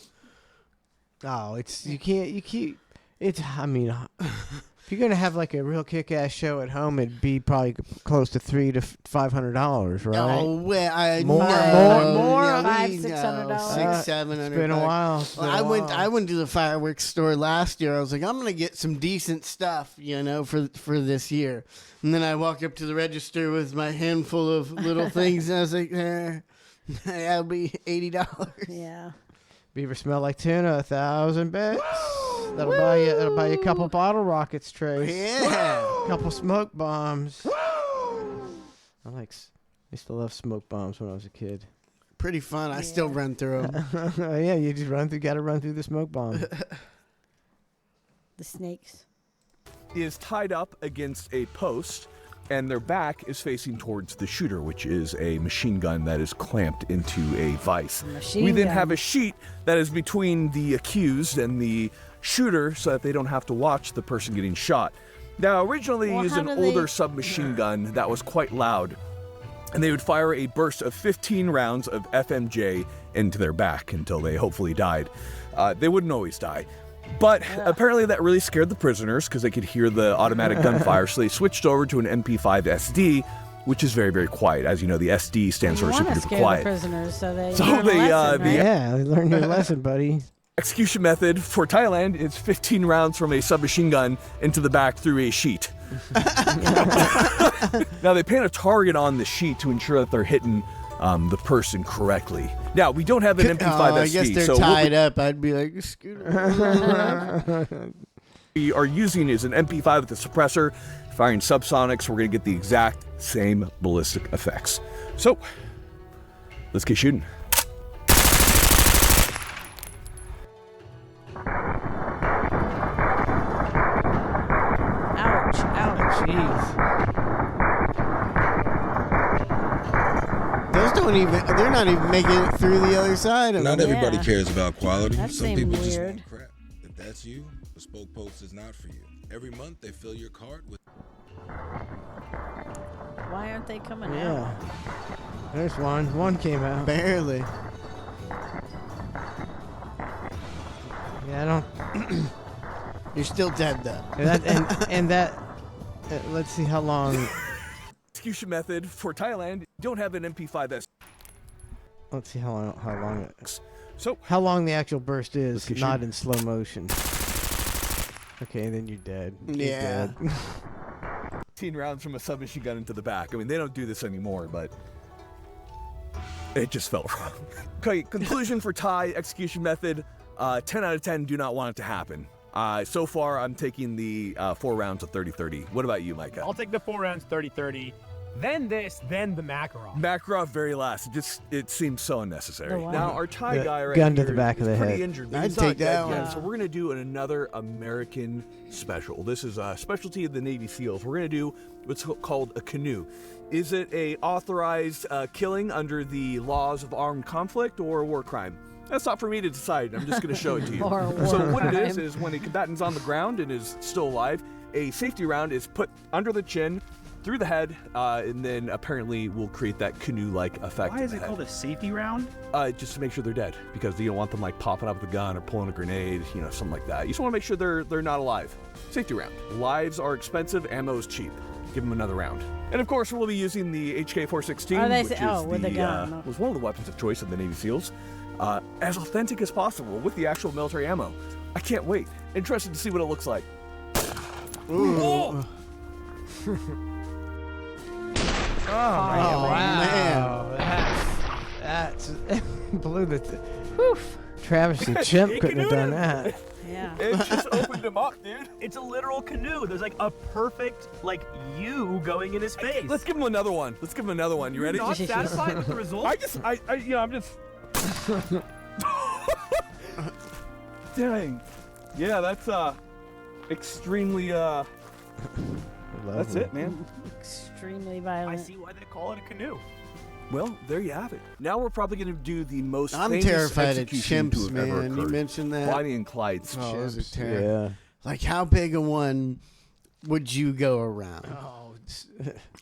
[SPEAKER 6] Oh, you can't. It's. I mean, if you're gonna have like a real kick-ass show at home, it'd be probably close to $300 to $500, right?
[SPEAKER 8] Oh, well,
[SPEAKER 6] More?
[SPEAKER 8] yeah,
[SPEAKER 7] $500,
[SPEAKER 8] we
[SPEAKER 7] $600.
[SPEAKER 8] know. $600-700.
[SPEAKER 6] It's been a while.
[SPEAKER 8] Well, I went to the fireworks store last year. I was like, I'm gonna get some decent stuff, for this year. And then I walk up to the register with my handful of little things, and I was like, That'll be $80.
[SPEAKER 7] Yeah.
[SPEAKER 6] Beaver smell like tuna, 1,000 bits. That'll buy you a couple bottle rockets, Trace.
[SPEAKER 8] Yeah.
[SPEAKER 6] A couple smoke bombs. I used to love smoke bombs when I was a kid.
[SPEAKER 8] Pretty fun. I still run through them.
[SPEAKER 6] Yeah, you just gotta run through the smoke bomb.
[SPEAKER 7] The snakes.
[SPEAKER 5] Is tied up against a post, and their back is facing towards the shooter, which is a machine gun that is clamped into a vise. We then have a sheet that is between the accused and the shooter so that they don't have to watch the person getting shot. Now, originally they used an older submachine gun that was quite loud, and they would fire a burst of 15 rounds of FMJ into their back until they hopefully died. They wouldn't always die. But apparently that really scared the prisoners because they could hear the automatic gunfire, so they switched over to an MP5 SD, which is very, very quiet. As you know, the SD stands for super duper quiet.
[SPEAKER 7] The prisoners, so they
[SPEAKER 6] they learn your lesson, buddy.
[SPEAKER 5] Execution method for Thailand is 15 rounds from a submachine gun into the back through a sheet. Now they paint a target on the sheet to ensure that they're hitting the person correctly. Now, we don't have an MP5 SD.
[SPEAKER 8] I guess they're tied up. I'd be like, scooter.
[SPEAKER 5] We are using is an MP5 with a suppressor, firing subsonics. We're going to get the exact same ballistic effects. So, let's get shooting.
[SPEAKER 7] Ouch, ouch.
[SPEAKER 6] Jeez.
[SPEAKER 8] Those they're not even making it through the other side of
[SPEAKER 10] Not
[SPEAKER 8] it.
[SPEAKER 10] everybody cares about quality.
[SPEAKER 7] That
[SPEAKER 10] Some
[SPEAKER 7] seemed
[SPEAKER 10] people just
[SPEAKER 7] weird.
[SPEAKER 10] want crap. If that's you, Bespoke Post is not for you. Every month they fill your cart with.
[SPEAKER 7] Why aren't they coming out?
[SPEAKER 6] Yeah. There's one. One came out.
[SPEAKER 8] Barely.
[SPEAKER 6] Yeah, I don't.
[SPEAKER 8] You're still dead, though.
[SPEAKER 6] And that. Let's see how long.
[SPEAKER 5] Execution method for Thailand. Don't have an MP5 SD.
[SPEAKER 6] Let's see how long it.
[SPEAKER 5] So
[SPEAKER 6] how long the actual burst is,
[SPEAKER 5] get
[SPEAKER 6] not
[SPEAKER 5] shooting.
[SPEAKER 6] in slow motion. Okay, then you're dead. You're
[SPEAKER 8] Yeah.
[SPEAKER 6] dead.
[SPEAKER 5] 15 rounds from a submachine gun into the back. I mean, they don't do this anymore, but it just felt wrong. Okay, conclusion for Thai execution method. 10 out of 10 do not want it to happen. So far, I'm taking the 4 rounds of 30-30. What about you, Micah?
[SPEAKER 23] I'll take the 4 rounds 30-30. Then this, then the Makarov.
[SPEAKER 5] Makarov very last. It seems so unnecessary.
[SPEAKER 7] The
[SPEAKER 5] Now our Thai
[SPEAKER 6] The
[SPEAKER 5] guy right
[SPEAKER 6] gun to
[SPEAKER 5] here
[SPEAKER 6] the back of
[SPEAKER 5] is
[SPEAKER 6] the
[SPEAKER 5] pretty
[SPEAKER 6] head.
[SPEAKER 5] injured. But
[SPEAKER 8] I'd
[SPEAKER 5] he's not
[SPEAKER 8] take that
[SPEAKER 5] dead
[SPEAKER 8] one.
[SPEAKER 5] yet, so we're gonna do another American special. This is a specialty of the Navy SEALs. We're gonna do what's called a canoe. Is it a authorized killing under the laws of armed conflict or a war crime? That's not for me to decide. I'm just going to show it to you.
[SPEAKER 7] Or a war
[SPEAKER 5] So what it
[SPEAKER 7] crime.
[SPEAKER 5] is when a combatant's on the ground and is still alive, a safety round is put under the chin, through the head, and then apparently will create that canoe-like effect.
[SPEAKER 23] Why
[SPEAKER 5] in
[SPEAKER 23] is
[SPEAKER 5] the
[SPEAKER 23] it
[SPEAKER 5] head.
[SPEAKER 23] called a safety round?
[SPEAKER 5] Just to make sure they're dead, because you don't want them like popping up with a gun or pulling a grenade, something like that. You just want to make sure they're not alive. Safety round. Lives are expensive, ammo is cheap. Give them another round. And of course, we'll be using the HK-416,
[SPEAKER 7] Oh, they
[SPEAKER 5] which
[SPEAKER 7] say- with the gun.
[SPEAKER 5] was one of the weapons of choice of the Navy SEALs. As authentic as possible with the actual military ammo. I can't wait. Interested to see what it looks like.
[SPEAKER 8] Ooh.
[SPEAKER 6] Oh,
[SPEAKER 8] man.
[SPEAKER 6] That's blew the. Woof. Travis the chimp couldn't have done that.
[SPEAKER 7] Yeah.
[SPEAKER 5] It just opened him up, dude.
[SPEAKER 23] It's a literal canoe. There's like a perfect U going in his face.
[SPEAKER 5] Let's give him another one. You ready?
[SPEAKER 23] Not satisfied with the result?
[SPEAKER 5] I'm just. Dang. Yeah, that's extremely that's it, man.
[SPEAKER 7] Extremely
[SPEAKER 23] I
[SPEAKER 7] violent.
[SPEAKER 23] see why they call it a canoe.
[SPEAKER 5] Well, there you have it. Now we're probably going to do the most
[SPEAKER 8] I'm
[SPEAKER 5] famous
[SPEAKER 8] terrified of
[SPEAKER 5] execution to
[SPEAKER 8] chimps,
[SPEAKER 5] have ever
[SPEAKER 8] man. You
[SPEAKER 5] occurred.
[SPEAKER 8] mentioned that.
[SPEAKER 5] Bonnie and Clyde's
[SPEAKER 8] Oh, those are
[SPEAKER 5] chimps.
[SPEAKER 8] terrible.
[SPEAKER 6] Yeah.
[SPEAKER 8] Like, how big a one would you go around?
[SPEAKER 6] Oh,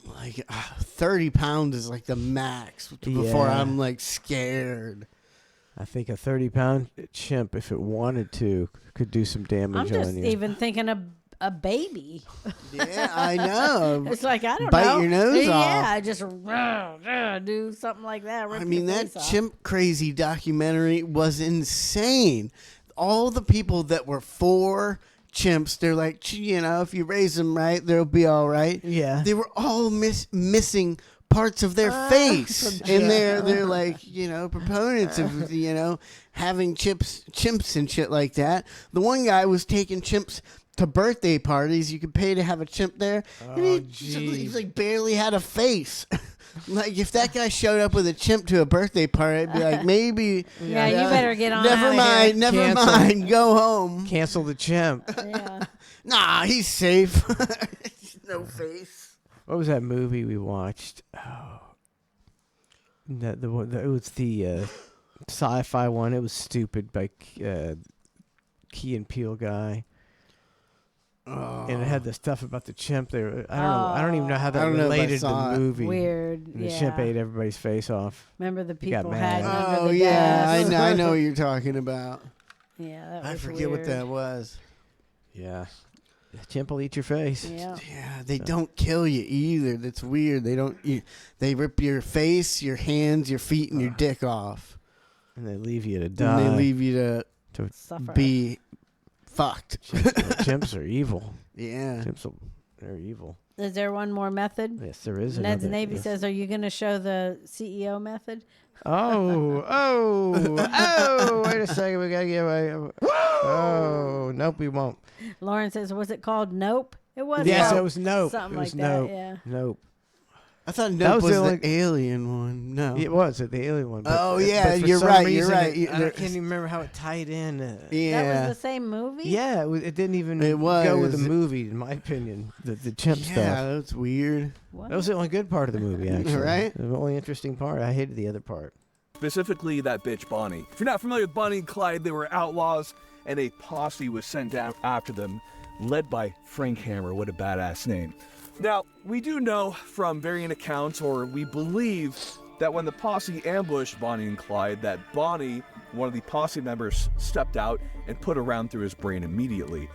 [SPEAKER 8] Like 30 pounds is like the max before
[SPEAKER 6] Yeah.
[SPEAKER 8] I'm like scared.
[SPEAKER 6] I think a 30-pound chimp, if it wanted to, could do some damage
[SPEAKER 7] I'm just
[SPEAKER 6] on you.
[SPEAKER 7] even thinking of a baby.
[SPEAKER 8] Yeah, I know.
[SPEAKER 7] It's like, I don't
[SPEAKER 8] Bite
[SPEAKER 7] know.
[SPEAKER 8] your nose
[SPEAKER 7] yeah,
[SPEAKER 8] off.
[SPEAKER 7] just do something like that.
[SPEAKER 8] I
[SPEAKER 7] rip
[SPEAKER 8] mean,
[SPEAKER 7] your
[SPEAKER 8] that
[SPEAKER 7] face off.
[SPEAKER 8] chimp crazy documentary was insane. All the people that were for chimps, they're like, if you raise them right, they'll be all right.
[SPEAKER 6] Yeah.
[SPEAKER 8] They were all missing parts of their face, and they're like, you know, proponents of, you know, having chimps and shit like that. The one guy was taking chimps to birthday parties. You could pay to have a chimp there, and he like barely had a face. Like, if that guy showed up with a chimp to a birthday party, I'd be like, maybe.
[SPEAKER 7] Yeah, you better get on.
[SPEAKER 8] Never mind, never mind. Go home.
[SPEAKER 6] Cancel the chimp.
[SPEAKER 7] Yeah.
[SPEAKER 8] Nah, he's safe. No face.
[SPEAKER 6] What was that movie we watched? Oh, it was the sci-fi one. It was stupid by Key and Peele guy.
[SPEAKER 8] Oh.
[SPEAKER 6] And it had the stuff about the chimp there. I don't know. I don't even know how that related to the movie.
[SPEAKER 7] Weird.
[SPEAKER 6] And the chimp ate everybody's face off.
[SPEAKER 7] Remember the
[SPEAKER 6] He got
[SPEAKER 7] people
[SPEAKER 6] mad.
[SPEAKER 7] hiding under
[SPEAKER 8] Oh
[SPEAKER 7] the
[SPEAKER 8] yeah,
[SPEAKER 7] desk?
[SPEAKER 8] I know what you're talking about.
[SPEAKER 7] Yeah, that was
[SPEAKER 8] I forget what
[SPEAKER 7] weird.
[SPEAKER 8] that was.
[SPEAKER 6] Yeah. The chimp will eat your face.
[SPEAKER 7] Yeah.
[SPEAKER 8] Yeah, they don't kill you either. That's weird. They don't. They rip your face, your hands, your feet, and your dick off.
[SPEAKER 6] And they leave you to die.
[SPEAKER 8] And they leave you to
[SPEAKER 7] Suffer.
[SPEAKER 8] be fucked.
[SPEAKER 6] Chimps are evil.
[SPEAKER 8] Yeah.
[SPEAKER 6] They're evil.
[SPEAKER 7] Is there one more method?
[SPEAKER 6] Yes, there is.
[SPEAKER 7] Ned's
[SPEAKER 6] another,
[SPEAKER 7] Navy
[SPEAKER 6] yes.
[SPEAKER 7] says, "Are you going to show the CEO method?"
[SPEAKER 6] Oh! Wait a second. We got to get away. Oh, nope, we won't.
[SPEAKER 7] Lauren says, "Was it called Nope?" It was.
[SPEAKER 6] Yes,
[SPEAKER 7] Nope.
[SPEAKER 6] it was Nope.
[SPEAKER 7] Something
[SPEAKER 6] It was
[SPEAKER 7] like
[SPEAKER 6] Nope.
[SPEAKER 7] that. Yeah.
[SPEAKER 6] Nope.
[SPEAKER 8] I thought
[SPEAKER 6] That
[SPEAKER 8] Nope
[SPEAKER 6] was
[SPEAKER 8] was
[SPEAKER 6] the
[SPEAKER 8] the
[SPEAKER 6] only-
[SPEAKER 8] alien one. No.
[SPEAKER 6] It was the alien one. But,
[SPEAKER 8] Oh, yeah,
[SPEAKER 6] but for
[SPEAKER 8] you're
[SPEAKER 6] some
[SPEAKER 8] right,
[SPEAKER 6] reason
[SPEAKER 8] you're right.
[SPEAKER 6] I can't even remember how it tied in.
[SPEAKER 8] Yeah.
[SPEAKER 7] That was the same movie.
[SPEAKER 6] Yeah, it didn't even
[SPEAKER 8] It
[SPEAKER 6] go with
[SPEAKER 8] was.
[SPEAKER 6] the movie, in my opinion. The chimp
[SPEAKER 8] Yeah,
[SPEAKER 6] stuff.
[SPEAKER 8] that's weird.
[SPEAKER 7] What?
[SPEAKER 6] That was the only good part of the movie, actually.
[SPEAKER 8] Right?
[SPEAKER 6] The only interesting part. I hated the other part.
[SPEAKER 5] Specifically, that bitch Bonnie. If you're not familiar with Bonnie and Clyde, they were outlaws, and a posse was sent down after them, led by Frank Hammer. What a badass name. Now, we do know from varying accounts, or we believe, that when the posse ambushed Bonnie and Clyde, that Bonnie, one of the posse members, stepped out and put a round through his brain immediately.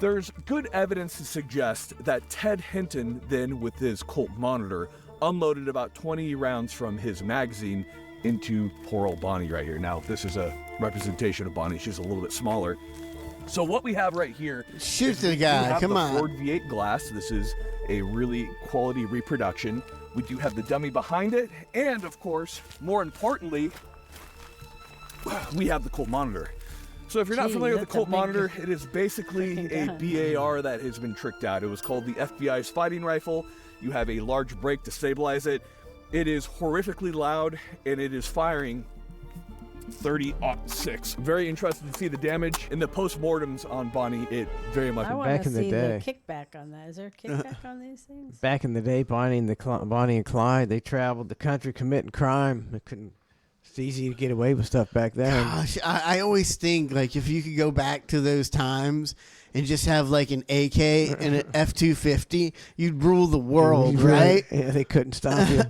[SPEAKER 5] There's good evidence to suggest that Ted Hinton, then with his Colt Monitor, unloaded about 20 rounds from his magazine into poor old Bonnie right here. Now, this is a representation of Bonnie. She's a little bit smaller. So what we have right here...
[SPEAKER 8] Shoot
[SPEAKER 5] is
[SPEAKER 8] the
[SPEAKER 5] we do
[SPEAKER 8] guy,
[SPEAKER 5] have
[SPEAKER 8] come
[SPEAKER 5] the
[SPEAKER 8] on.
[SPEAKER 5] Ford V8 glass. This is a really quality reproduction. We do have the dummy behind it. And, of course, more importantly, we have the Colt Monitor. So if you're not
[SPEAKER 7] Gee,
[SPEAKER 5] familiar with the
[SPEAKER 7] that's a
[SPEAKER 5] Colt
[SPEAKER 7] big
[SPEAKER 5] Monitor, it is basically
[SPEAKER 7] freaking
[SPEAKER 5] a BAR that has been tricked out. It was called the FBI's fighting rifle. You have a large brake to stabilize it. It is horrifically loud, and it is firing 30-06. Very interested to see the damage. In the postmortems on Bonnie, it very much...
[SPEAKER 7] I want
[SPEAKER 6] Back
[SPEAKER 7] to
[SPEAKER 6] in the
[SPEAKER 7] see
[SPEAKER 6] day.
[SPEAKER 7] the kickback on that. Is there a kickback on these things?
[SPEAKER 6] Back in the day, Bonnie and Clyde, they traveled the country committing crime. They couldn't. It's easy to get away with stuff back then.
[SPEAKER 8] Gosh, I always think, like, if you could go back to those times and just have, like, an AK and an F-250, you'd rule the world, right?
[SPEAKER 6] Yeah, they couldn't stop you.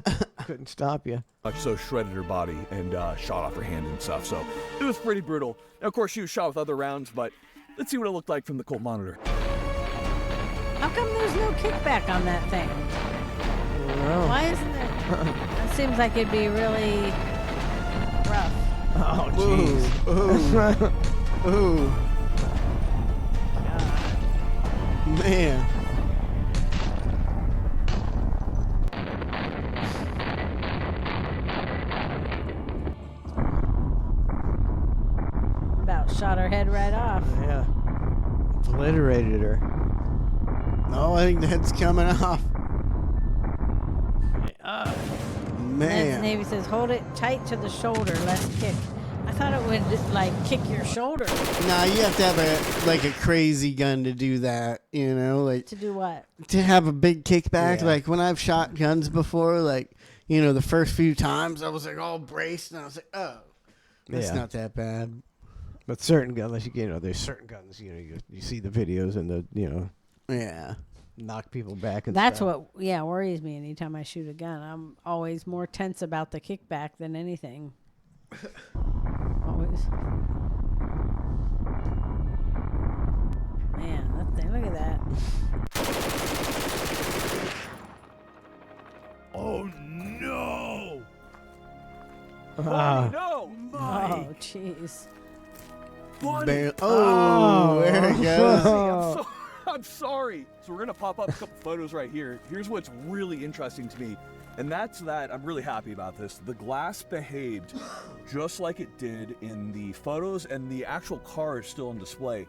[SPEAKER 6] Couldn't stop you.
[SPEAKER 5] Much so shredded her body and shot off her hand and stuff. So it was pretty brutal. Now, of course, she was shot with other rounds, but let's see what it looked like from the Colt Monitor.
[SPEAKER 7] How come there's no kickback on that thing? Why isn't there? That seems like it'd be really rough.
[SPEAKER 6] Oh, jeez.
[SPEAKER 8] Ooh. Ooh. Man.
[SPEAKER 7] About shot her head right off.
[SPEAKER 6] Yeah. Obliterated her.
[SPEAKER 8] No, I think that's coming off.
[SPEAKER 7] Ned's
[SPEAKER 8] Man.
[SPEAKER 7] Navy says, hold it tight to the shoulder, less kick. I thought it would, like, kick your shoulder.
[SPEAKER 8] Nah, you have to have a crazy gun to do that, you know? Like,
[SPEAKER 7] To do what?
[SPEAKER 8] to have a big kickback.
[SPEAKER 6] Yeah.
[SPEAKER 8] Like, when I've shot guns before, like, you know, the first few times, I was, like, all braced, and I was like, oh, that's
[SPEAKER 6] Yeah.
[SPEAKER 8] not that bad.
[SPEAKER 6] But certain guns, there's certain guns, you see the videos and the,
[SPEAKER 8] Yeah.
[SPEAKER 6] knock people back and
[SPEAKER 7] That's
[SPEAKER 6] stuff.
[SPEAKER 7] what, worries me anytime I shoot a gun. I'm always more tense about the kickback than anything. Always. Man, that thing, look at that.
[SPEAKER 5] Oh, no!
[SPEAKER 6] Ah.
[SPEAKER 5] No!
[SPEAKER 7] Oh, jeez.
[SPEAKER 5] Bonnie!
[SPEAKER 8] Barely. Oh, there it goes.
[SPEAKER 5] I'm I'm sorry. So we're gonna pop up a couple photos right here. Here's what's really interesting to me, and that's that I'm really happy about this. The glass behaved just like it did in the photos, and the actual car is still on display.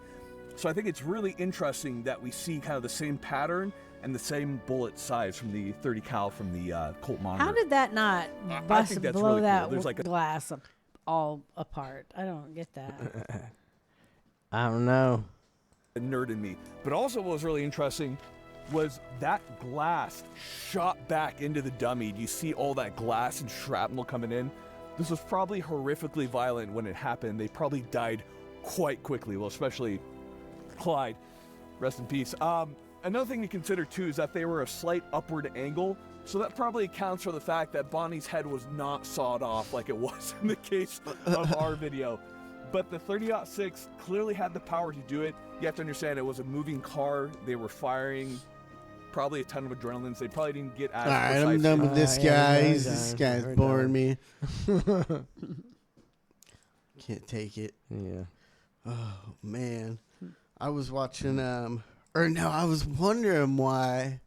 [SPEAKER 5] So I think it's really interesting that we see kind of the same pattern and the same bullet size from the 30 cal from the Colt Monitor.
[SPEAKER 7] How did that not
[SPEAKER 5] I think that's
[SPEAKER 7] blow
[SPEAKER 5] really cool.
[SPEAKER 7] that
[SPEAKER 5] There's like a
[SPEAKER 7] glass all apart? I don't get that.
[SPEAKER 6] I don't know.
[SPEAKER 5] A nerd in me. But also what was really interesting was that glass shot back into the dummy. You see all that glass and shrapnel coming in. This was probably horrifically violent when it happened. They probably died quite quickly. Well, especially Clyde. Rest in peace. Another thing to consider too is that they were a slight upward angle. So that probably accounts for the fact that Bonnie's head was not sawed off like it was in the case of our video. But the 30-06 clearly had the power to do it. You have to understand it was a moving car. They were firing probably a ton of adrenaline. So they probably didn't get as
[SPEAKER 8] All right,
[SPEAKER 5] precise.
[SPEAKER 8] I'm done with this
[SPEAKER 6] yeah,
[SPEAKER 8] guy.
[SPEAKER 6] we're
[SPEAKER 8] This
[SPEAKER 6] done.
[SPEAKER 8] guy's
[SPEAKER 6] We're
[SPEAKER 8] boring
[SPEAKER 6] done.
[SPEAKER 8] me. Can't take it.
[SPEAKER 6] Yeah.
[SPEAKER 8] Oh man, I was watching I was wondering why,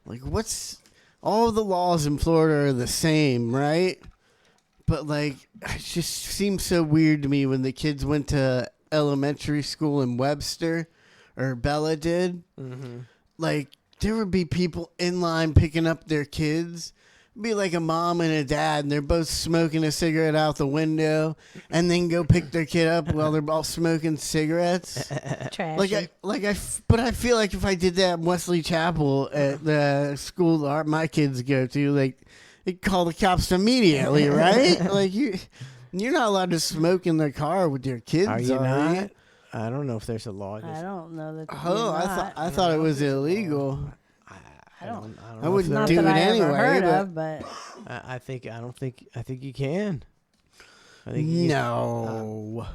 [SPEAKER 8] like, what's all the laws in Florida are the same, right? But like, it just seems so weird to me when the kids went to elementary school in Webster, or Bella did.
[SPEAKER 6] Mm-hmm.
[SPEAKER 8] Like, there would be people in line picking up their kids. It'd be like a mom and a dad, and they're both smoking a cigarette out the window, and then go pick their kid up while they're all smoking cigarettes.
[SPEAKER 7] Trashy.
[SPEAKER 8] But I feel like if I did that in Wesley Chapel at the school that my kids go to, like, they'd call the cops immediately, right? Like, you're not allowed to smoke in the car with your kids.
[SPEAKER 6] Are you
[SPEAKER 8] You?
[SPEAKER 6] not? I don't know if there's a law.
[SPEAKER 7] I don't know that.
[SPEAKER 8] Oh, I thought it was illegal.
[SPEAKER 7] I don't.
[SPEAKER 8] I wouldn't
[SPEAKER 7] Not
[SPEAKER 8] do
[SPEAKER 7] that
[SPEAKER 8] it
[SPEAKER 7] I
[SPEAKER 8] anyway.
[SPEAKER 7] ever heard
[SPEAKER 8] but
[SPEAKER 7] of, but
[SPEAKER 6] I think you can. I think you
[SPEAKER 8] no.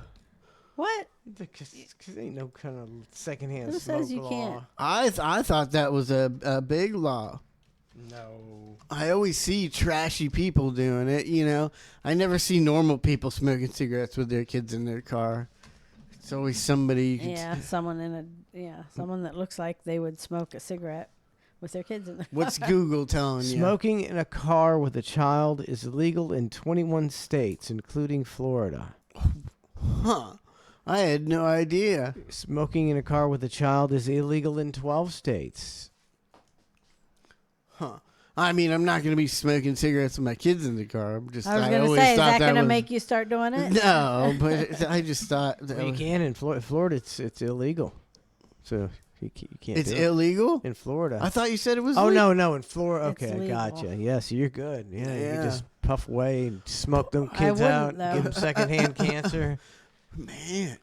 [SPEAKER 7] what?
[SPEAKER 6] Because ain't no kind of secondhand
[SPEAKER 7] Who
[SPEAKER 6] smoke
[SPEAKER 7] says you
[SPEAKER 6] law.
[SPEAKER 7] can't?
[SPEAKER 8] I thought that was a big law.
[SPEAKER 6] No.
[SPEAKER 8] I always see trashy people doing it, you know. I never see normal people smoking cigarettes with their kids in their car. It's always somebody you can
[SPEAKER 7] Yeah, someone that looks like they would smoke a cigarette with their kids in there.
[SPEAKER 8] What's Google telling you?
[SPEAKER 6] Smoking in a car with a child is illegal in 21 states, including Florida.
[SPEAKER 8] Huh. I had no idea.
[SPEAKER 6] Smoking in a car with a child is illegal in 12 states.
[SPEAKER 8] Huh. I mean, I'm not going to be smoking cigarettes with my kids in the car.
[SPEAKER 7] I was going to say, is that going to make you start doing it?
[SPEAKER 8] No, but I just thought that
[SPEAKER 6] Well, you can in Florida. It's illegal, so you can't.
[SPEAKER 8] It's
[SPEAKER 6] do it.
[SPEAKER 8] illegal
[SPEAKER 6] in Florida.
[SPEAKER 8] I thought you said it was.
[SPEAKER 6] Oh
[SPEAKER 8] legal.
[SPEAKER 6] no, in Florida.
[SPEAKER 7] It's
[SPEAKER 6] Okay, I
[SPEAKER 7] legal.
[SPEAKER 6] gotcha. Yes, you're good. Yeah, you
[SPEAKER 8] Yeah.
[SPEAKER 6] can just puff away and smoke them
[SPEAKER 7] I
[SPEAKER 6] kids out,
[SPEAKER 7] wouldn't, though.
[SPEAKER 6] give them secondhand cancer.
[SPEAKER 8] Man,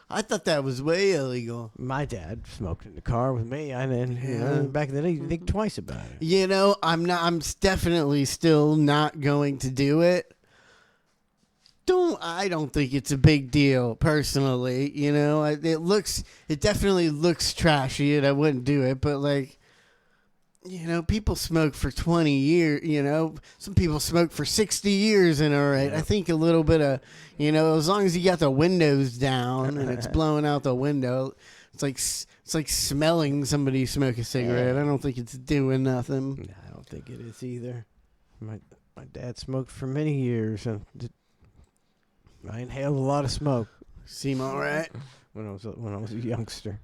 [SPEAKER 8] I thought that was way illegal.
[SPEAKER 6] My dad smoked in the car with me. I didn't. You know, back in the day, you think twice about it.
[SPEAKER 8] You know, I'm definitely still not going to do it. I don't think it's a big deal personally. You know, it definitely looks trashy, and I wouldn't do it. But like, you know, people smoke for 20 years. You know, some people smoke for 60 years, and all right. I think a little bit of, you know, as long as you got the windows down and it's blowing out the window, it's like smelling somebody smoke a cigarette. I don't think it's doing nothing.
[SPEAKER 6] I don't think it is either. My dad smoked for many years, and I inhaled a lot of smoke.
[SPEAKER 8] Seem all right
[SPEAKER 6] when I was a youngster.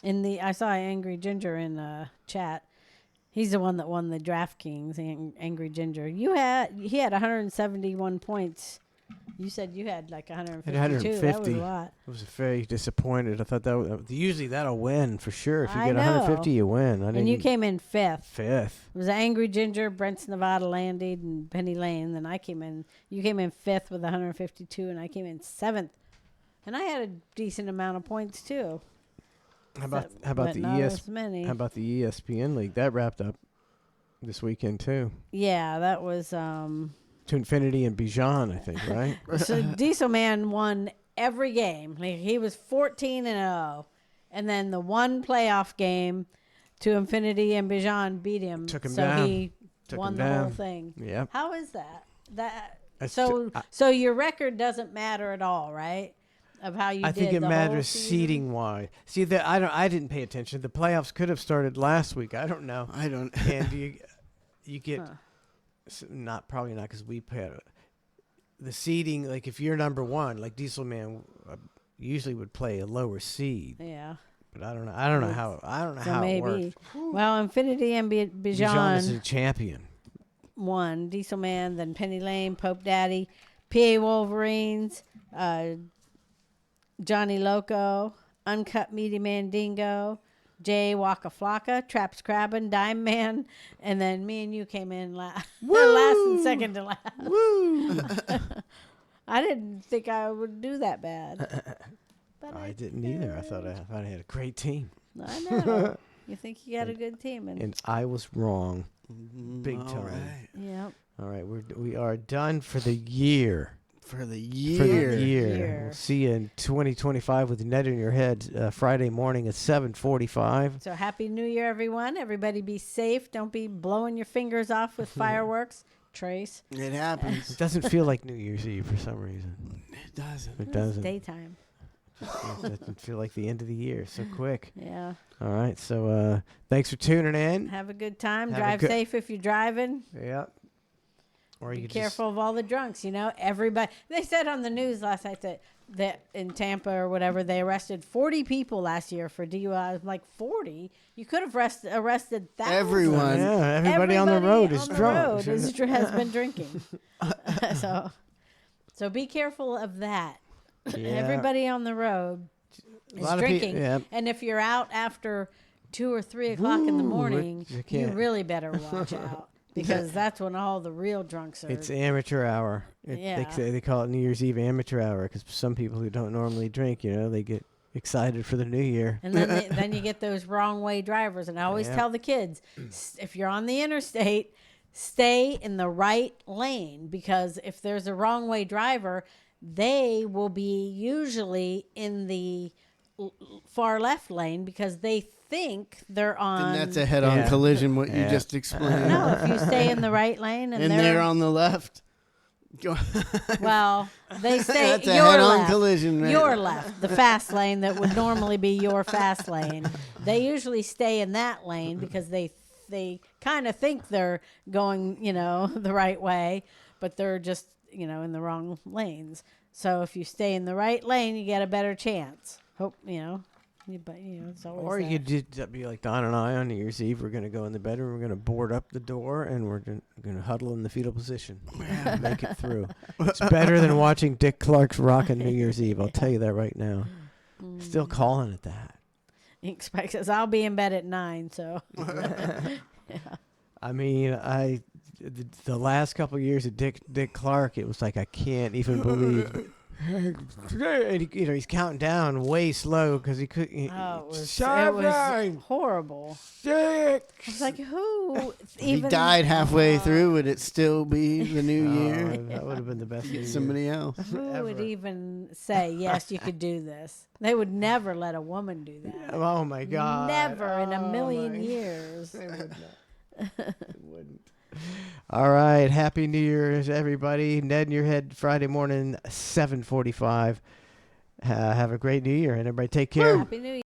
[SPEAKER 7] I saw Angry Ginger in chat. He's the one that won the DraftKings. Angry Ginger. He had 171 points. You said you had like 152.
[SPEAKER 6] 150.
[SPEAKER 7] That was a lot.
[SPEAKER 6] I was very disappointed. I thought usually that'll win for sure. If you
[SPEAKER 7] I
[SPEAKER 6] get
[SPEAKER 7] know.
[SPEAKER 6] 150, you win.
[SPEAKER 7] And you came in fifth.
[SPEAKER 6] Fifth.
[SPEAKER 7] It was Angry Ginger, Brent's Nevada Landed, and Penny Lane. Then you came in fifth with 152, and I came in seventh. And I had a decent amount of points too.
[SPEAKER 6] How about
[SPEAKER 7] but
[SPEAKER 6] the
[SPEAKER 7] not as many.
[SPEAKER 6] How about the ESPN league that wrapped up this weekend too?
[SPEAKER 7] Yeah, that was
[SPEAKER 6] To Infinity and Bijan, I think, right?
[SPEAKER 7] So Diesel Man won every game. Like, he was 14-0, and then the one playoff game, To Infinity and Bijan beat him.
[SPEAKER 6] Took him
[SPEAKER 7] so
[SPEAKER 6] down.
[SPEAKER 7] he
[SPEAKER 6] Took
[SPEAKER 7] won
[SPEAKER 6] him
[SPEAKER 7] the whole
[SPEAKER 6] down.
[SPEAKER 7] thing.
[SPEAKER 6] Yep.
[SPEAKER 7] How is that?
[SPEAKER 6] That's
[SPEAKER 7] So your record doesn't matter at all, right? of how you
[SPEAKER 6] I
[SPEAKER 7] did
[SPEAKER 6] think it
[SPEAKER 7] the
[SPEAKER 6] matters
[SPEAKER 7] whole season?
[SPEAKER 6] seating wise. See, I didn't pay attention. The playoffs could have started last week. I don't know.
[SPEAKER 8] I don't.
[SPEAKER 6] And you get probably not because we pay the seeding. Like if you're number one, like Diesel Man usually would play a lower seed.
[SPEAKER 7] Yeah.
[SPEAKER 6] But I don't know. I don't know how it works.
[SPEAKER 7] Well, Infinity and
[SPEAKER 6] Bijan is a champion.
[SPEAKER 7] Won. Diesel Man, then Penny Lane, Pope Daddy, PA Wolverines, Johnny Loco, Uncut Meaty Mandingo, Jay Waka Flocka, Traps Crabbin, Dime Man, and then me and you came in last and second to last.
[SPEAKER 6] Woo!
[SPEAKER 7] I didn't think I would do that bad. But
[SPEAKER 6] I didn't either. I thought I had a great team.
[SPEAKER 7] I know. You think you got a good team,
[SPEAKER 6] and I was wrong, big time.
[SPEAKER 8] Right.
[SPEAKER 7] Yep.
[SPEAKER 6] All right, we are done for the year.
[SPEAKER 8] For the year.
[SPEAKER 6] We'll see you in 2025 with Ned in your head Friday morning at 7:45.
[SPEAKER 7] So happy New Year, everyone! Everybody be safe. Don't be blowing your fingers off with fireworks. Trace.
[SPEAKER 8] It happens.
[SPEAKER 6] It doesn't feel like New Year's Eve for some reason.
[SPEAKER 8] It doesn't.
[SPEAKER 6] It doesn't.
[SPEAKER 7] It's daytime.
[SPEAKER 6] It doesn't feel like the end of the year so quick.
[SPEAKER 7] Yeah.
[SPEAKER 6] All right. So thanks for tuning in.
[SPEAKER 7] Have a good time.
[SPEAKER 6] Have a
[SPEAKER 7] Drive safe if you're driving.
[SPEAKER 6] Yeah. Or you
[SPEAKER 7] Be
[SPEAKER 6] could
[SPEAKER 7] careful of all the drunks. You know, everybody. They said on the news last night that in Tampa or whatever they arrested 40 people last year for DUI. Like 40. You could have arrested thousands.
[SPEAKER 8] Everyone.
[SPEAKER 6] Yeah. Everybody on the road is drunk.
[SPEAKER 7] Has been drinking. So be careful of that.
[SPEAKER 6] Yeah.
[SPEAKER 7] Everybody on the road is drinking. And if you're out after 2 or 3 o'clock in the morning, you really better watch out. Because that's when all the real drunks are.
[SPEAKER 6] It's amateur hour. They call it New Year's Eve amateur hour because some people who don't normally drink, they get excited for the new year.
[SPEAKER 7] And then then you get those wrong way drivers. And I always tell the kids, if you're on the interstate, stay in the right lane because if there's a wrong way driver, they will be usually in the far left lane because they think they're on.
[SPEAKER 8] And that's a head-on collision. What you just explained.
[SPEAKER 7] No, if you stay in the right lane and
[SPEAKER 8] they're on the left.
[SPEAKER 7] Well, they say
[SPEAKER 8] that's a
[SPEAKER 7] your
[SPEAKER 8] head-on
[SPEAKER 7] left.
[SPEAKER 8] collision. Man.
[SPEAKER 7] Your left, the fast lane that would normally be your fast lane. They usually stay in that lane because they kind of think they're going, the right way, but they're just, in the wrong lanes. So if you stay in the right lane, you get a better chance. Hope, but it's always.
[SPEAKER 6] Or you could just be like Don and I on New Year's Eve. We're going to go in the bedroom. We're going to board up the door, and we're going to huddle in the fetal position. Make it through. It's better than watching Dick Clark's Rockin' New Year's Eve. I'll tell you that right now. Still calling it that.
[SPEAKER 7] He expects us. I'll be in bed at 9, so.
[SPEAKER 6] I mean, the last couple of years of Dick Clark, it was like I can't even believe. And he's counting down way slow because he couldn't.
[SPEAKER 7] It was horrible.
[SPEAKER 6] 6.
[SPEAKER 7] I was like, who?
[SPEAKER 8] He died halfway through. Would it still be the new year?
[SPEAKER 6] That would have been the best.
[SPEAKER 8] Somebody else.
[SPEAKER 7] Who would even say yes? You could do this. They would never let a woman do that.
[SPEAKER 6] Oh my God!
[SPEAKER 7] Never in a million years.
[SPEAKER 6] They would not. They wouldn't. All right, happy New Year's, everybody. Ned in your head, Friday morning, 7:45. Have a great New Year, and everybody take care.
[SPEAKER 7] Happy New Year.